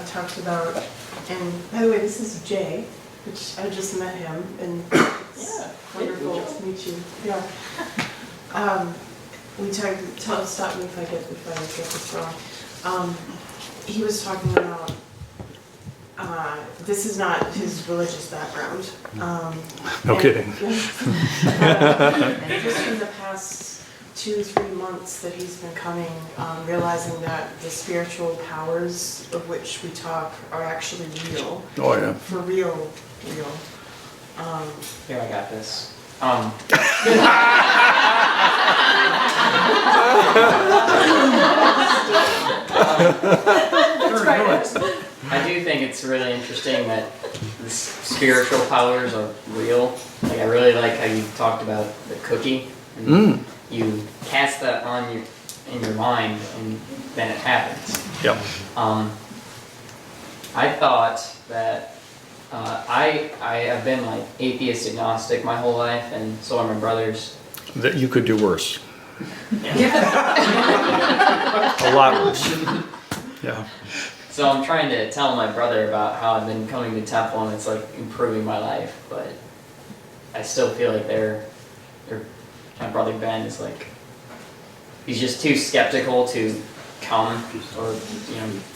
talked about, and by the way, this is Jay, which I just met him, and it's wonderful to meet you. Yeah. We talked. Stop me if I get this wrong. He was talking about. This is not his religious background. No kidding. Just from the past 2-3 months that he's been coming, realizing that the spiritual powers of which we talk are actually real. Oh, yeah. For real. Here, I got this. I do think it's really interesting that the spiritual powers are real. Like, I really like how you talked about the cookie. And you cast that on in your mind, and then it happens. Yep. I thought that I have been like atheist agnostic my whole life, and so are my brothers. That you could do worse. A lot worse. Yeah. So I'm trying to tell my brother about how I've been coming to temple, and it's like improving my life, but I still feel like my brother Ben is like, he's just too skeptical to come or,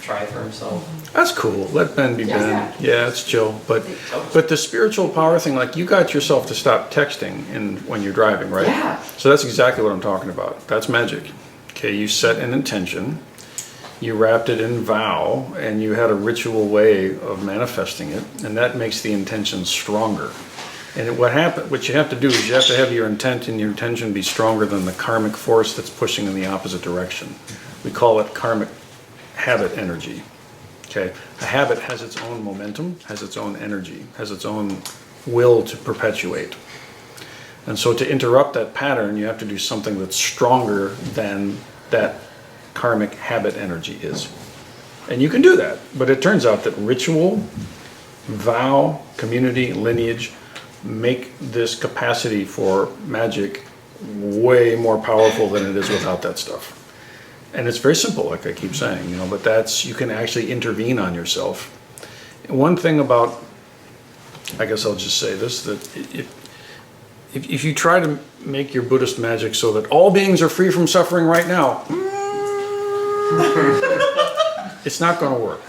try for himself. That's cool. Let Ben be Ben. Yeah, it's chill. But the spiritual power thing, like you got yourself to stop texting when you're driving, right? Yeah. So that's exactly what I'm talking about. That's magic. Okay, you set an intention, you wrapped it in vow, and you had a ritual way of manifesting it, and that makes the intention stronger. And what you have to do is you have to have your intent and your intention be stronger than the karmic force that's pushing in the opposite direction. We call it karmic habit energy. Okay, a habit has its own momentum, has its own energy, has its own will to perpetuate. And so to interrupt that pattern, you have to do something that's stronger than that karmic habit energy is. And you can do that, but it turns out that ritual, vow, community, lineage make this capacity for magic way more powerful than it is without that stuff. And it's very simple, like I keep saying, but you can actually intervene on yourself. One thing about, I guess I'll just say this, that if you try to make your Buddhist magic so that all beings are free from suffering right now, it's not going to work,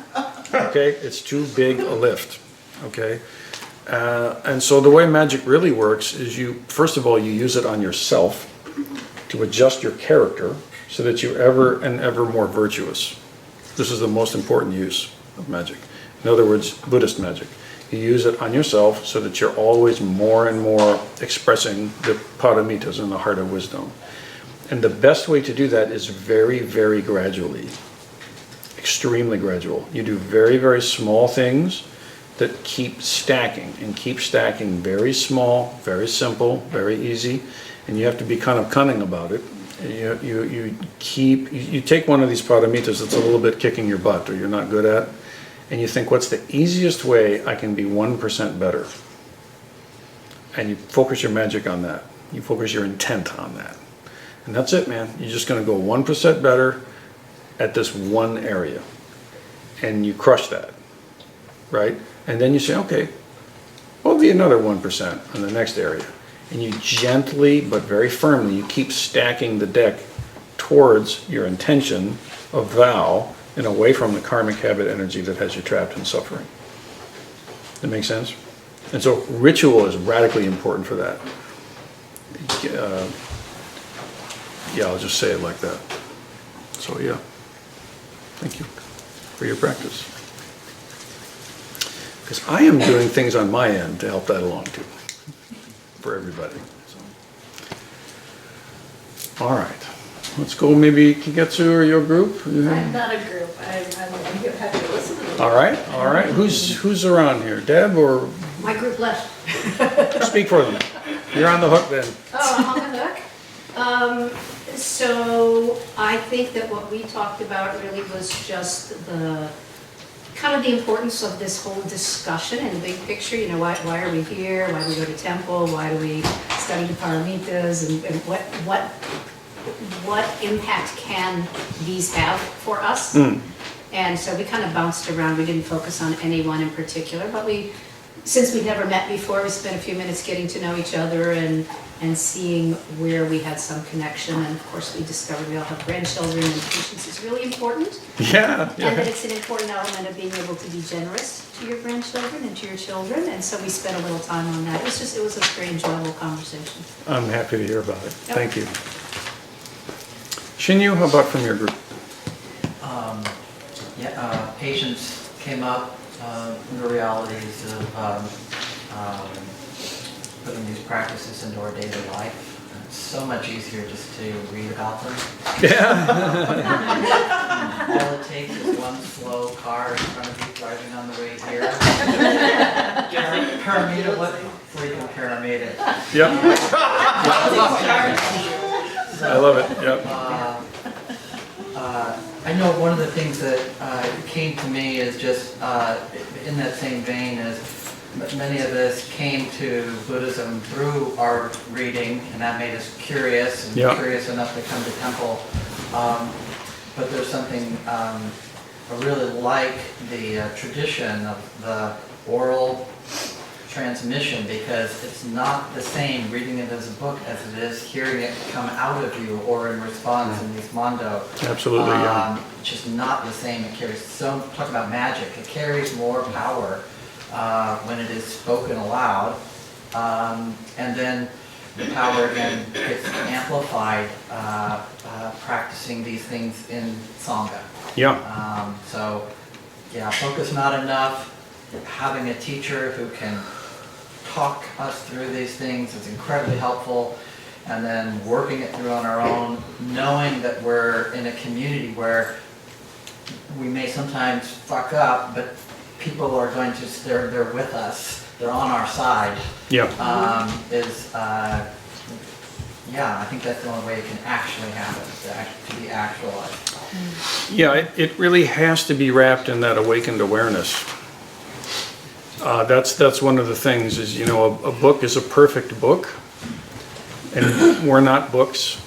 okay? It's too big a lift, okay? And so the way magic really works is first of all, you use it on yourself to adjust your character so that you're ever and ever more virtuous. This is the most important use of magic. In other words, Buddhist magic. You use it on yourself so that you're always more and more expressing the paramitas in the heart of wisdom. And the best way to do that is very, very gradually. Extremely gradual. You do very, very small things that keep stacking and keep stacking, very small, very simple, very easy, and you have to be kind of cunning about it. You take one of these paramitas that's a little bit kicking your butt or you're not good at, and you think, what's the easiest way I can be 1% better? And you focus your magic on that. You focus your intent on that. And that's it, man. You're just going to go 1% better at this one area. And you crush that, right? And then you say, okay, what will be another 1% on the next area? And you gently but very firmly, you keep stacking the deck towards your intention of vow and away from the karmic habit energy that has you trapped in suffering. That make sense? And so ritual is radically important for that. Yeah, I'll just say it like that. So yeah, thank you for your practice. Because I am doing things on my end to help that along too, for everybody. So. All right, let's go maybe Kigetsu or your group. I'm not a group, I'm happy to listen to them. All right. Who's around here? Deb or? My group left. Speak for them. You're on the hook then. Oh, I'm on the hook? So I think that what we talked about really was just the importance of this whole discussion in the big picture. Why are we here? Why do we go to temple? Why do we study the paramitas? And what impact can these have for us? And so we kind of bounced around. We didn't focus on anyone in particular, but since we'd never met before, we spent a few minutes getting to know each other and seeing where we had some connection. And of course, we discovered we all have grandchildren, and patience is really important. Yeah. And that it's an important element of being able to be generous to your grandchildren and to your children. And so we spent a little time on that. It was a very enjoyable conversation. I'm happy to hear about it. Yep. Thank you. Shinyu, how about from your group? Patients came up, the realities of putting these practices into our daily life. It's so much easier just to read about them. Yeah. All it takes is one slow car in front of you driving on the way here. Paramita, what freaking Paramita? Yep. I love it, yep. I know one of the things that came to me is just in that same vein is many of us came to Buddhism through our reading, and that made us curious and curious enough to come to temple. But there's something I really like the tradition of the oral transmission, because it's not the same reading it as a book as it is hearing it come out of you or in response in this mondo. Absolutely, yeah. It's just not the same. It carries talk about magic. It carries more power when it is spoken aloud, and then the power again gets amplified practicing these things in Sangha. Yeah. So yeah, focus not enough. Having a teacher who can talk us through these things is incredibly helpful, and then working it through on our own, knowing that we're in a community where we may sometimes fuck up, but people are going to, they're with us, they're on our side. Yeah. I think that's the only way it can actually happen, to be actualized. Yeah, it really has to be wrapped in that awakened awareness. That's one of the things is, you know, a book is a perfect book, and we're not books.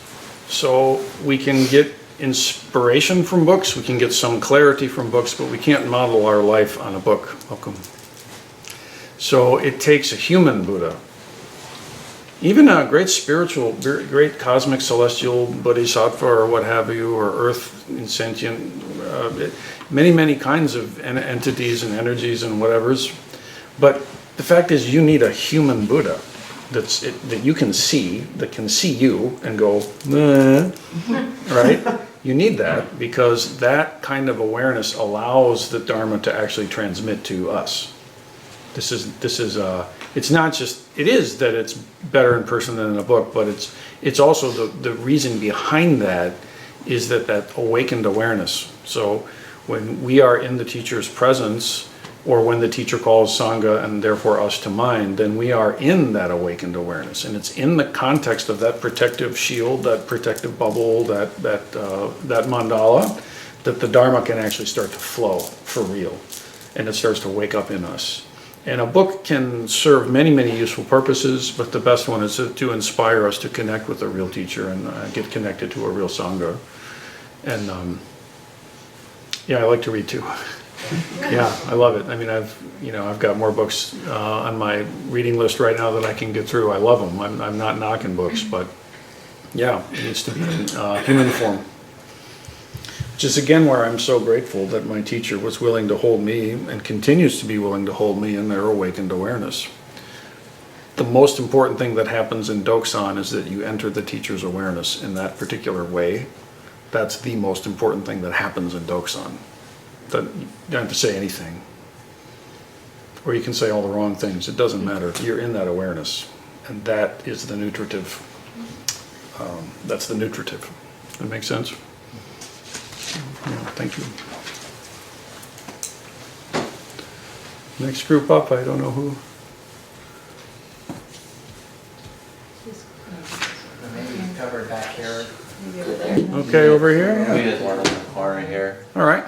So we can get inspiration from books, we can get some clarity from books, but we can't model our life on a book. Welcome. So it takes a human Buddha. Even a great spiritual, great cosmic celestial bodhisattva or what have you, or earth sentient, many kinds of entities and energies and whatevers. But the fact is, you need a human Buddha that you can see, that can see you and go, right? You need that, because that kind of awareness allows the Dharma to actually transmit to us. This is it's not just, it is that it's better in person than in a book, but it's also the reason behind that is that awakened awareness. So when we are in the teacher's presence, or when the teacher calls Sangha and therefore us to mind, then we are in that awakened awareness. And it's in the context of that protective shield, that protective bubble, that mandala, that the Dharma can actually start to flow for real. And it starts to wake up in us. And a book can serve many useful purposes, but the best one is to inspire us to connect with a real teacher and get connected to a real Sangha. And yeah, I like to read too. Yeah, I love it. I mean, I've got more books on my reading list right now that I can get through. I love them. I'm not knocking books, but yeah, it needs to be in human form. Which is again where I'm so grateful that my teacher was willing to hold me and continues to be willing to hold me in their awakened awareness. The most important thing that happens in Doksan is that you enter the teacher's awareness in that particular way. That's the most important thing that happens in Doksan. You don't have to say anything. Or you can say all the wrong things. It doesn't matter. You're in that awareness. And that is the nutritive. That's the nutritive. That make sense? Yeah, thank you. Next group up, I don't know who. Maybe covered back here. Okay, over here? We did one in the corner here. All right.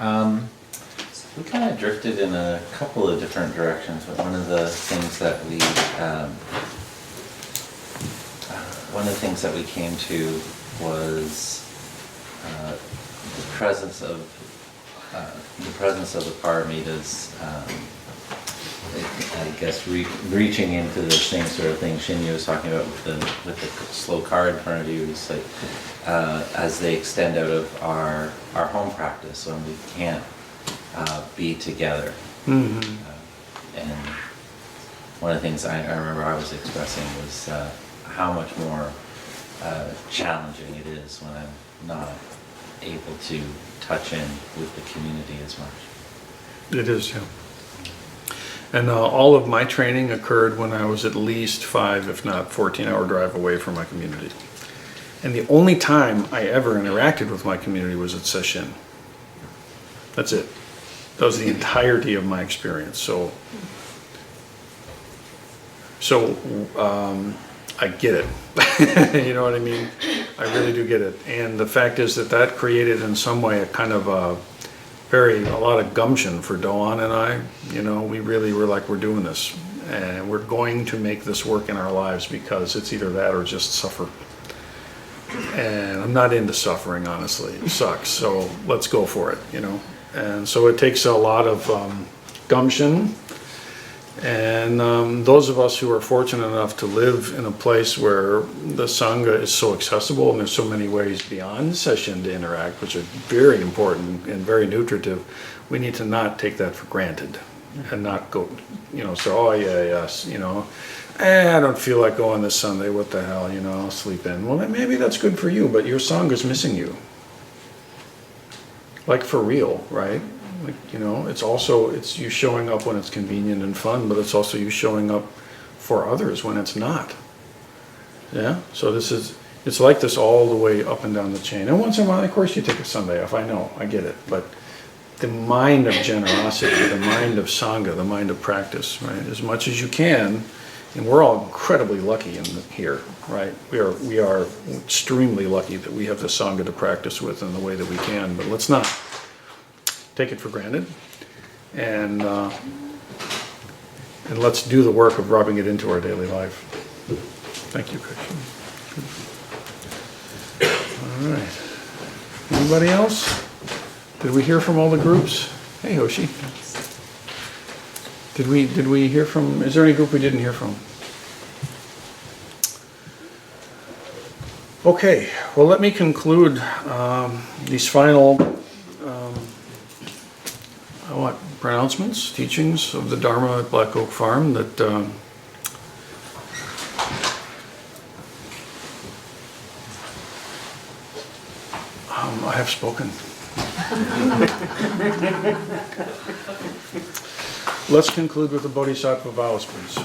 We kind of drifted in a couple of different directions, but one of the things that we came to was the presence of the paramitas. I guess reaching into the same sort of thing Shinyu was talking about with the slow car in front of you. It's like as they extend out of our home practice when we can't be together. Mm-hmm. And one of the things I remember I was expressing was how much more challenging it is when I'm not able to touch in with the community as much. It is, yeah. And all of my training occurred when I was at least 5, if not 14-hour drive away from my community. And the only time I ever interacted with my community was at session. That's it. That was the entirety of my experience. So I get it. You know what I mean? I really do get it. And the fact is that created in some way a kind of a lot of gumption for Dawn and I. You know, we really were like, we're doing this. And we're going to make this work in our lives, because it's either that or just suffer. And I'm not into suffering, honestly. It sucks. So let's go for it, you know. And so it takes a lot of gumption. And those of us who are fortunate enough to live in a place where the Sangha is so accessible, and there's so many ways beyond session to interact, which are very important and very nutritive, we need to not take that for granted and not go, you know, say, oh yeah, yes, you know, I don't feel like going this Sunday, what the hell, you know, I'll sleep in. Well, then maybe that's good for you, but your Sangha's missing you. Like for real, right? Like, you know, it's you showing up when it's convenient and fun, but it's also you showing up for others when it's not. Yeah? So it's like this all the way up and down the chain. And once in a while, of course, you take a Sunday off. I know, I get it. But the mind of generosity, the mind of Sangha, the mind of practice, right? As much as you can, and we're all incredibly lucky here, right? We are extremely lucky that we have the Sangha to practice with in the way that we can, but let's not take it for granted, and let's do the work of rubbing it into our daily life. Thank you, Krishna. All right. Anybody else? Did we hear from all the groups? Hey, Hoshi. Did we hear from? Is there any group we didn't hear from? Okay. Well, let me conclude these final. Pronouncements, teachings of the Dharma at Black Oak Farm that I have spoken. Let's conclude with the Bodhisattva vows, please.